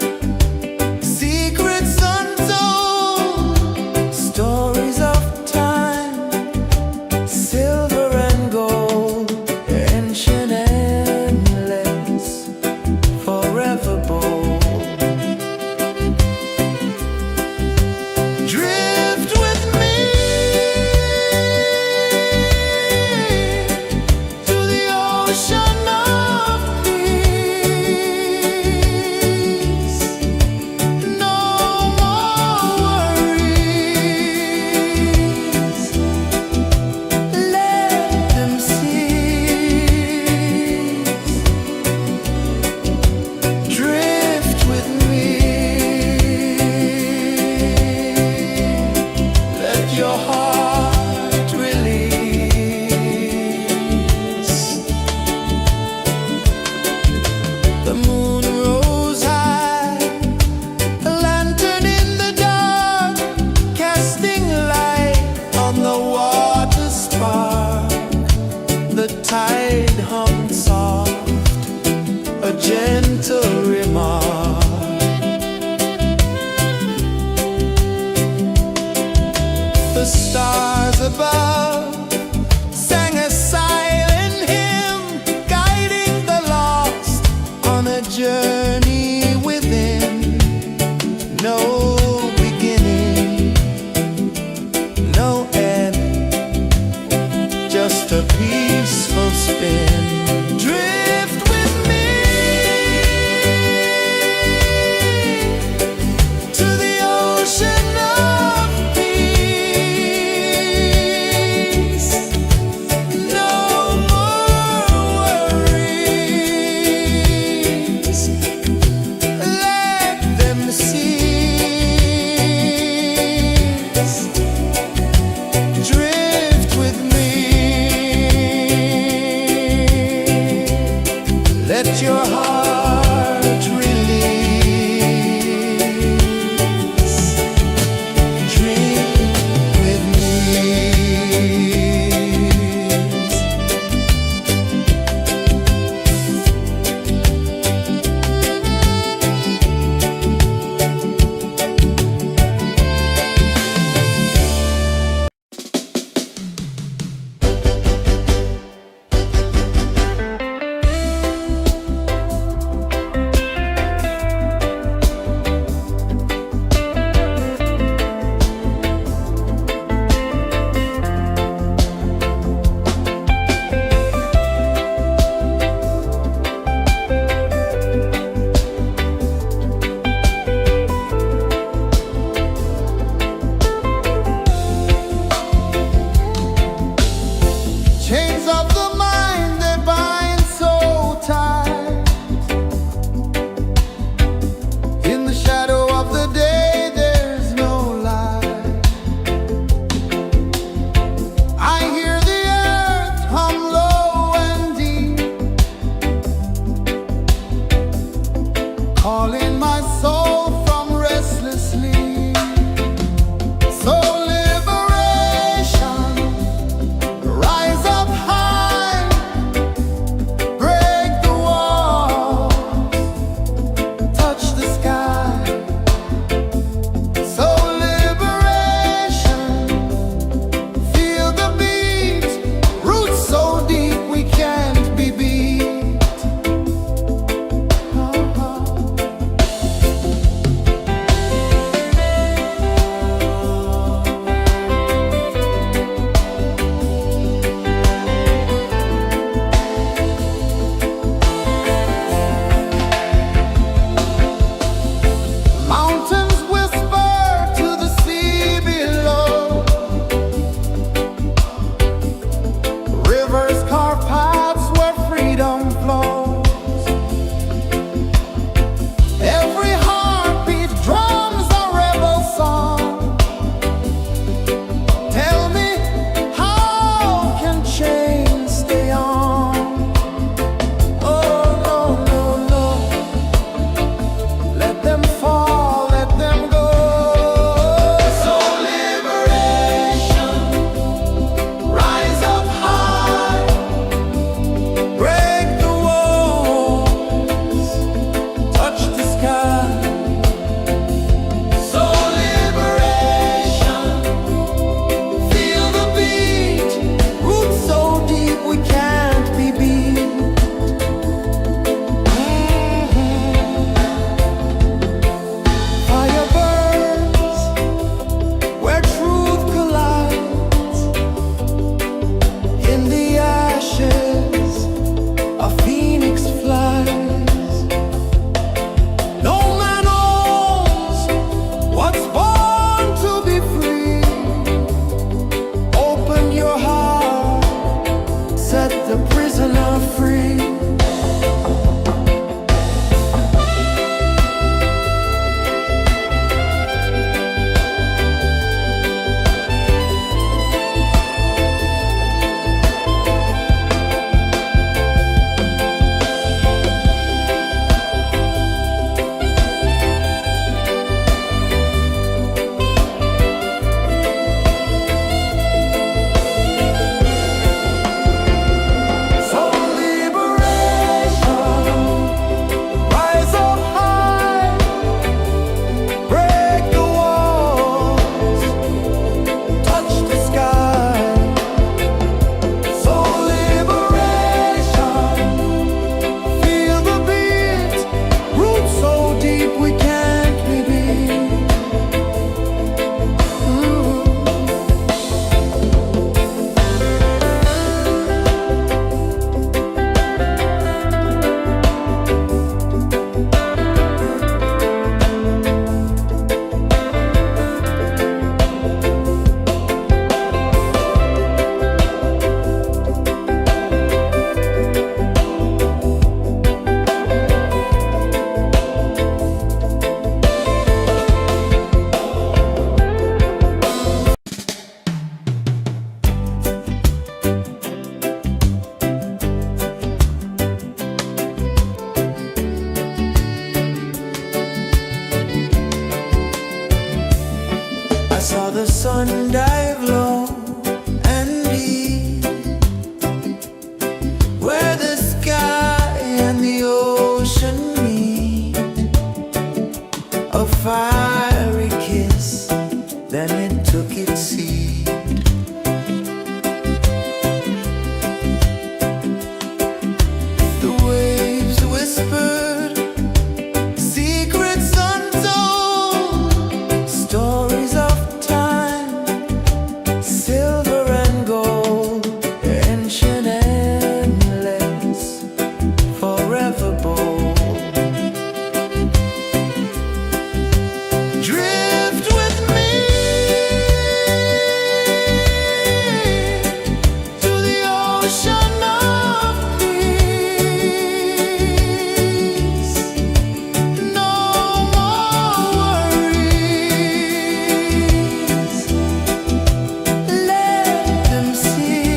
secrets untold, stories of time, silver and gold, ancient, endless, forever bold. Drift with me to the ocean of peace. No more worries. Let them cease. Drift with me. Let your heart release. The moon rose high, a lantern in the dark, casting light on the water spark. The tide hummed soft, a gentle remark. The stars above sang a silent hymn, guiding the lost on a journey within. No beginning, no end, just a peaceful spin. Drift with me to the ocean of peace. No more worries. Let them cease. Drift with me. Let your heart release. Dream with me. Chains of the mind, they bind so tight. In the shadow of the day, there's no light. I hear the earth hum low and deep, calling my soul from restless sleep. So liberation, rise up high, break the walls, touch the sky. So liberation, feel the beat, roots so deep we can't be beat. sun dive low and deep, where the sky and the ocean meet. A fiery kiss, then it took its seed. The waves whispered secrets untold, stories of time, silver and gold, ancient, endless, forever bold. Drift with me to the ocean of peace. No more worries. Let them cease.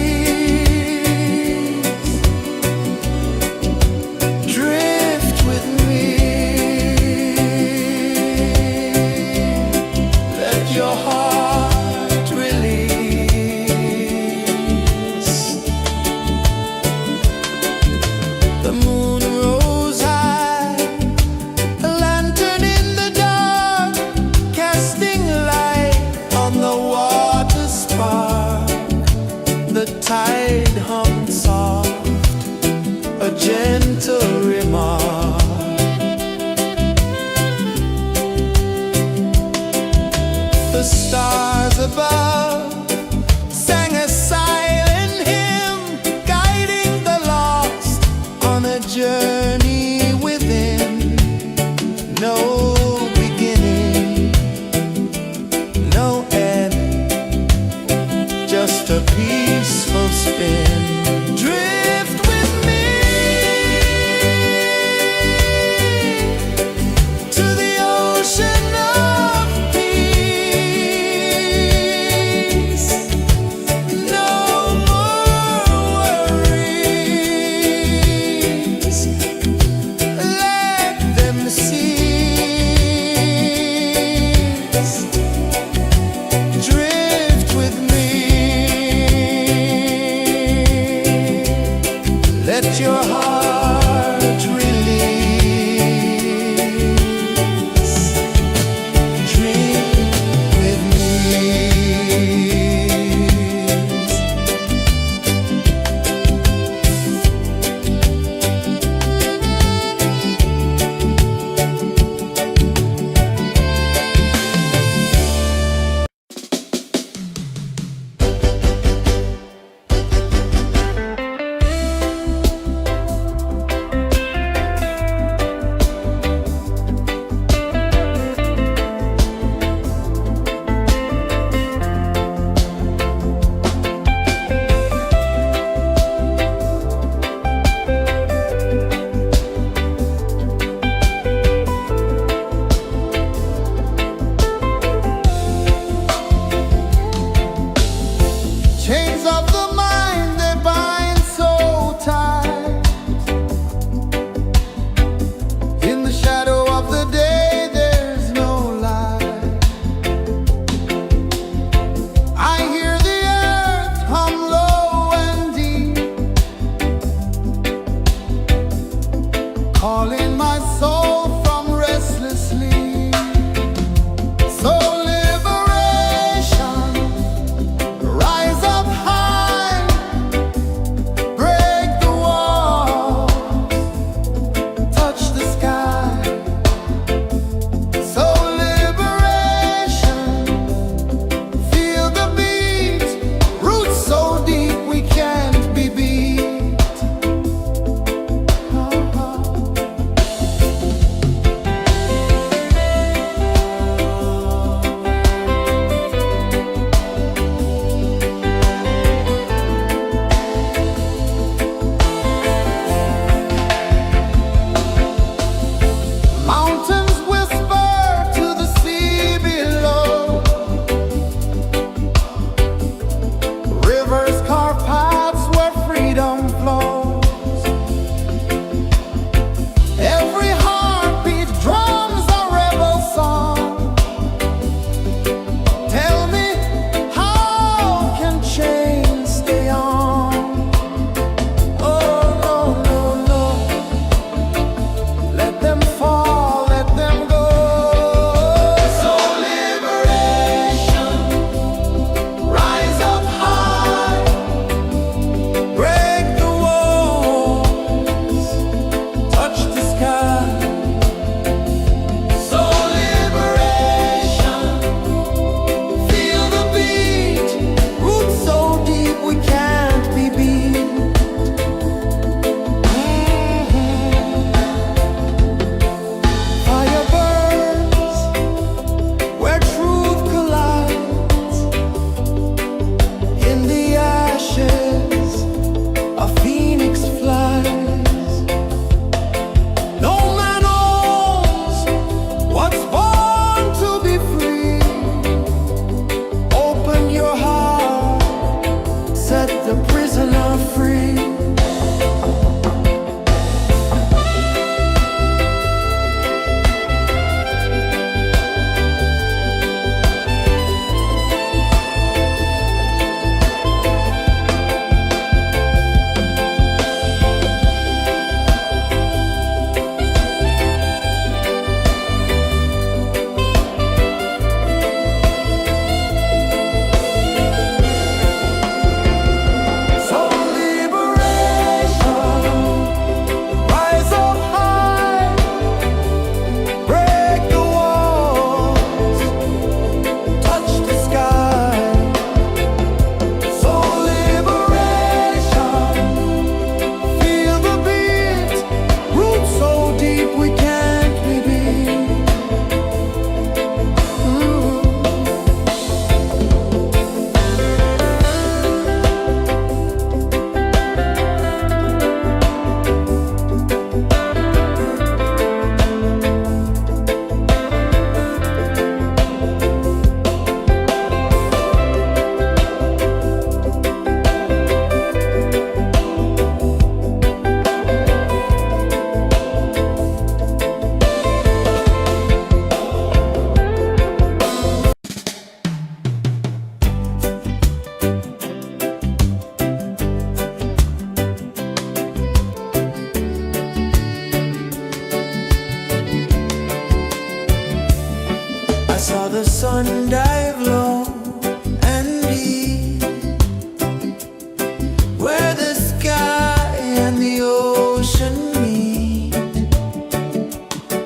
Drift with me. Let your heart release. The moon rose high, a lantern in the dark, casting light on the water spark. The tide hummed soft, a gentle remark. The stars above sang a silent hymn, guiding the lost on a journey within. No beginning, no end, just a peaceful spin. Drift with me to the ocean of peace. No more worries. Let them cease. Drift with me. Let your heart release. Dream with me. Chains of the mind, they bind so tight. In the shadow of the day, there's no light. I hear the earth hum low and deep, calling my soul from restless sleep. So liberation, rise up high, break the walls, touch the sky. So liberation, feel the beat, roots so deep we can't be beat. sun dive low and deep, where the sky and the ocean meet,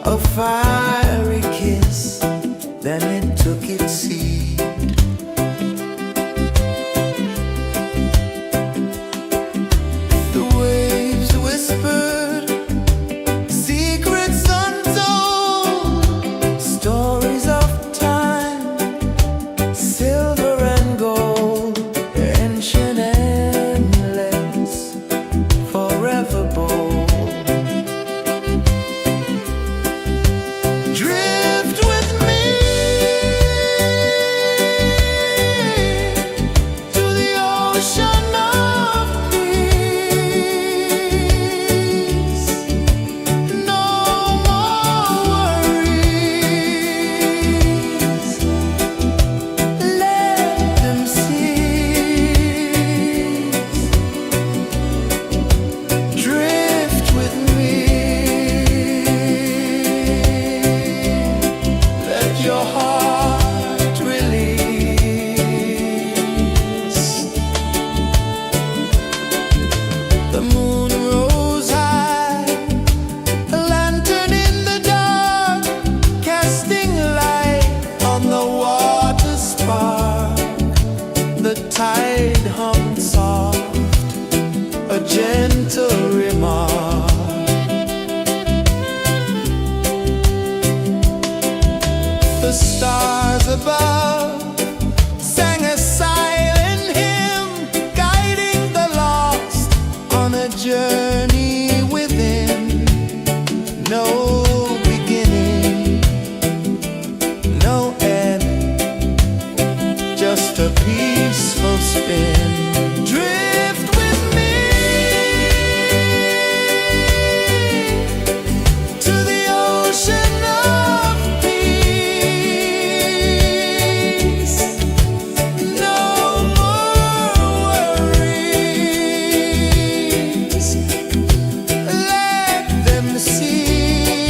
a fiery kiss, then it took its seed. The waves whispered secrets untold, stories of time, silver and gold, ancient, endless, forever bold. Drift with me to the ocean of peace. No more worries. Let them cease. Drift with me. Let your heart release. The moon rose high, a lantern in the dark, casting light on the water spark. The tide hummed soft, a gentle remark. The stars above sang a silent hymn, guiding the lost on a journey within. No beginning, no end, just a peaceful spin. Drift with me to the ocean of peace. No more worries. Let them cease.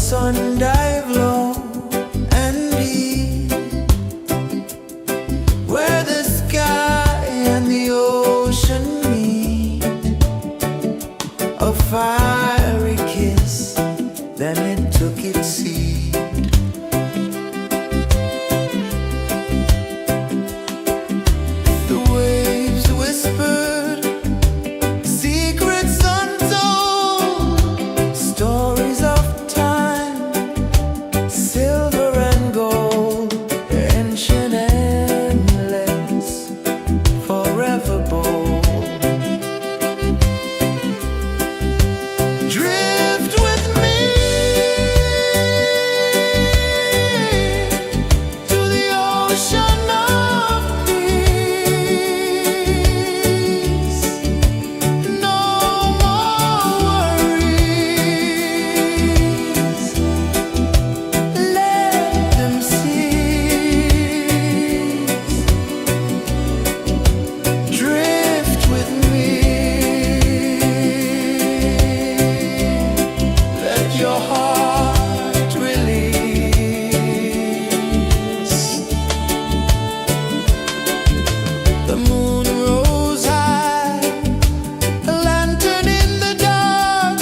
sun dive low and deep, where the sky and the ocean meet. A fiery kiss, then it took its seat. The waves whispered secrets untold, stories of time, silver and gold, ancient, endless, forever bold. Drift with me to the ocean of peace. No more worries, let them cease. Drift with me, let your heart release. The moon rose high, a lantern in the dark,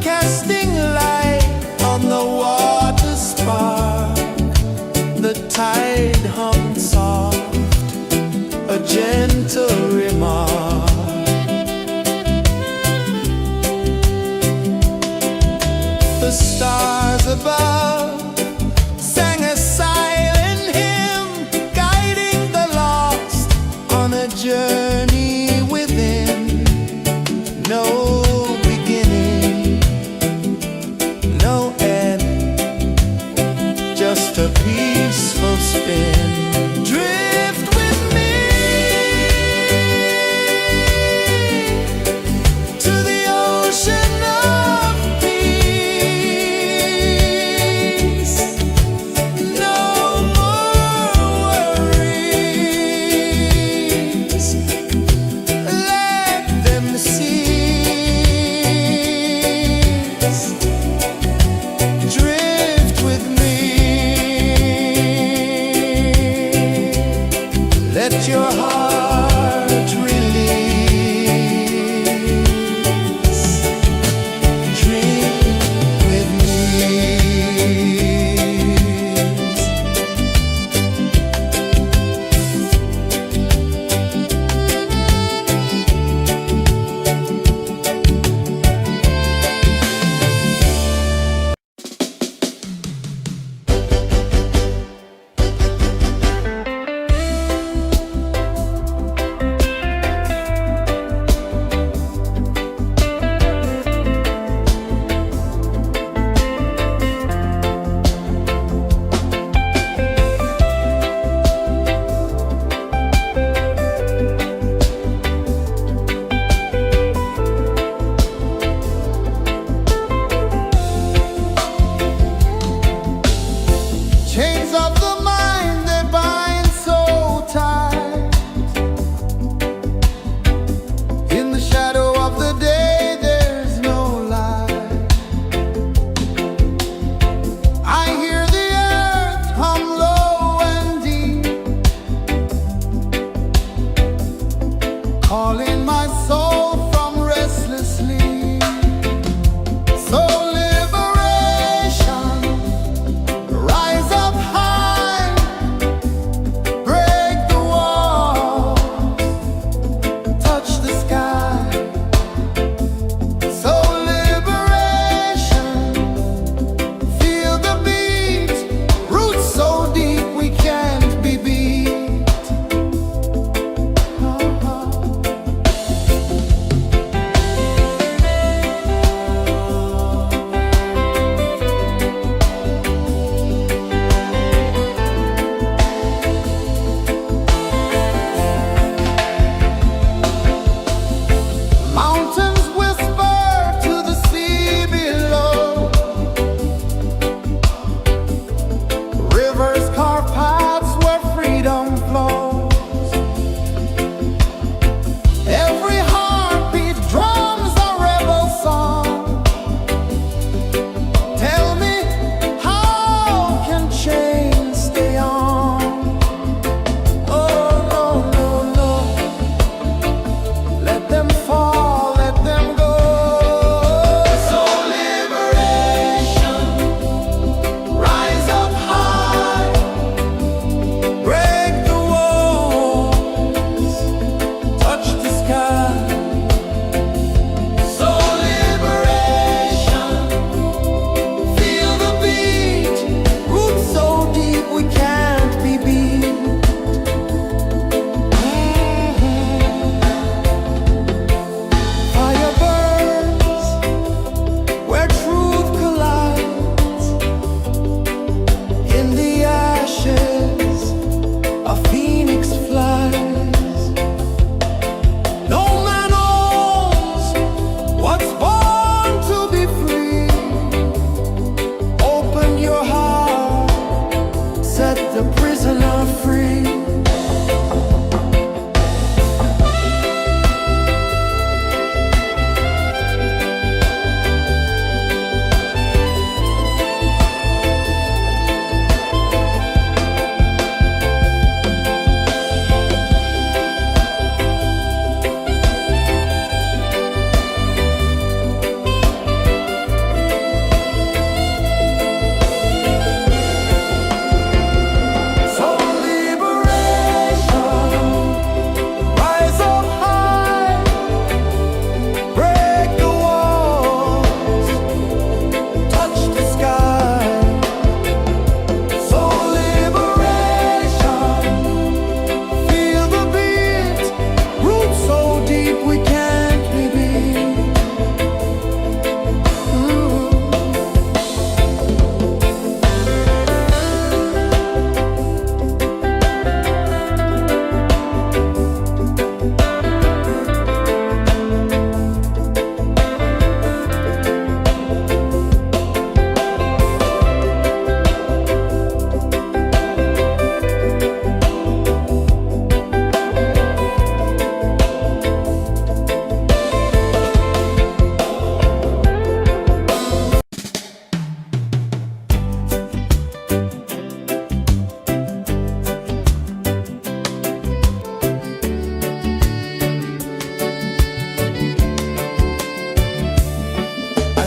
casting light on the water spark. The tide hummed soft, a gentle remark. The stars above sang a silent hymn, guiding the lost on a journey within. No beginning, no end, just a peaceful spin. Drift with me to the ocean of peace.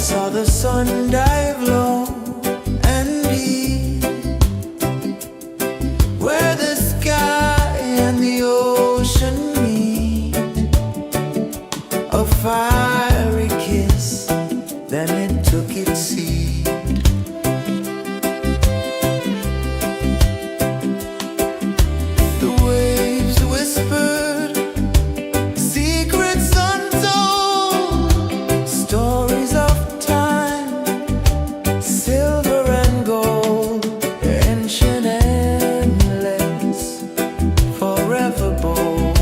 saw the sun dive low and deep, where the sky and the ocean meet. A fiery kiss, then it took its seat. The waves whispered secrets untold, stories of time, silver and gold, ancient, endless, forever bold.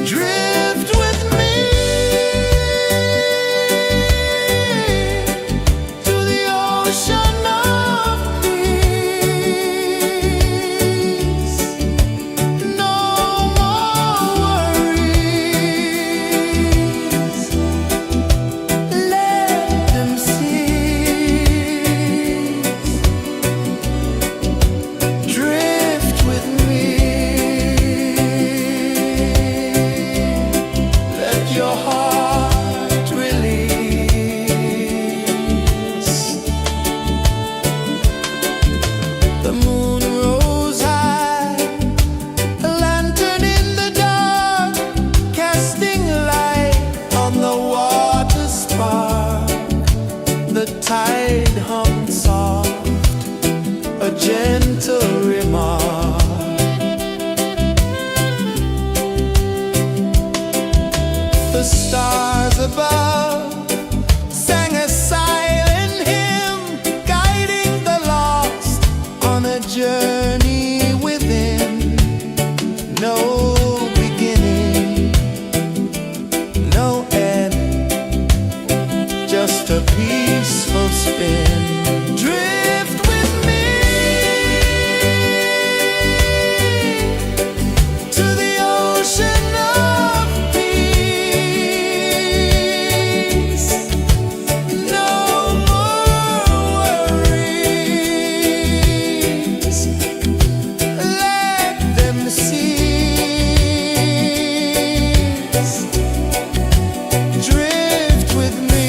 Drift with me to the ocean of peace. No more worries, let them cease. Drift with me, let your heart release. The moon rose high, a lantern in the dark, casting light on the water spark. The tide hummed soft, a gentle remark. The stars above sang a silent hymn, guiding the lost on a journey within. No beginning, no end, just a peaceful spin. Drift with me to the ocean of peace. No more worries, let them cease. Drift with me.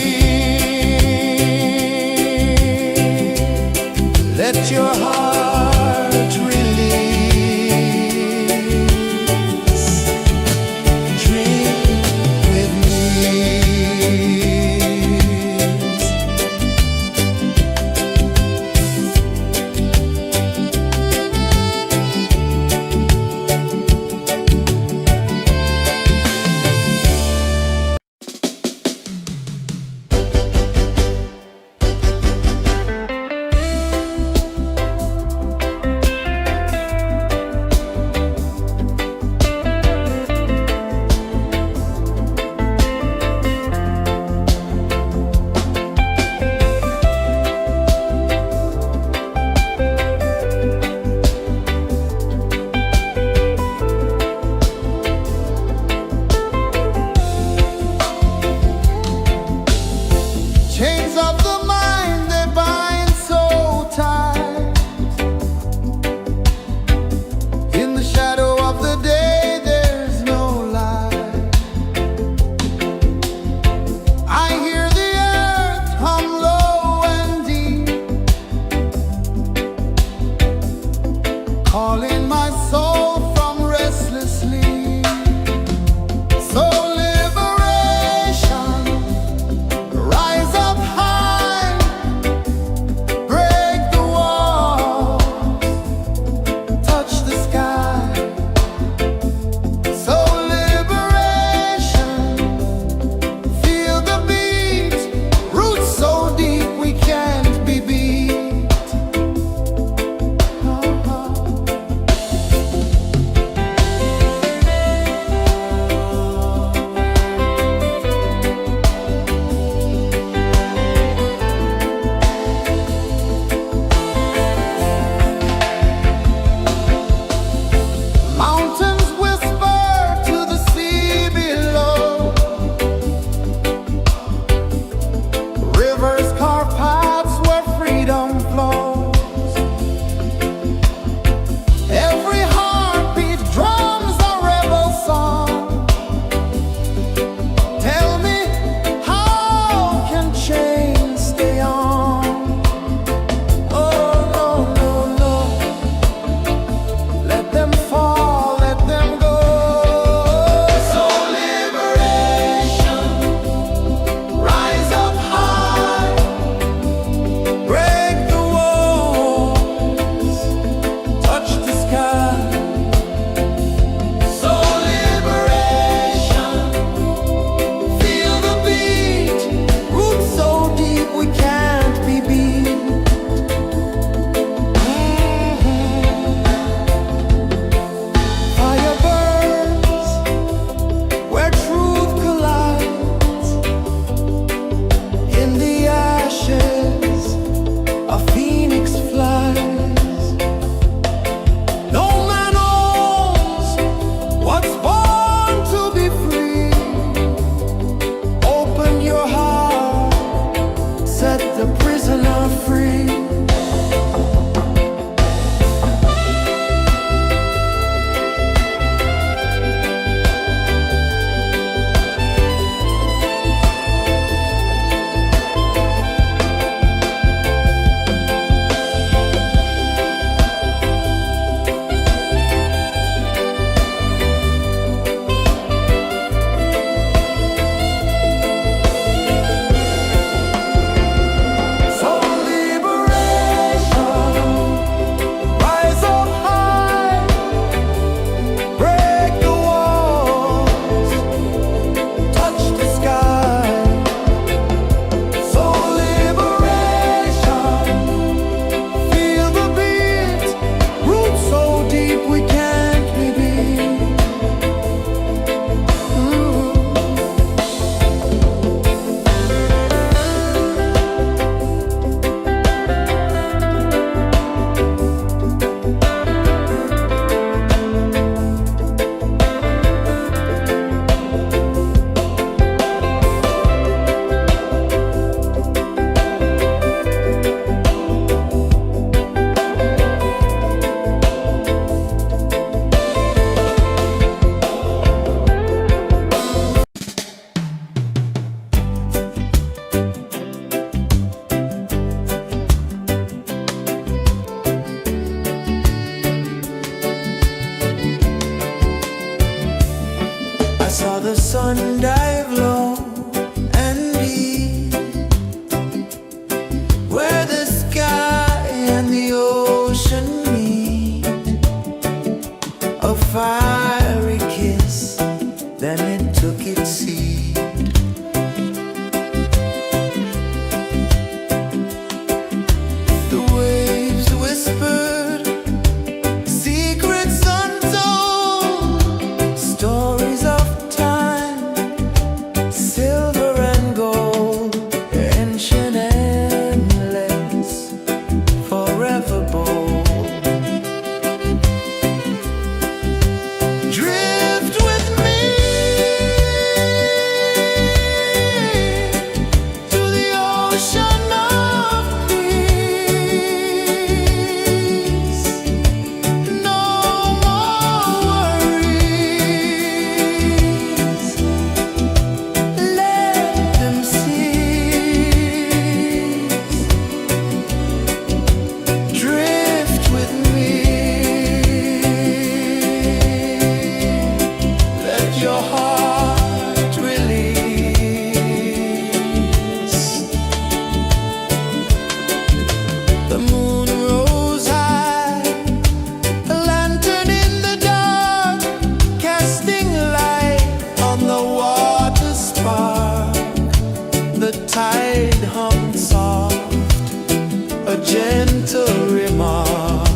victory mark.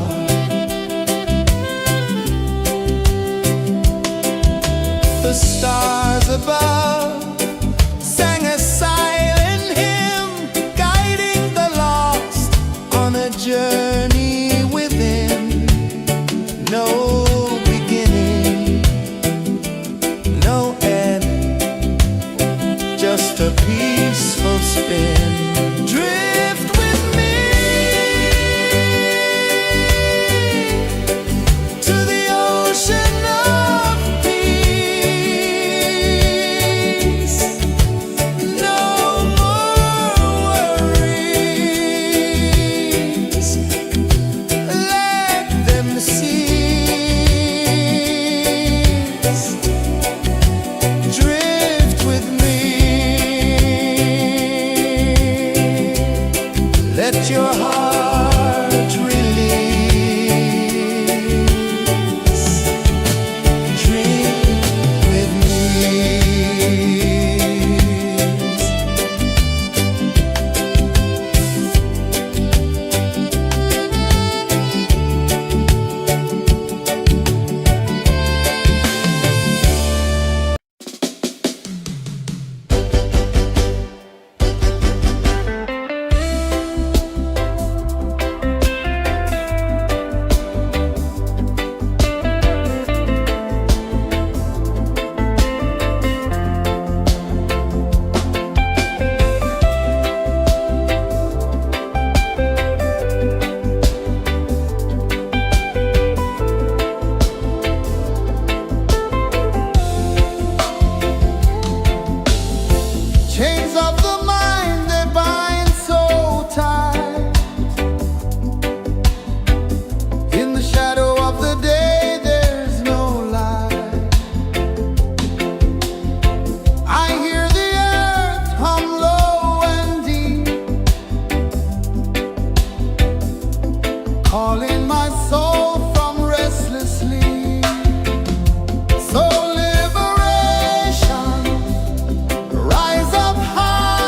The stars above sang a silent hymn, guiding the lost on a journey within. No beginning, no end, just a peaceful spin. Drift with me to the ocean of peace. No more worries, let them cease. Drift with me, let your heart release. Dream with me. Chains of the mind, they bind so tight. In the shadow of the day, there's no light. I hear the earth hum low and deep, calling my soul from restless sleep. So liberation, rise up high.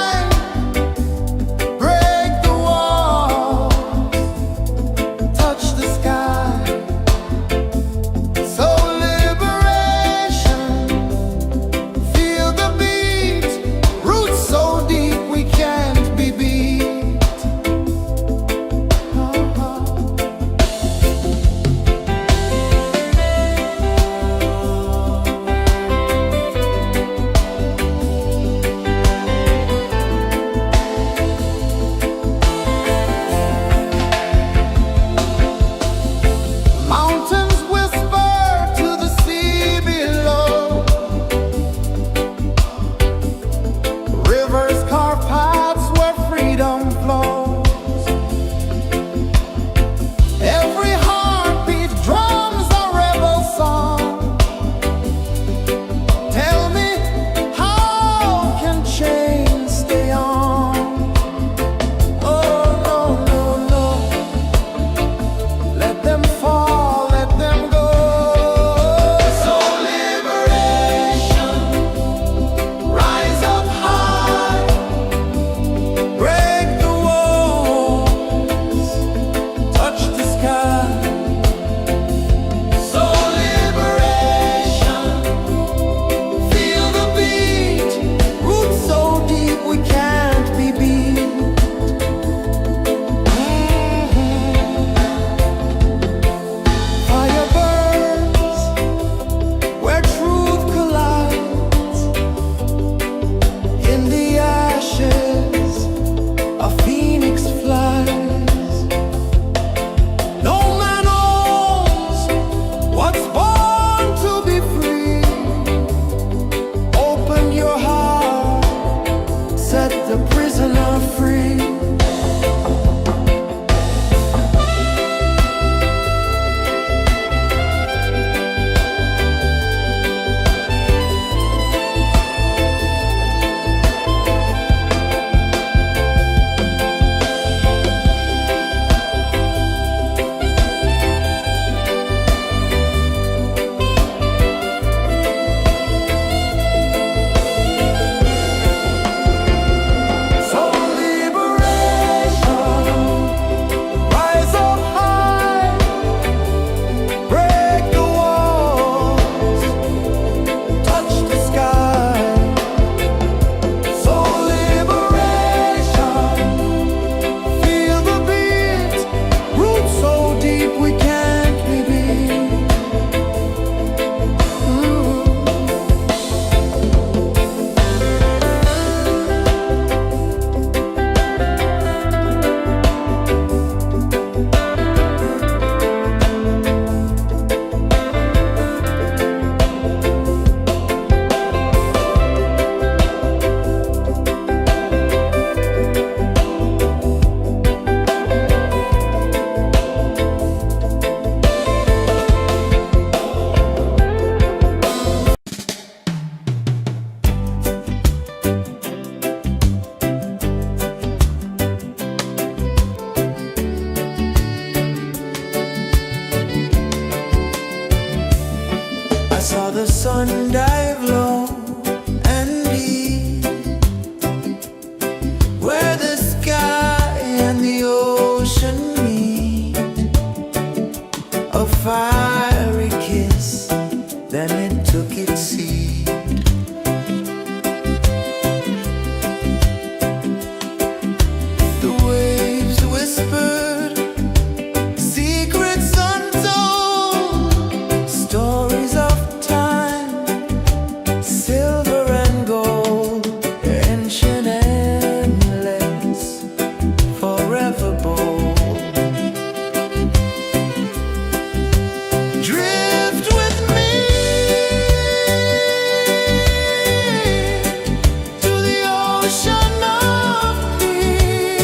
ocean of peace.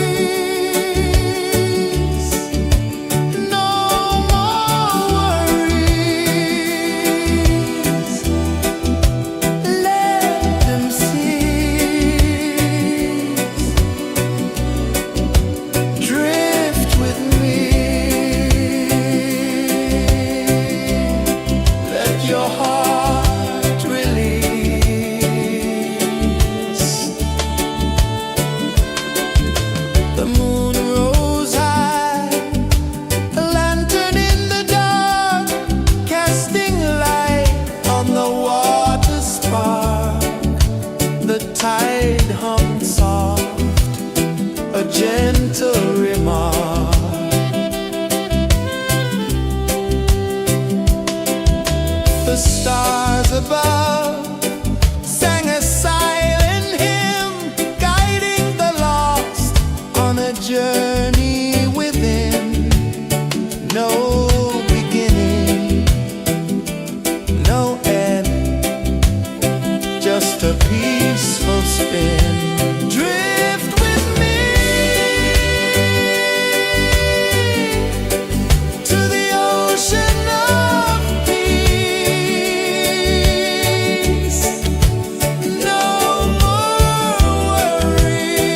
No more worries. Let them cease. Drift with me. Let your heart release. The moon rose high, a lantern in the dark, casting light on the water spark. The tide hummed soft, a gentle remark. The stars above sang a silent hymn, guiding the lost on a journey within. No beginning, no end, just a peaceful spin. Drift with me to the ocean of peace. No more worries.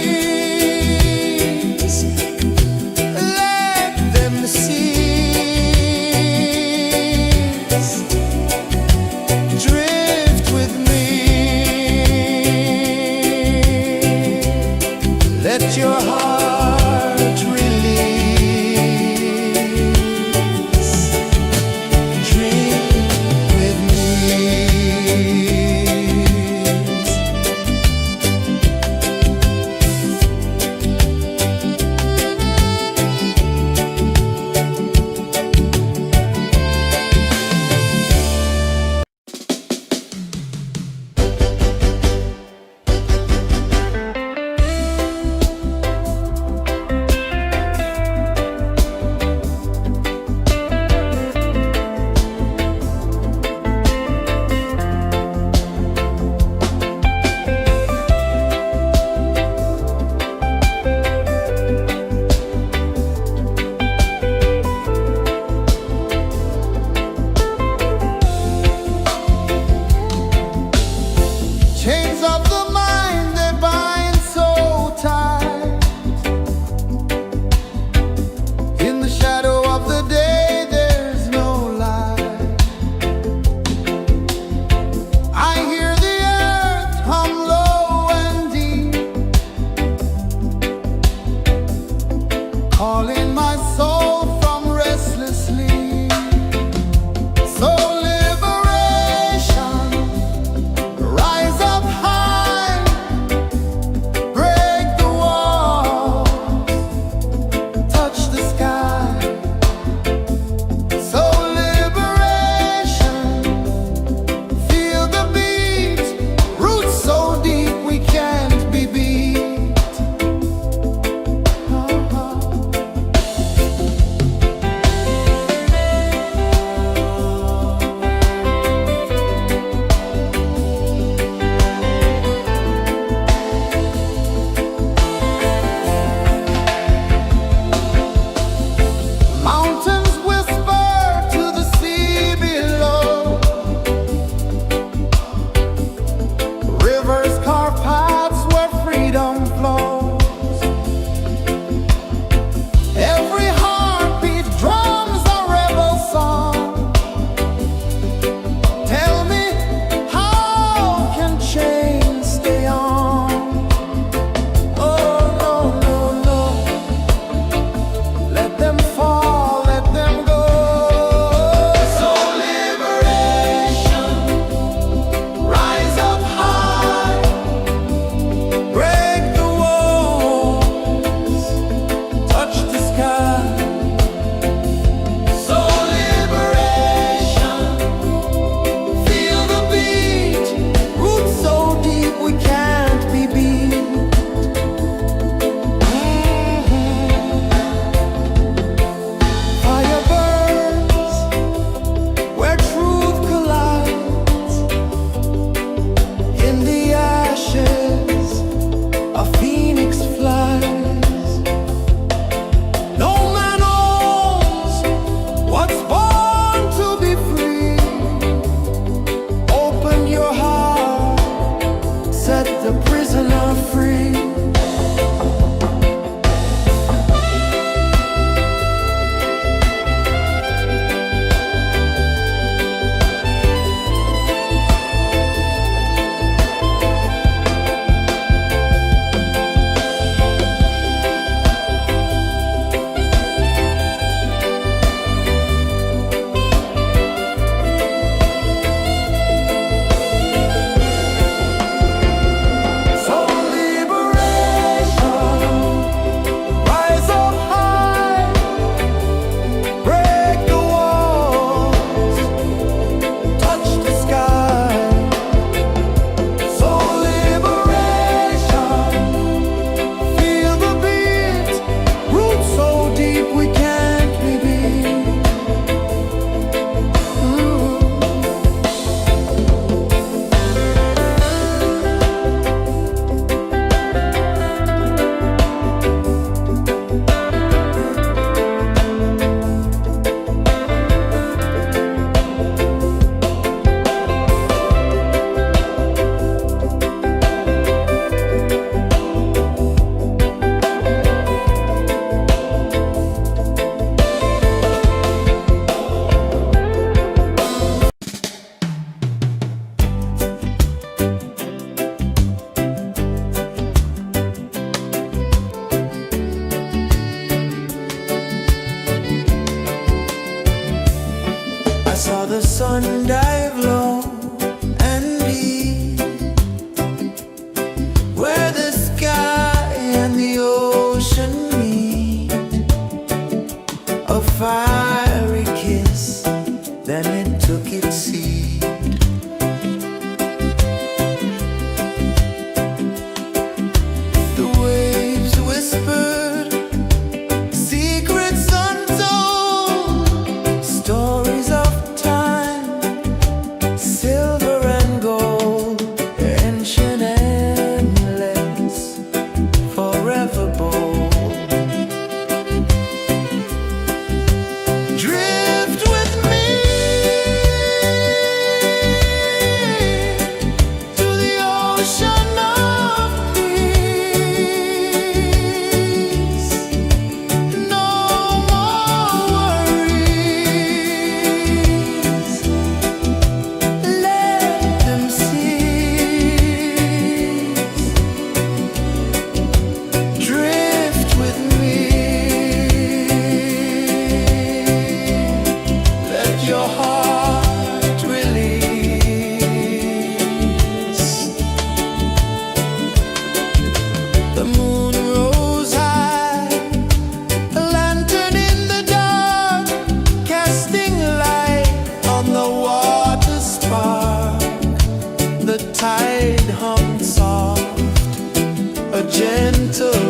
to